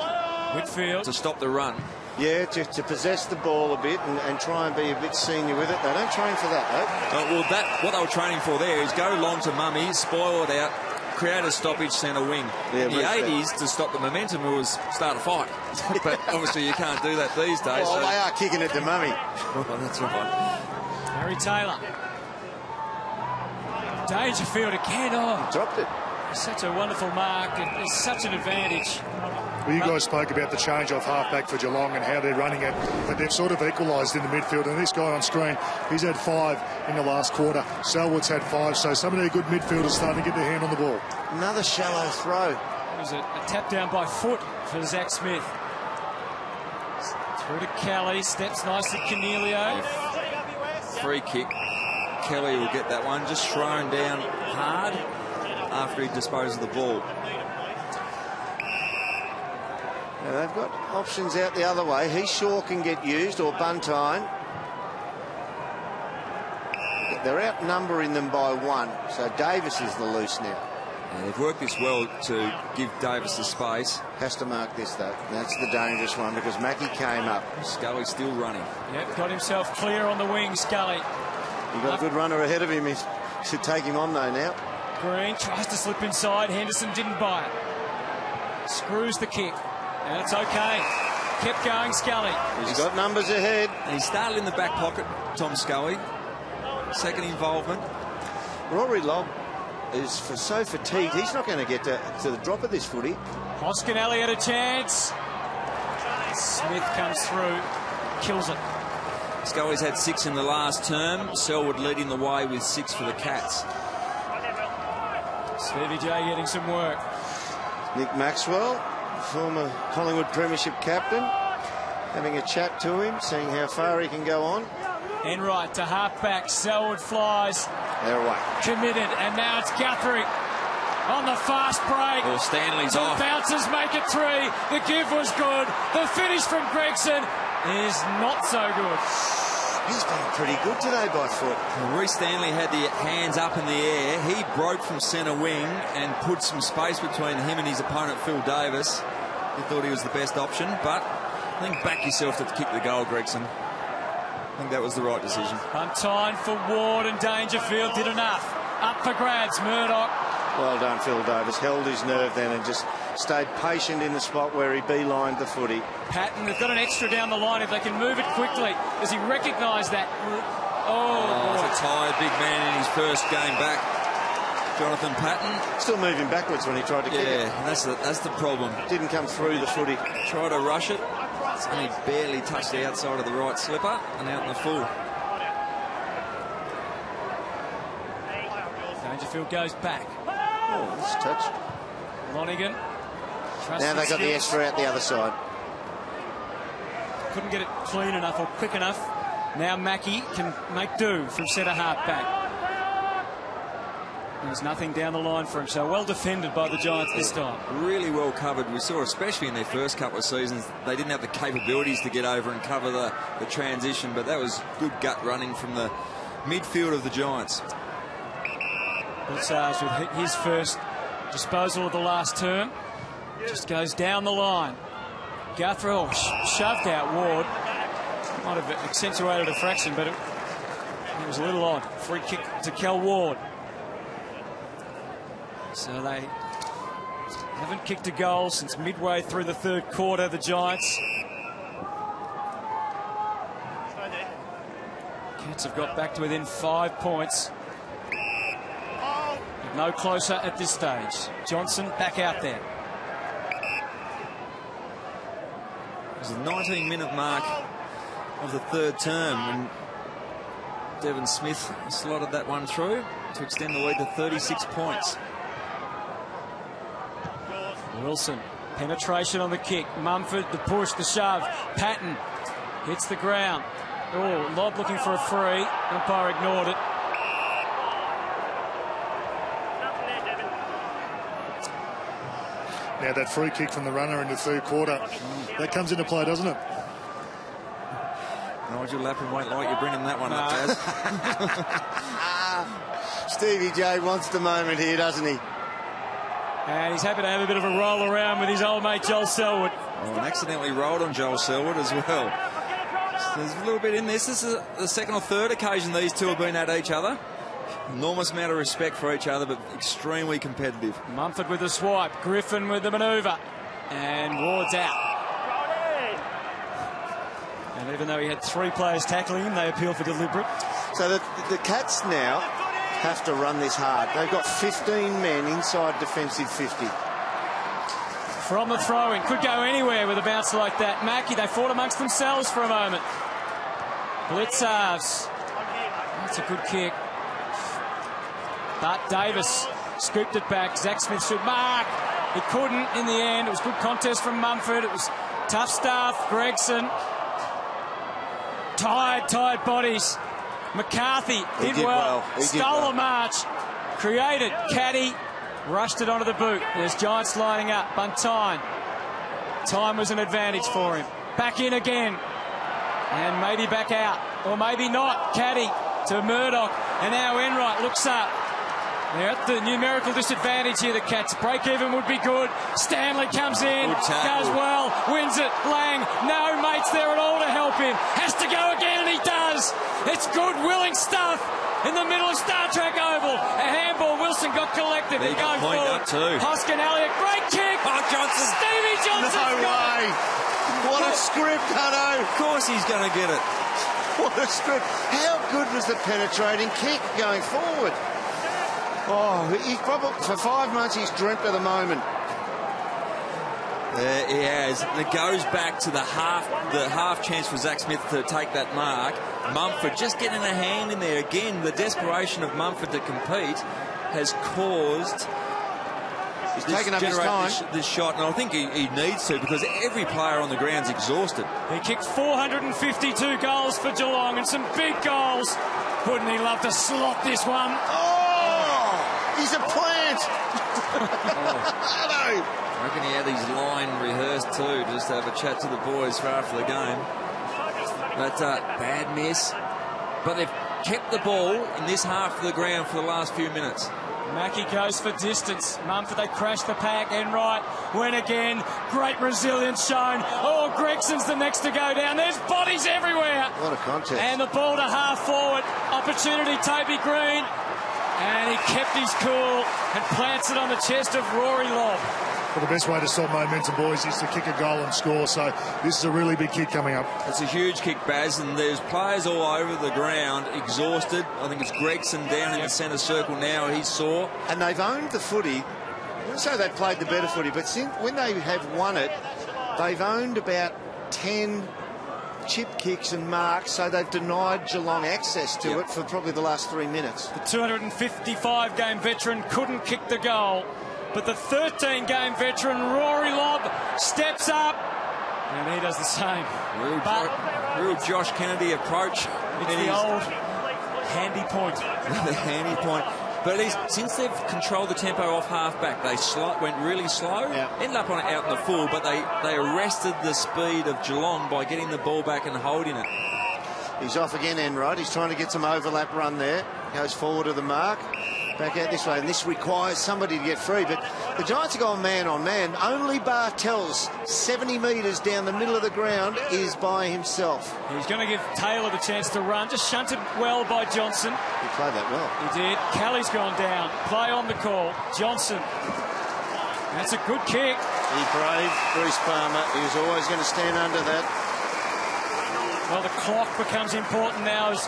S5: Whitfield.
S3: To stop the run.
S1: Yeah, to possess the ball a bit and try and be a bit senior with it. They don't train for that, though.
S3: What they were training for there is go long to Mummy, spoil it out, create a stoppage centre wing.
S1: Yeah,
S3: in the 80s, to stop the momentum, it was start a fight. But obviously you can't do that these days.
S1: Oh, they are kicking it to Mummy.
S3: Oh, that's right.
S5: Harry Taylor. Dangerfield again. Oh,
S1: Dropped it.
S5: such a wonderful mark. It's such an advantage.
S4: Well, you guys spoke about the change off halfback for Geelong and how they're running it, but they've sort of equalised in the midfield. And this guy on screen, he's had 5 in the last quarter. Selwood's had 5, so some of their good midfielders starting to get their hand on the ball.
S1: Another shallow throw.
S5: It was a tap down by foot for Zach Smith. Through to Kelly, steps nicely Cornelio.
S3: Free kick. Kelly will get that one, just thrown down hard. after he disposed of the ball.
S1: Now, they've got options out the other way. He sure can get used, or Buntine. They're outnumbering them by 1, so Davis is the loose now.
S3: And they've worked this well to give Davis the space.
S1: Has to mark this, though. That's the dangerous one, because Mackie came up.
S3: Scully still running.
S5: Yep, got himself clear on the wing, Scully.
S1: You've got a good runner ahead of him. He should take him on, though, now.
S5: Green tries to slip inside. Henderson didn't buy it. Screws the kick. And it's okay. Kept going, Scully.
S1: He's got numbers ahead.
S3: And he started in the back pocket, Tom Scully. Second involvement.
S1: Rory Lobb is so fatigued, he's not going to get to the drop of this footy.
S5: Hoskinelli had a chance. Smith comes through, kills it.
S3: Scully's had 6 in the last term. Selwood leading the way with 6 for the Cats.
S5: Stevie J getting some work.
S1: Nick Maxwell, former Collingwood Premiership captain, having a chat to him, seeing how far he can go on.
S5: Enright to half-back. Selwood flies.
S1: They're away.
S5: Committed. And now it's Guthrie on the fast break.
S3: Well, Stanley's
S5: the
S3: off.
S5: Bouncers make it 3. The give was good. The finish from Gregson is not so good.
S1: He's been pretty good today by foot.
S3: Reece Stanley had the hands up in the air. He broke from centre wing and put some space between him and his opponent, Phil Davis. He thought he was the best option, but I think back yourself to kick the goal, Gregson. I think that was the right decision.
S5: Untime for Ward, and Dangerfield did enough. Up for grabs, Murdoch.
S1: Well done, Phil Davis. Held his nerve then and just stayed patient in the spot where he beelined the footy.
S5: Patton, they've got an extra down the line if they can move it quickly. Does he recognise that?
S3: Oh, it's a tired big man in his first game back. Jonathan Patton.
S1: Still moving backwards when he tried to kick it.
S3: Yeah, that's the problem.
S1: Didn't come through the footy.
S3: Tried to rush it. It's only barely touched the outside of the right slipper and out in the full.
S5: Dangerfield goes back.
S1: Oh, this touch.
S5: Lonigan.
S1: Now they got the extra out the other side.
S5: Couldn't get it clean enough or quick enough. Now Mackie can make do from centre half back. There's nothing down the line for him, so well defended by the Giants this time.
S3: Really well covered. We saw, especially in their first couple of seasons, they didn't have the capabilities to get over and cover the transition, but that was good gut running from the midfield of the Giants.
S5: Blitzars with his first disposal of the last term. Just goes down the line. Guthrie shoved out Ward. Might have accentuated a fraction, but it was a little odd. Free kick to Kel Ward. So they haven't kicked a goal since midway through the third quarter, the Giants. Cats have got back to within 5 points. But no closer at this stage. Johnson back out there.
S3: It was the 19-minute mark of the third term when Devon Smith slotted that one through to extend the lead to 36 points.
S5: Wilson, penetration on the kick. Mumford, the push, the shove. Patton hits the ground. Oh, Lobb looking for a free. Umpire ignored it.
S4: Now that free kick from the runner in the third quarter, that comes into play, doesn't it?
S3: Nigel Lappin won't like you bringing that one up, Jazz.
S1: Stevie J wants the moment here, doesn't he?
S5: And he's happy to have a bit of a roll around with his old mate Joel Selwood.
S3: Oh, and accidentally rolled on Joel Selwood as well. So there's a little bit in this. This is the second or third occasion these two have been at each other. Enormous amount of respect for each other, but extremely competitive.
S5: Mumford with the swipe. Griffin with the manoeuvre. And Ward's out. And even though he had 3 players tackling him, they appeal for deliberate.
S1: So the Cats now have to run this hard. They've got 15 men inside defensive 50.
S5: From the throw-in. Could go anywhere with a bounce like that. Mackie, they fought amongst themselves for a moment. Blitzars. That's a good kick. But Davis scooped it back. Zach Smith should mark. He couldn't in the end. It was good contest from Mumford. It was tough stuff. Gregson. Tired bodies. McCarthy did well. Stole the march. Created. Caddy. Rushed it onto the boot. There's Giants lining up. Buntine. Time was an advantage for him. Back in again. And maybe back out. Or maybe not. Caddy to Murdoch. And now Enright looks up. They're at the numerical disadvantage here, the Cats. Break-even would be good. Stanley comes in, does well, wins it. Lang, no mates there at all to help him. Has to go again, and he does. It's good, willing stuff in the middle of Star Trek Oval. A handball, Wilson got collected.
S3: They
S5: going
S3: point
S5: forward.
S3: up too.
S5: Hoskin Elliott, great kick.
S3: Oh, Johnson.
S5: Stevie Johnson.
S1: No way. What a script, Hutto.
S3: Of course he's going to get it.
S1: What a script. How good was the penetrating kick going forward? Oh, he's probably, for 5 months, he's dreamt of the moment.
S3: He has. And it goes back to the half chance for Zach Smith to take that mark. Mumford just getting a hand in there. Again, the desperation of Mumford to compete has caused...
S1: He's taken up his time.
S3: This shot, and I think he needs to, because every player on the ground's exhausted.
S5: He kicked 452 goals for Geelong, and some big goals. Wouldn't he love to slot this one?
S1: He's a plant.
S3: I reckon he had his line rehearsed too, just to have a chat to the boys for after the game. But bad miss. But they've kept the ball in this half of the ground for the last few minutes.
S5: Mackey goes for distance. Mumford, they crash the pack. Enright went again. Great resilience shown. Oh, Gregson's the next to go down. There's bodies everywhere.
S1: What a contest.
S5: And the ball to half forward. Opportunity, Toby Green. And he kept his cool and plants it on the chest of Rory Lobb.
S4: Well, the best way to stop momentum, boys, is to kick a goal and score. So this is a really big kick coming up.
S3: It's a huge kick, Baz, and there's players all over the ground, exhausted. I think it's Gregson down in the centre circle now. He's sore.
S1: And they've owned the footy. I wouldn't say they've played the better footy, but when they have won it, they've owned about 10 chip kicks and marks, so they've denied Geelong access to it for probably the last 3 minutes.
S5: The 255-game veteran couldn't kick the goal, but the 13-game veteran Rory Lobb steps up, and he does the same.
S3: Real Josh Kennedy approach.
S5: It's the old handy point.
S3: The handy point. But since they've controlled the tempo off half-back, they went really slow, ended up out in the full, but they arrested the speed of Geelong by getting the ball back and holding it.
S1: He's off again, Enright. He's trying to get some overlap run there. Goes forward to the mark. Back out this way, and this requires somebody to get free. But the Giants are going man on man. Only Bartels, 70 metres down the middle of the ground, is by himself.
S5: He's going to give Taylor the chance to run. Just shunted well by Johnson.
S1: He played that well.
S5: He did. Kelly's gone down. Play on the call. Johnson. That's a good kick.
S1: He braved Bruce Palmer. He was always going to stand under that.
S5: Well, the clock becomes important now. As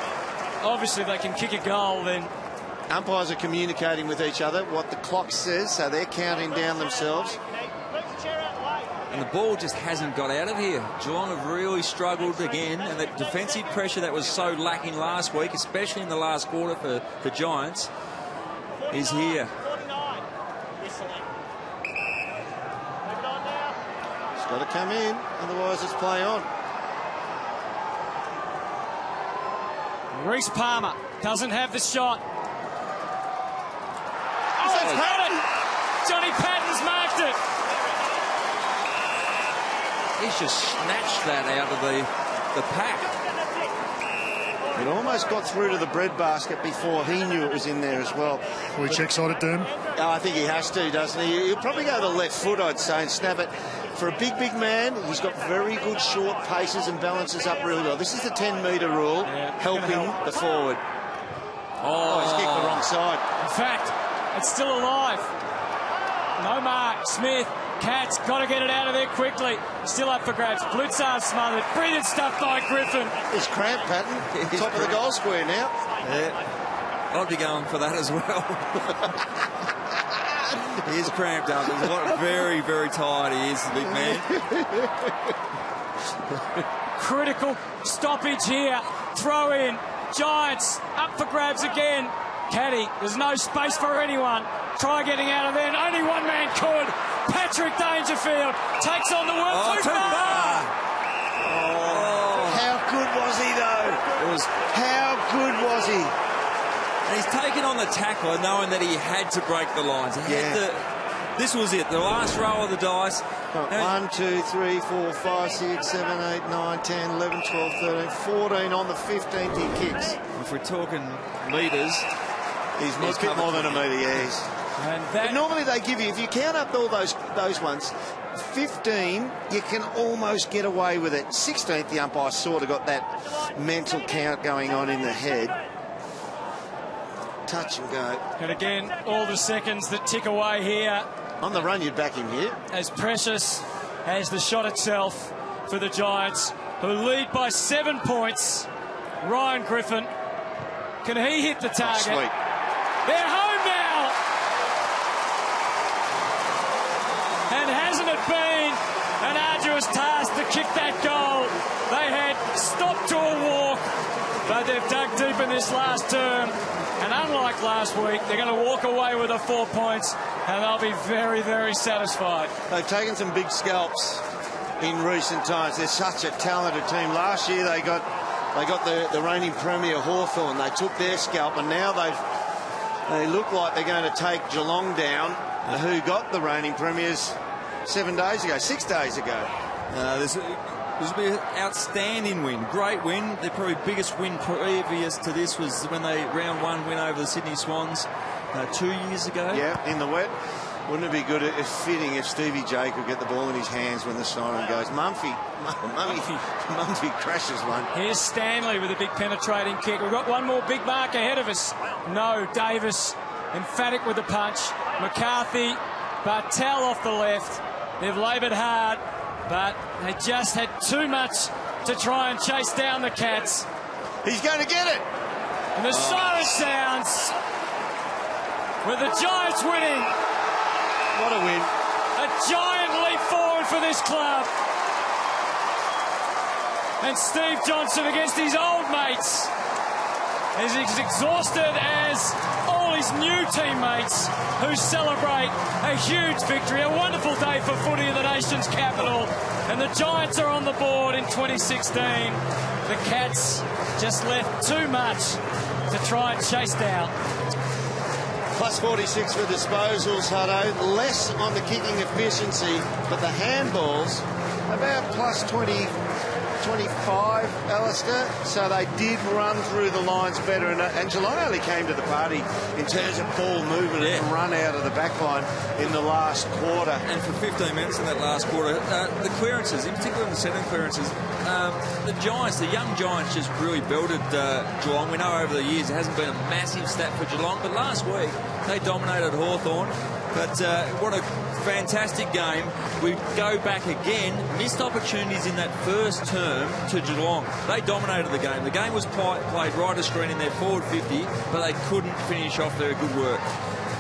S5: obviously, they can kick a goal, then
S1: umpires are communicating with each other what the clock says, so they're counting down themselves.
S3: And the ball just hasn't got out of here. Geelong have really struggled again, and that defensive pressure that was so lacking last week, especially in the last quarter for the Giants, is here.
S1: It's got to come in, otherwise it's play on.
S5: Reece Palmer doesn't have the shot. Oh, got it! Johnny Patton's marked it.
S3: He's just snatched that out of the pack.
S1: It almost got through to the breadbasket before he knew it was in there as well.
S4: Will he check side it, Doom?
S1: I think he has to, doesn't he? He'll probably go to the left foot, I'd say, and snap it. For a big man, he's got very good short paces and balances up really well. This is the 10-metre rule, helping the forward. Oh, he's kicked the wrong side.
S5: In fact, it's still alive. No mark. Smith, Cats, got to get it out of there quickly. Still up for grabs. Blutzar smothered. Brilliant stuff by Griffin.
S1: He's cramped, Patton. Top of the goal square now.
S3: Yeah. I'd be going for that as well. He is cramped up. He's very, very tired. He is, the big man.
S5: Critical stoppage here. Throw in. Giants up for grabs again. Caddy, there's no space for anyone. Try getting out of there, and only one man could. Patrick Dangerfield takes on the world. Too far.
S1: How good was he, though? How good was he?
S3: And he's taken on the tackler knowing that he had to break the lines. This was it, the last roll of the dice.
S1: 1, 2, 3, 4, 5, 6, 7, 8, 9, 10, 11, 12, 13, 14 on the 15th he kicks.
S3: If we're talking metres,
S1: he's a bit more than a metre, yes. But normally they give you, if you count up all those ones, 15, you can almost get away with it. 16th, the umpire sort of got that mental count going on in the head. Touch and go.
S5: And again, all the seconds that tick away here.
S1: On the run, you'd back him here.
S5: As precious as the shot itself for the Giants, who lead by 7 points. Ryan Griffin, can he hit the target?
S1: Sweet.
S5: They're home now. And hasn't it been an arduous task to kick that goal? They had stopped to a walk, but they've dug deep in this last term. And unlike last week, they're going to walk away with the 4 points, and they'll be very, very satisfied.
S1: They've taken some big scalps in recent times. They're such a talented team. Last year they got the reigning premier Hawthorn. They took their scalp, and now they look like they're going to take Geelong down, who got the reigning premiers 6 days ago.
S3: This will be an outstanding win. Great win. Their probably biggest win previous to this was when they round 1 win over the Sydney Swans 2 years ago.
S1: Yeah, in the wet. Wouldn't it be good, if fitting, if Stevie J could get the ball in his hands when the siren goes? Mumphy crashes one.
S5: Here's Stanley with a big penetrating kick. We've got one more big mark ahead of us. No, Davis emphatic with the punch. McCarthy, Bartel off the left. They've laboured hard, but they just had too much to try and chase down the Cats.
S1: He's going to get it.
S5: And the siren sounds with the Giants winning.
S1: What a win.
S5: A giant leap forward for this club. And Steve Johnson against his old mates is as exhausted as all his new teammates who celebrate a huge victory, a wonderful day for footy in the nation's capital. And the Giants are on the board in 2016. The Cats just left too much to try and chase down.
S1: Plus 46 for disposals, Hutto. Less on the kicking efficiency, but the handballs about plus 25, Alistair. So they did run through the lines better, and Geelong only came to the party in terms of ball movement and run out of the back line in the last quarter.
S3: And for 15 minutes in that last quarter, the clearances, in particular in the centre clearances, the Giants, the young Giants, just really belted Geelong. We know over the years it hasn't been a massive stat for Geelong, but last week they dominated Hawthorn. But what a fantastic game. We go back again. Missed opportunities in that first term to Geelong. They dominated the game. The game was played right of screen in their forward 50, but they couldn't finish off their good work.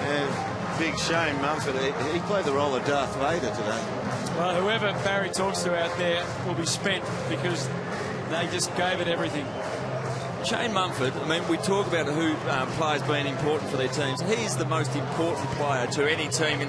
S1: And big shame, Mumford. He played the role of Darth Vader today.
S5: Well, whoever Barry talks to out there will be spent because they just gave it everything.
S3: Shane Mumford, I mean, we talk about who players being important for their teams. He's the most important player to any team in